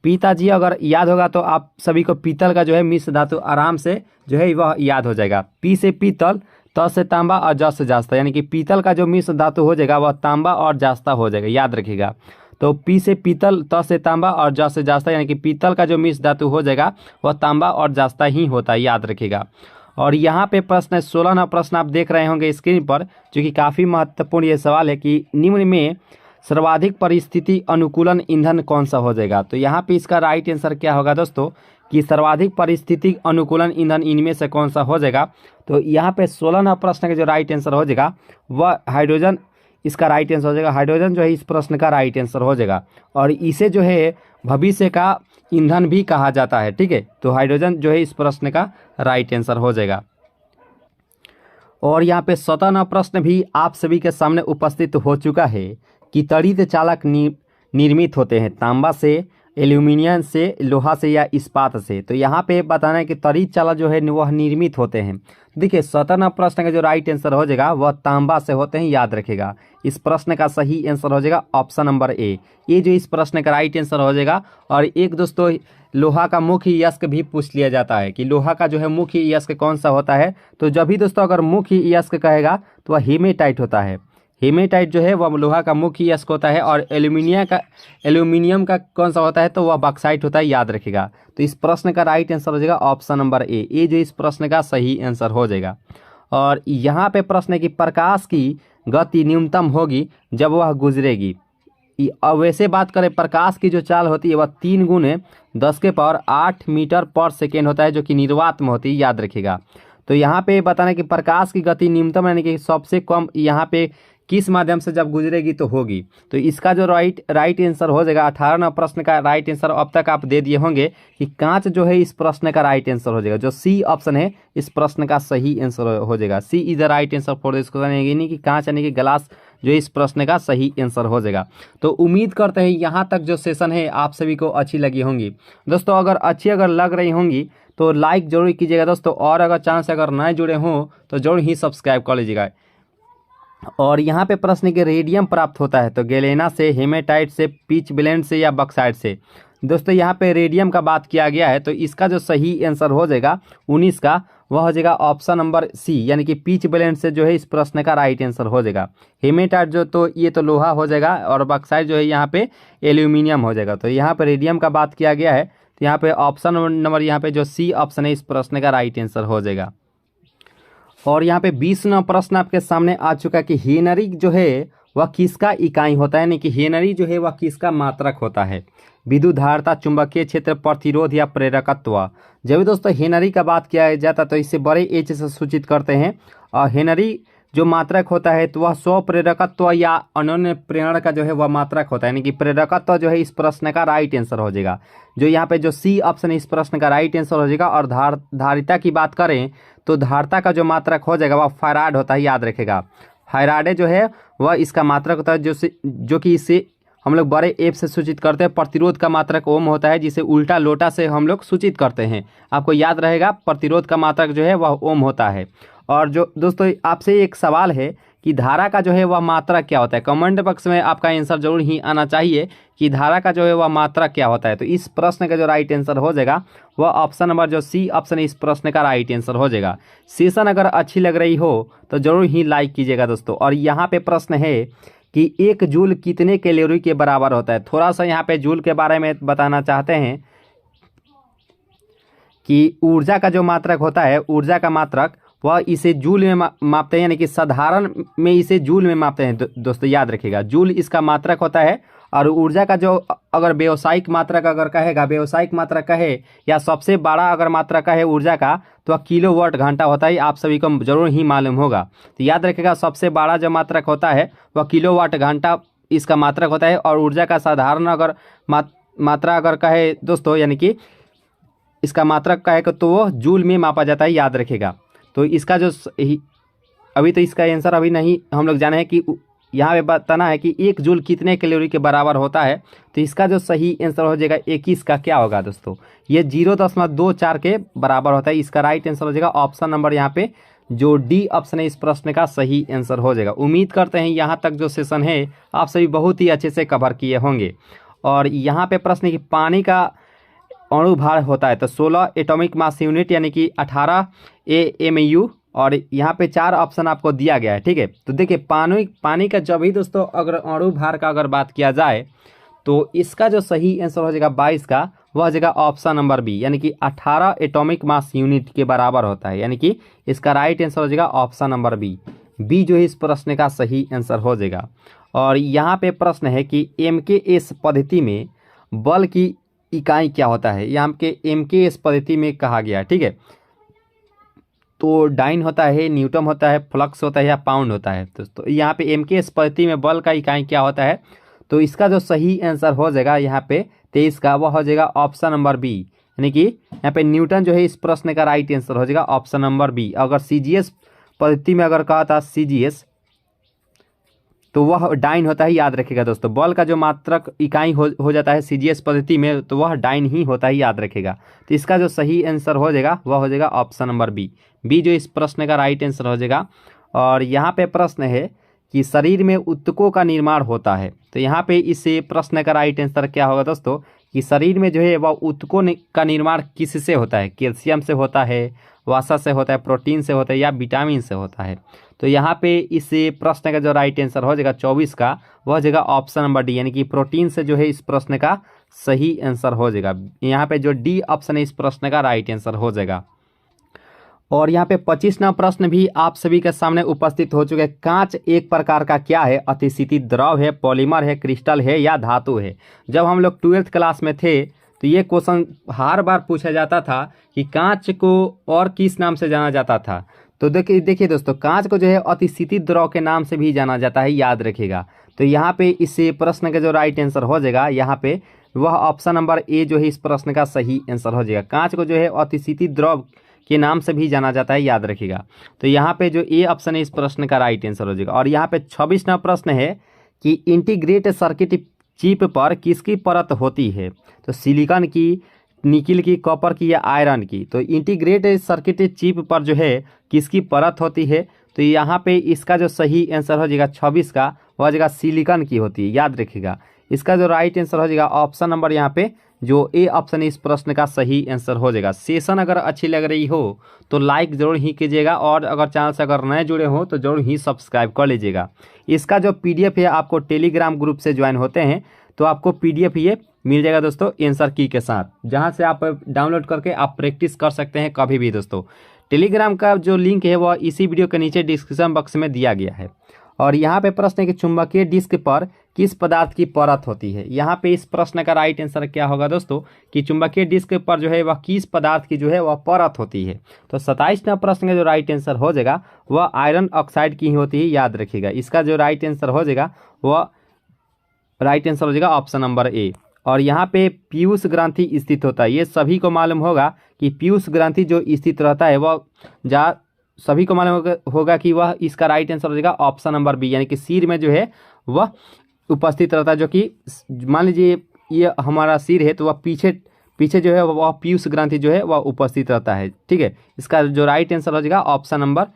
पिताजी अगर याद होगा तो आप सभी को पीतल का जो है मिश्र धातु आराम से जो है वह याद हो जाएगा। पी से पीतल, त से तांबा और ज से जास्ता, यानी कि पीतल का जो मिश्र धातु हो जाएगा वह तांबा और जास्ता हो जाएगा, याद रखिएगा। तो पी से पीतल, त से तांबा और ज से जास्ता, यानी कि पीतल का जो मिश्र धातु हो जाएगा वह तांबा और जास्ता ही होता है, याद रखिएगा। और यहाँ पे प्रश्न है 16वां प्रश्न आप देख रहे होंगे स्क्रीन पर, जो कि काफ़ी महत्वपूर्ण ये सवाल है कि निम्न में सर्वाधिक परिस्थिति अनुकूलन ईंधन कौन सा हो जाएगा। तो यहाँ पे इसका राइट आंसर क्या होगा दोस्तों कि सर्वाधिक पारिस्थितिक अनुकूलन ईंधन इनमें से कौन सा हो जाएगा। तो यहाँ पे 16 नंबर प्रश्न का जो राइट आंसर हो जाएगा वह हाइड्रोजन इसका राइट आंसर हो जाएगा। हाइड्रोजन जो है इस प्रश्न का राइट आंसर हो जाएगा और इसे जो है भविष्य का ईंधन भी कहा जाता है। ठीक है, तो हाइड्रोजन जो है इस प्रश्न का राइट आंसर हो जाएगा। और यहाँ पे 17 नंबर प्रश्न भी आप सभी के सामने उपस्थित हो चुका है कि त्वरित चालक निर्मित होते हैं तांबा से, एल्यूमिनियम से, लोहा से या इस्पात से। तो यहाँ पे बताना है कि त्वरित चालक जो है वह निर्मित होते हैं। देखिए 17 नंबर प्रश्न का जो राइट आंसर हो जाएगा वह तांबा से होते हैं, याद रखेगा। इस प्रश्न का सही आंसर हो जाएगा ऑप्शन नंबर ए, ये जो इस प्रश्न का राइट आंसर हो जाएगा। और एक दोस्तों लोहा का मुख्य यस्क भी पूछ लिया जाता है कि लोहा का जो है मुख्य यस्क कौन सा होता है। तो जब भी दोस्तों अगर मुख्य यस्क कहेगा तो वह हेमेटाइट होता है। हेमेटाइट जो है वह लोहा का मुख्य यस्क होता है। और एल्यूमिनियम का कौन सा होता है तो वह बॉक्साइट होता है, याद रखेगा। तो इस प्रश्न का राइट आंसर हो जाएगा ऑप्शन नंबर ए, ये जो इस प्रश्न का सही आंसर हो जाएगा। और यहाँ पे प्रश्न है कि प्रकाश की गति न्यूनतम होगी जब वह गुजरेगी। अब वैसे बात करें प्रकाश की जो चाल होती है वह 3 गुने 10⁸ मीटर पर सेकेंड होता है, जो कि निर्वात में होती है, याद रखिएगा। तो यहाँ पे बताना कि प्रकाश की गति न्यूनतम यानी कि सबसे कम यहाँ पे किस माध्यम से जब गुजरेगी तो होगी। तो इसका जो राइट आंसर हो जाएगा 18 नंबर प्रश्न का राइट आंसर अब तक आप दे दिए होंगे कि कांच जो है इस प्रश्न का राइट आंसर हो जाएगा। जो सी ऑप्शन है इस प्रश्न का सही आंसर हो जाएगा। C is the right answer for this question, यानी कि कांच यानी कि ग्लास जो इस प्रश्न का सही आंसर हो जाएगा। तो उम्मीद करते हैं यहाँ तक जो सेशन है आप सभी को अच्छी लगी होंगी। दोस्तों अगर लग रही होंगी तो लाइक जरूर कीजिएगा दोस्तों, और अगर चांस अगर नए जुड़े हों तो जरूर ही सब्सक्राइब कर लीजिएगा। और यहाँ पे प्रश्न के रेडियम प्राप्त होता है तो गैलेना से, हेमेटाइट से, पिच ब्लेंड से या बॉक्साइट से। दोस्तों यहाँ पे रेडियम का बात किया गया है तो इसका जो सही आंसर हो जाएगा 19 का वह हो जाएगा ऑप्शन नंबर सी, यानी कि पिच ब्लेंड से जो है इस प्रश्न का राइट आंसर हो जाएगा। हेमेटाइट जो तो ये तो लोहा हो जाएगा और बॉक्साइट जो है यहाँ पे एल्यूमिनियम हो जाएगा। तो यहाँ पे रेडियम का बात किया गया है तो यहाँ पे ऑप्शन नंबर यहाँ पे जो सी ऑप्शन है इस प्रश्न का राइट आंसर हो जाएगा। और यहाँ पे 20 नंबर प्रश्न आपके सामने आ चुका है कि हेनरी जो है वह किसका इकाई होता है, यानी कि हेनरी जो है वह किसका मात्रक होता है। विद्युत धारिता, चुंबकीय क्षेत्र, प्रतिरोध या प्रेरकत्व। जब भी दोस्तों हेनरी का बात किया जाता है तो इससे बड़े एच से सूचित करते हैं। और हेनरी जो मात्रक होता है तो वह स्व प्रेरकत्व या अनन्य प्रेरण का जो है वह मात्रक होता है, यानी कि प्रेरकत्व जो है इस प्रश्न का राइट आंसर हो जाएगा। जो यहाँ पे जो सी ऑप्शन है इस प्रश्न का राइट आंसर हो जाएगा। और धारिता की बात करें तो धारिता का जो मात्रक हो जाएगा वह फैराड होता है, याद रखेगा। फैराडे जो है वह इसका मात्रक होता है जो कि इसे हम लोग बड़े एफ से सूचित करते हैं। प्रतिरोध का मात्रक ओम होता है, जिसे उल्टा लोटा से हम लोग सूचित करते हैं। आपको याद रहेगा प्रतिरोध का मात्रक जो है वह ओम होता है। और जो दोस्तों आपसे एक सवाल है कि धारा का जो है वह मात्रक क्या होता है, कमेंट बॉक्स में आपका आंसर जरूर ही आना चाहिए कि धारा का जो है वह मात्रक क्या होता है। तो इस प्रश्न का जो राइट आंसर हो जाएगा वह ऑप्शन नंबर जो सी ऑप्शन इस प्रश्न का राइट आंसर हो जाएगा। सेशन अगर अच्छी लग रही हो तो जरूर ही लाइक कीजिएगा दोस्तों। और यहाँ पे प्रश्न है कि 1 जूल कितने कैलोरी के बराबर होता है। थोड़ा सा यहाँ पे जूल के बारे में बताना चाहते हैं कि ऊर्जा का जो मात्रक होता है, ऊर्जा का मात्रक वह इसे जूल में मापते हैं, यानी कि साधारण में इसे जूल में मापते हैं दोस्तों, याद रखिएगा। जूल इसका मात्रक होता है। और ऊर्जा का जो अगर व्यावसायिक मात्रक अगर कहेगा, व्यावसायिक मात्रक कहे या सबसे बड़ा अगर मात्रक कहे ऊर्जा का तो वह किलोवाट घंटा होता है। आप सभी को जरूर ही मालूम होगा। तो याद रखिएगा सबसे बड़ा जो मात्रक होता है वह किलोवाट घंटा इसका मात्रक होता है। और ऊर्जा का साधारण अगर मात्रा अगर कहे दोस्तों, यानी कि इसका मात्रक कहे तो वो जूल में मापा जाता है, याद रखेगा। तो इसका जो अभी तो इसका आंसर अभी नहीं हम लोग जाने हैं कि यहाँ पे बताना है कि 1 जूल कितने कैलोरी के बराबर होता है। तो इसका जो सही आंसर हो जाएगा 21 का क्या होगा दोस्तों, ये 0.24 के बराबर होता है। इसका राइट आंसर हो जाएगा ऑप्शन नंबर यहाँ पे जो डी ऑप्शन है इस प्रश्न का सही आंसर हो जाएगा। उम्मीद करते हैं यहाँ तक जो सेशन है आप सभी बहुत ही अच्छे से कवर किए होंगे। और यहाँ पे प्रश्न है कि पानी का अणु भार होता है तो 16 एटॉमिक मास यूनिट, यानी कि 18 AMU। और यहाँ पे 4 ऑप्शन आपको दिया गया है, ठीक है। तो देखिए पानी का जब भी दोस्तों अगर अणु भार का अगर बात किया जाए तो इसका जो सही आंसर हो जाएगा 22 का वह हो जाएगा ऑप्शन नंबर बी, यानी कि 18 एटॉमिक मास यूनिट के बराबर होता है। यानी कि इसका राइट आंसर हो जाएगा ऑप्शन नंबर बी जो है इस प्रश्न का सही आंसर हो जाएगा। और यहाँ पे प्रश्न है कि MKS पद्धति में बल की इकाई क्या होता है, यहाँ के MKS पद्धति में कहा गया है, ठीक है। तो डाइन होता है, न्यूटन होता है, फ्लक्स होता है या पाउंड होता है। तो यहाँ पे MKS पद्धति में बल का इकाई क्या होता है, तो इसका जो सही आंसर हो जाएगा यहाँ पे 23 का, वह हो जाएगा ऑप्शन नंबर बी, यानी कि यहाँ पे न्यूटन जो है इस प्रश्न का राइट आंसर हो जाएगा ऑप्शन नंबर बी। अगर CGS पद्धति में अगर कहा था CGS, तो वह डाइन होता है, याद रखिएगा दोस्तों। बल का जो मात्रक इकाई हो जाता है CGS पद्धति में, तो वह डाइन ही होता है, याद रखिएगा। तो इसका जो सही आंसर हो जाएगा वह हो जाएगा ऑप्शन नंबर बी जो इस प्रश्न का राइट आंसर हो जाएगा। और यहाँ पे प्रश्न है कि शरीर में ऊतकों का निर्माण होता है, तो यहाँ पे इस प्रश्न का राइट आंसर क्या होगा दोस्तों, कि शरीर में जो है वह ऊतकों का निर्माण किससे होता है, कैल्शियम से होता है, वसा से होता है, प्रोटीन से होता है या विटामिन से होता है। तो यहाँ पे इस प्रश्न का जो राइट आंसर हो जाएगा 24 का, वह हो जाएगा ऑप्शन नंबर डी, यानी कि प्रोटीन से जो है इस प्रश्न का सही आंसर हो जाएगा। यहाँ पे जो डी ऑप्शन है इस प्रश्न का राइट आंसर हो जाएगा। और यहाँ पे 25वां प्रश्न भी आप सभी के सामने उपस्थित हो चुके हैं। कांच एक प्रकार का क्या है, अतिशीतित द्रव है, पॉलीमर है, क्रिस्टल है या धातु है। जब हम लोग 12th क्लास में थे तो ये क्वेश्चन हर बार पूछा जाता था कि कांच को और किस नाम से जाना जाता था। तो देखिए दोस्तों, कांच को जो है अतिशीतित द्रव के नाम से भी जाना जाता है, याद रखिएगा। तो यहाँ पे इस प्रश्न का जो राइट आंसर हो जाएगा यहाँ पे वह ऑप्शन नंबर ए जो है इस प्रश्न का सही आंसर हो जाएगा। कांच को जो है अतिशीतित द्रव के नाम से भी जाना जाता है, याद रखिएगा। तो यहाँ पे जो ए ऑप्शन है इस प्रश्न का राइट आंसर हो जाएगा। और यहाँ पे 26वां प्रश्न है कि इंटीग्रेटेड सर्किट चिप पर किसकी परत होती है, तो सिलिकॉन की, निकिल की, कॉपर की या आयरन की। तो इंटीग्रेटेड सर्किट चिप पर जो है किसकी परत होती है, तो यहाँ पे इसका जो सही आंसर हो जाएगा 26 का, वह हो जाएगा सिलिकॉन की होती है, याद रखिएगा। इसका जो राइट आंसर हो जाएगा ऑप्शन नंबर यहाँ पे जो ए ऑप्शन इस प्रश्न का सही आंसर हो जाएगा। सेशन अगर अच्छी लग रही हो तो लाइक जरूर ही कीजिएगा, और अगर चैनल से अगर नए जुड़े हो तो जरूर ही सब्सक्राइब कर लीजिएगा। इसका जो PDF है आपको टेलीग्राम ग्रुप से ज्वाइन होते हैं तो आपको PDF ये मिल जाएगा दोस्तों आंसर की के साथ, जहां से आप डाउनलोड करके आप प्रैक्टिस कर सकते हैं कभी भी दोस्तों। टेलीग्राम का जो लिंक है वह इसी वीडियो के नीचे डिस्क्रिप्शन बॉक्स में दिया गया है। और यहाँ पे प्रश्न है कि चुंबकीय डिस्क पर किस पदार्थ की परत होती है। यहाँ पे इस प्रश्न का राइट आंसर क्या होगा दोस्तों, कि चुंबकीय डिस्क पर जो है वह किस पदार्थ की जो है वह परत होती है। तो 27वां प्रश्न का जो राइट आंसर हो जाएगा वह आयरन ऑक्साइड की ही होती है, याद रखिएगा। इसका जो राइट आंसर हो जाएगा वह राइट आंसर हो जाएगा ऑप्शन नंबर ए। और यहाँ पे पीयूष ग्रंथि स्थित होता है, ये सभी को मालूम होगा कि पीयूष ग्रंथि जो स्थित रहता है वह सभी को मालूम होगा कि वह इसका राइट आंसर हो जाएगा ऑप्शन नंबर बी, यानी कि सिर में जो है वह उपस्थित रहता है। जो कि मान लीजिए ये हमारा सिर है तो वह पीछे जो है वह पीयूष ग्रंथि जो है वह उपस्थित रहता है, ठीक है। इसका जो राइट आंसर हो जाएगा ऑप्शन नंबर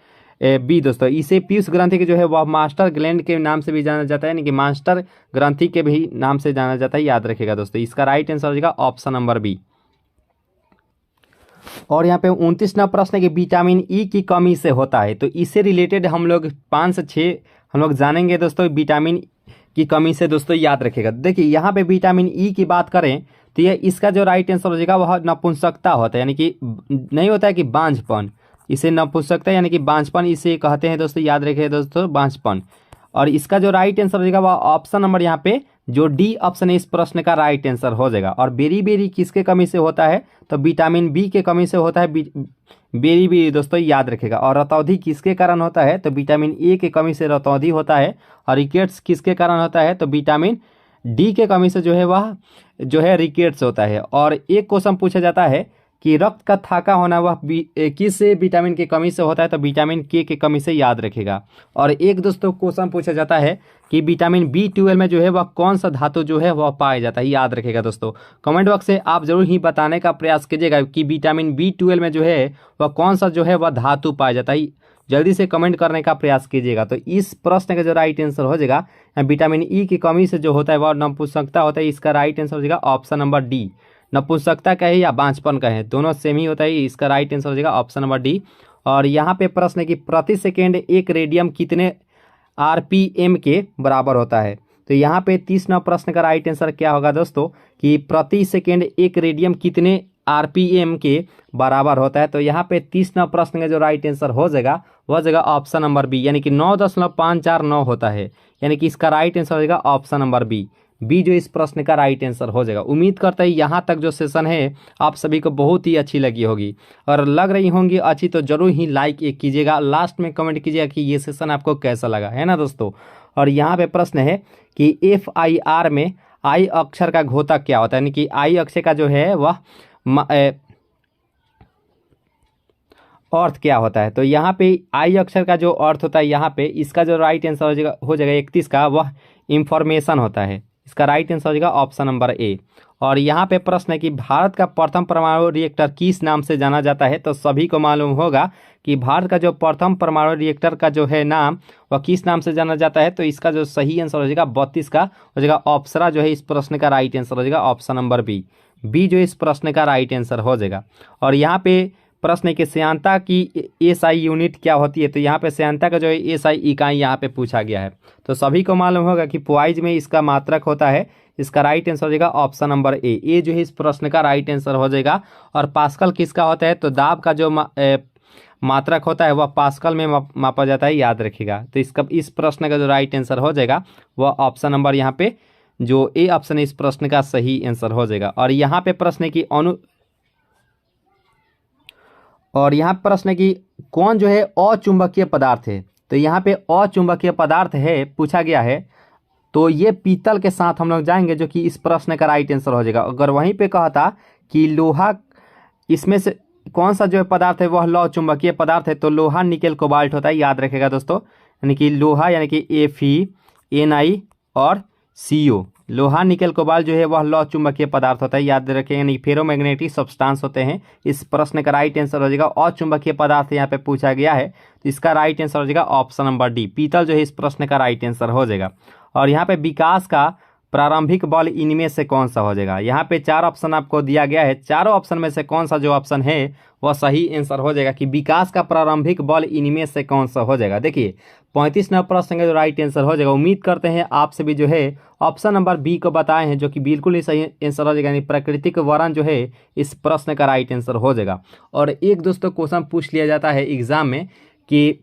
बी दोस्तों। इसे पीयूष ग्रंथि के जो है वह मास्टर ग्लैंड के नाम से भी जाना जाता है, यानी कि मास्टर ग्रंथि के भी नाम से जाना जाता है, याद रखिएगा दोस्तों। इसका राइट आंसर हो जाएगा ऑप्शन नंबर बी। और यहाँ पे 29वां प्रश्न है कि विटामिन ई की कमी से होता है। तो इससे रिलेटेड हम लोग 5 से 6 हम लोग जानेंगे दोस्तों विटामिन की कमी से, दोस्तों याद रखिएगा। देखिए यहाँ पे विटामिन ई की बात करें तो ये इसका जो राइट आंसर हो जाएगा वह नपुंसकता होता है, यानी कि नहीं होता है कि बांझपन, इसे नपुंसकता यानी कि बांझपन इसे कहते हैं दोस्तों, याद रखिए दोस्तों बांझपन। और इसका जो राइट आंसर हो जाएगा वह ऑप्शन नंबर यहाँ पे जो डी ऑप्शन है इस प्रश्न का राइट आंसर हो जाएगा। और बेरी किसके कमी से होता है, तो विटामिन बी के कमी से होता है बेरी दोस्तों, याद रखेगा। और रतौंधी किसके कारण होता है, तो विटामिन ए के कमी से रतौंधी होता है। और रिकेट्स किसके कारण होता है, तो विटामिन डी के कमी से जो है वह जो है रिकेट्स होता है। और एक क्वेश्चन पूछा जाता है कि रक्त का थाका होना वह किस विटामिन की कमी से होता है, तो विटामिन के कमी से, याद रखेगा। और एक दोस्तों क्वेश्चन पूछा जाता है कि विटामिन B12 में जो है वह कौन सा धातु जो है वह पाया जाता है, याद रखेगा दोस्तों। कमेंट बॉक्स से आप जरूर ही बताने का प्रयास कीजिएगा कि विटामिन B12 में जो है वह कौन सा जो है वह धातु पाया जाता है, जल्दी से कमेंट करने का प्रयास कीजिएगा। तो इस प्रश्न का जो राइट आंसर हो जाएगा विटामिन ई की कमी से जो होता है वह नपुंसकता होता है। इसका राइट आंसर हो जाएगा ऑप्शन नंबर डी। नपुंसकता का है या बांझपन का है, दोनों सेम ही होता है। इसका राइट आंसर हो जाएगा ऑप्शन नंबर डी। और यहाँ पे प्रश्न है कि प्रति सेकेंड एक रेडियम कितने RPM के बराबर होता है। तो यहाँ पे 30वां प्रश्न का राइट आंसर क्या होगा दोस्तों, कि प्रति सेकेंड एक रेडियम कितने RPM के बराबर होता है। तो यहाँ पे 30वां प्रश्न का जो राइट आंसर हो जाएगा वह जाएगा ऑप्शन नंबर बी, यानी कि 9.549 होता है, यानी कि इसका राइट आंसर हो जाएगा ऑप्शन नंबर बी। बी जो इस प्रश्न का राइट आंसर हो जाएगा। उम्मीद करते हैं यहाँ तक जो सेशन है आप सभी को बहुत ही अच्छी लगी होगी, और लग रही होंगी अच्छी तो जरूर ही लाइक एक कीजिएगा, लास्ट में कमेंट कीजिएगा कि ये सेशन आपको कैसा लगा, है ना दोस्तों। और यहाँ पे प्रश्न है कि FIR में आई अक्षर का घोतक क्या होता है, यानी कि आई अक्षर का जो है वह अर्थ क्या होता है। तो यहाँ पे आई अक्षर का जो अर्थ होता है, यहाँ पे इसका जो राइट आंसर हो जाएगा 31 का, वह इंफॉर्मेशन होता है। इसका राइट आंसर हो जाएगा ऑप्शन नंबर ए। और यहाँ पे प्रश्न है कि भारत का प्रथम परमाणु रिएक्टर किस नाम से जाना जाता है। तो सभी को मालूम होगा कि भारत का जो प्रथम परमाणु रिएक्टर का जो है नाम वह किस नाम से जाना जाता है। तो इसका जो सही आंसर हो जाएगा 32 का हो जाएगा अप्सरा जो है इस प्रश्न का राइट आंसर हो जाएगा ऑप्शन नंबर बी। बी जो इस प्रश्न का राइट आंसर हो जाएगा। और यहाँ पे प्रश्न है कि श्यानता की SI यूनिट क्या होती है। तो यहाँ पे श्यानता का जो है SI इकाई यहाँ पे पूछा गया है। तो सभी को मालूम होगा कि पोइज में इसका मात्रक होता है। इसका राइट आंसर हो जाएगा ऑप्शन नंबर ए। ए जो है इस प्रश्न का राइट आंसर हो जाएगा। और पास्कल किसका होता है, तो दाब का जो मात्रक होता है वह पास्कल में मापा जाता है, याद रखिएगा। तो इसका इस प्रश्न का जो राइट आंसर हो जाएगा वह ऑप्शन नंबर यहाँ पे जो ए ऑप्शन है इस प्रश्न का सही आंसर हो जाएगा। और यहाँ पे प्रश्न है कि कौन जो है अचुंबकीय पदार्थ है। तो यहाँ पे अचुंबकीय पदार्थ है पूछा गया है। तो ये पीतल के साथ हम लोग जाएंगे जो कि इस प्रश्न का राइट आंसर हो जाएगा। अगर वहीं पे कहता कि लोहा, इसमें से कौन सा जो है पदार्थ है वह लौह चुंबकीय पदार्थ है, तो लोहा निकेल कोबाल्ट होता है, याद रखेगा दोस्तों। यानी कि लोहा यानी कि Fe, Ni और CO, लोहा निकेल कोबाल्ट जो है वह लौह चुंबकीय पदार्थ होता है, याद रखें। यानी फेरोमैग्नेटिक सब्सटेंस होते हैं। इस प्रश्न का राइट आंसर हो जाएगा अचुंबकीय पदार्थ यहाँ पे पूछा गया है। तो इसका राइट आंसर हो जाएगा ऑप्शन नंबर डी। पीतल जो है इस प्रश्न का राइट आंसर हो जाएगा। और यहाँ पे विकास का प्रारंभिक बल इनमें से कौन सा हो जाएगा। यहाँ पे 4 ऑप्शन आपको दिया गया है। चारों ऑप्शन में से कौन सा जो ऑप्शन है वह सही आंसर हो जाएगा कि विकास का प्रारंभिक बल इनमें से कौन सा हो जाएगा। देखिए 35 नंबर प्रश्न का जो राइट आंसर हो जाएगा, उम्मीद करते हैं आप सभी जो है ऑप्शन नंबर बी को बताए हैं, जो कि बिल्कुल ही सही आंसर हो जाएगा। यानी प्राकृतिक वर्ण जो है इस प्रश्न का राइट आंसर हो जाएगा। और एक दोस्तों क्वेश्चन पूछ लिया जाता है एग्जाम में कि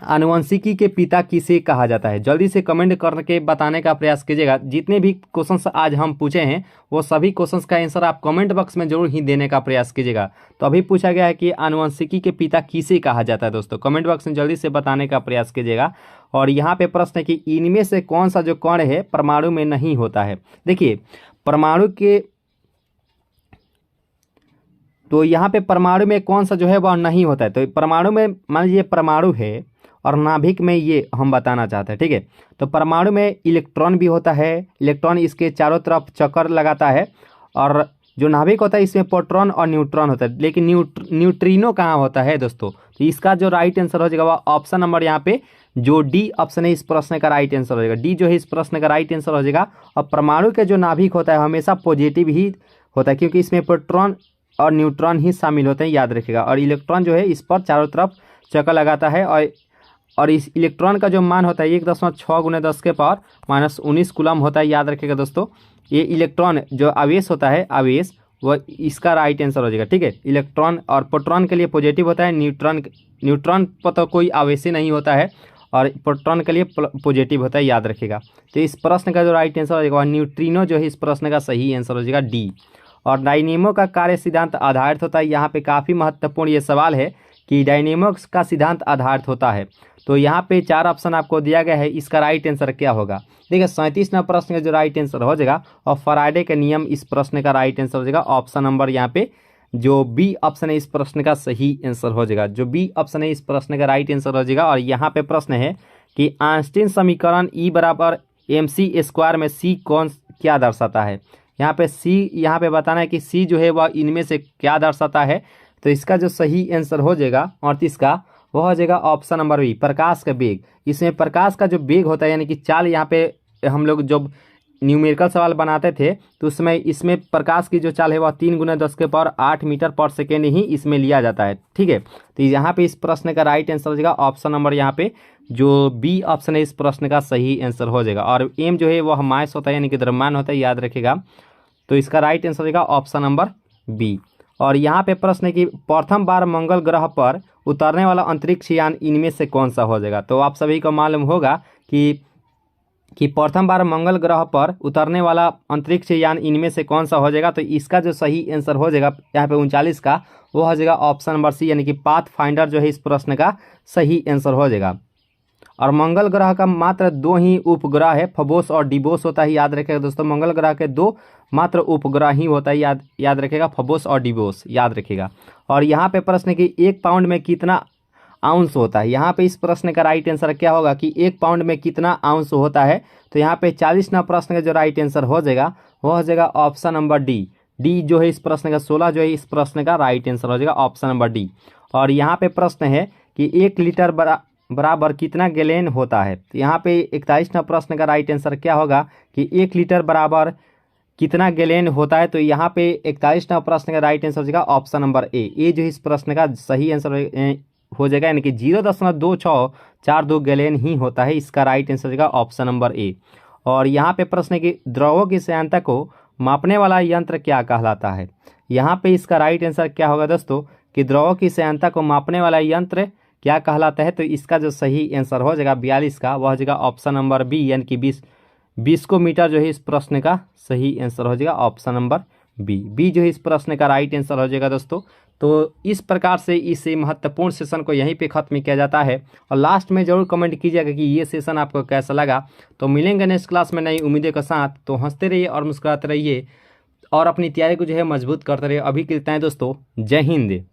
आनुवंशिकी के पिता किसे कहा जाता है। जल्दी से कमेंट करके बताने का प्रयास कीजिएगा। जितने भी क्वेश्चंस आज हम पूछे हैं वो सभी क्वेश्चंस का आंसर आप कमेंट बॉक्स में जरूर ही देने का प्रयास कीजिएगा। तो अभी पूछा गया है कि आनुवंशिकी के पिता किसे कहा जाता है। दोस्तों कमेंट बॉक्स में जल्दी से बताने का प्रयास कीजिएगा। और यहाँ पे प्रश्न है कि इनमें से कौन सा जो कण है परमाणु में नहीं होता है। देखिए परमाणु के, तो यहाँ पे परमाणु में कौन सा जो है वह नहीं होता है। तो परमाणु में मान लीजिए परमाणु है और नाभिक में ये हम बताना चाहते हैं, ठीक है। तो परमाणु में इलेक्ट्रॉन भी होता है, इलेक्ट्रॉन इसके चारों तरफ चक्कर लगाता है। और जो नाभिक होता है इसमें प्रोटॉन और न्यूट्रॉन होता है। लेकिन न्यूट्रिनो कहाँ होता है दोस्तों। तो इसका जो राइट आंसर हो जाएगा वह ऑप्शन नंबर यहाँ पे जो डी ऑप्शन है इस प्रश्न का राइट आंसर हो जाएगा। डी जो है इस प्रश्न का राइट आंसर हो जाएगा। और परमाणु के जो नाभिक होता है हमेशा पॉजिटिव ही होता है, क्योंकि इसमें प्रोटॉन और न्यूट्रॉन ही शामिल होते हैं, याद रखिएगा। और इलेक्ट्रॉन जो है इस पर चारों तरफ चक्कर लगाता है। और इस इलेक्ट्रॉन का जो मान होता है 1.6 × 10 के पावर -19 कूलम होता है, याद रखिएगा दोस्तों। ये इलेक्ट्रॉन जो आवेश होता है, आवेश वह इसका राइट आंसर हो जाएगा, ठीक है। इलेक्ट्रॉन और प्रोटॉन के लिए पॉजिटिव होता है, न्यूट्रॉन पर तो कोई आवेश ही नहीं होता है, और प्रोटॉन के लिए पॉजिटिव होता है, याद रखिएगा। तो इस प्रश्न का जो राइट आंसर हो जाएगा न्यूट्रिनो जो है इस प्रश्न का सही आंसर हो जाएगा डी। और डायनेमो का कार्य सिद्धांत आधारित होता है। यहाँ पे काफ़ी महत्वपूर्ण ये सवाल है कि डायनेमो का सिद्धांत आधारित होता है। तो यहाँ पे 4 ऑप्शन आपको दिया गया है, इसका राइट आंसर क्या होगा। देखिए 37 नंबर प्रश्न का जो राइट आंसर हो जाएगा और फैराडे का नियम इस प्रश्न का राइट आंसर हो जाएगा ऑप्शन नंबर यहाँ पे जो बी ऑप्शन है इस प्रश्न का सही आंसर हो जाएगा। जो बी ऑप्शन है इस प्रश्न का राइट आंसर हो जाएगा। और यहाँ पे प्रश्न है कि आइंस्टीन समीकरण E = mc² में C कौन क्या दर्शाता है। यहाँ पे C यहाँ पे बताना है कि C जो है वह इनमें से क्या दर्शाता है। तो इसका जो सही आंसर हो जाएगा 38 का वो हो जाएगा ऑप्शन नंबर बी, प्रकाश का वेग। इसमें प्रकाश का जो वेग होता है यानी कि चाल, यहाँ पे हम लोग जब न्यूमेरिकल सवाल बनाते थे तो उसमें इसमें प्रकाश की जो चाल है वह 3 × 10 के पावर 8 मीटर पर सेकेंड ही इसमें लिया जाता है, ठीक है। तो यहाँ पे इस प्रश्न का राइट आंसर हो जाएगा ऑप्शन नंबर यहाँ पे जो बी ऑप्शन है इस प्रश्न का सही आंसर हो जाएगा। और एम जो है वह मास होता है यानी कि द्रव्यमान होता है, याद रखिएगा। तो इसका राइट आंसर हो जाएगा ऑप्शन नंबर बी। और यहाँ पे प्रश्न है कि प्रथम बार मंगल ग्रह पर उतरने वाला अंतरिक्ष यान इनमें से कौन सा हो जाएगा। तो आप सभी को मालूम होगा कि कि प्रथम बार मंगल ग्रह पर उतरने वाला अंतरिक्ष यान इनमें से कौन सा हो जाएगा। तो इसका जो सही आंसर हो जाएगा यहाँ पे 39 का, वो हो जाएगा ऑप्शन नंबर सी, यानी कि पाथ फाइंडर जो है इस प्रश्न का सही आंसर हो जाएगा। और मंगल ग्रह का मात्र 2 ही उपग्रह है, फबोस और डिबोस होता है, याद रखिएगा दोस्तों। मंगल ग्रह के 2 मात्र उपग्रह ही होता है, याद रखिएगा, फबोस और डिबोस, याद रखिएगा। और यहाँ पे प्रश्न है कि 1 पाउंड में कितना आउंस होता है। यहाँ पे इस प्रश्न का राइट आंसर क्या होगा कि 1 पाउंड में कितना आउंस होता है। तो यहाँ पे 40 ना प्रश्न का जो राइट आंसर हो जाएगा वो हो जाएगा ऑप्शन नंबर डी जो है इस प्रश्न का 16 जो है इस प्रश्न का राइट आंसर हो जाएगा ऑप्शन नंबर डी। और यहाँ पे प्रश्न है कि 1 लीटर बराबर कितना गैलन होता है। तो यहाँ पे 41 ना प्रश्न का राइट आंसर क्या होगा कि 1 लीटर बराबर कितना गैलन होता है। तो यहाँ पे 41 ना प्रश्न का राइट आंसर हो जाएगा ऑप्शन नंबर ए जो इस प्रश्न का सही आंसर हो जाएगा, यानी कि 0.2642 गैलन ही होता है। इसका राइट आंसर हो जाएगा ऑप्शन नंबर ए। और यहाँ पे प्रश्न है कि द्रवों की श्यानता को मापने वाला यंत्र क्या कहलाता है। यहाँ पे इसका राइट आंसर क्या होगा दोस्तों कि द्रवों की श्यानता को मापने वाला यंत्र क्या कहलाता है। तो इसका जो सही आंसर हो जाएगा 42 का, वह हो जाएगा ऑप्शन नंबर बी, यानी कि 20 को मीटर जो है इस प्रश्न का सही आंसर हो जाएगा ऑप्शन नंबर बी जो है इस प्रश्न का राइट आंसर हो जाएगा दोस्तों। तो इस प्रकार से इस महत्वपूर्ण सेशन को यहीं पे खत्म किया जाता है। और लास्ट में जरूर कमेंट कीजिएगा कि ये सेशन आपको कैसा लगा। तो मिलेंगे नेक्स्ट क्लास में नई उम्मीदों के साथ। तो हंसते रहिए और मुस्कुराते रहिए और अपनी तैयारी को जो है मजबूत करते रहिए। अभी के लिए दोस्तों, जय हिंद।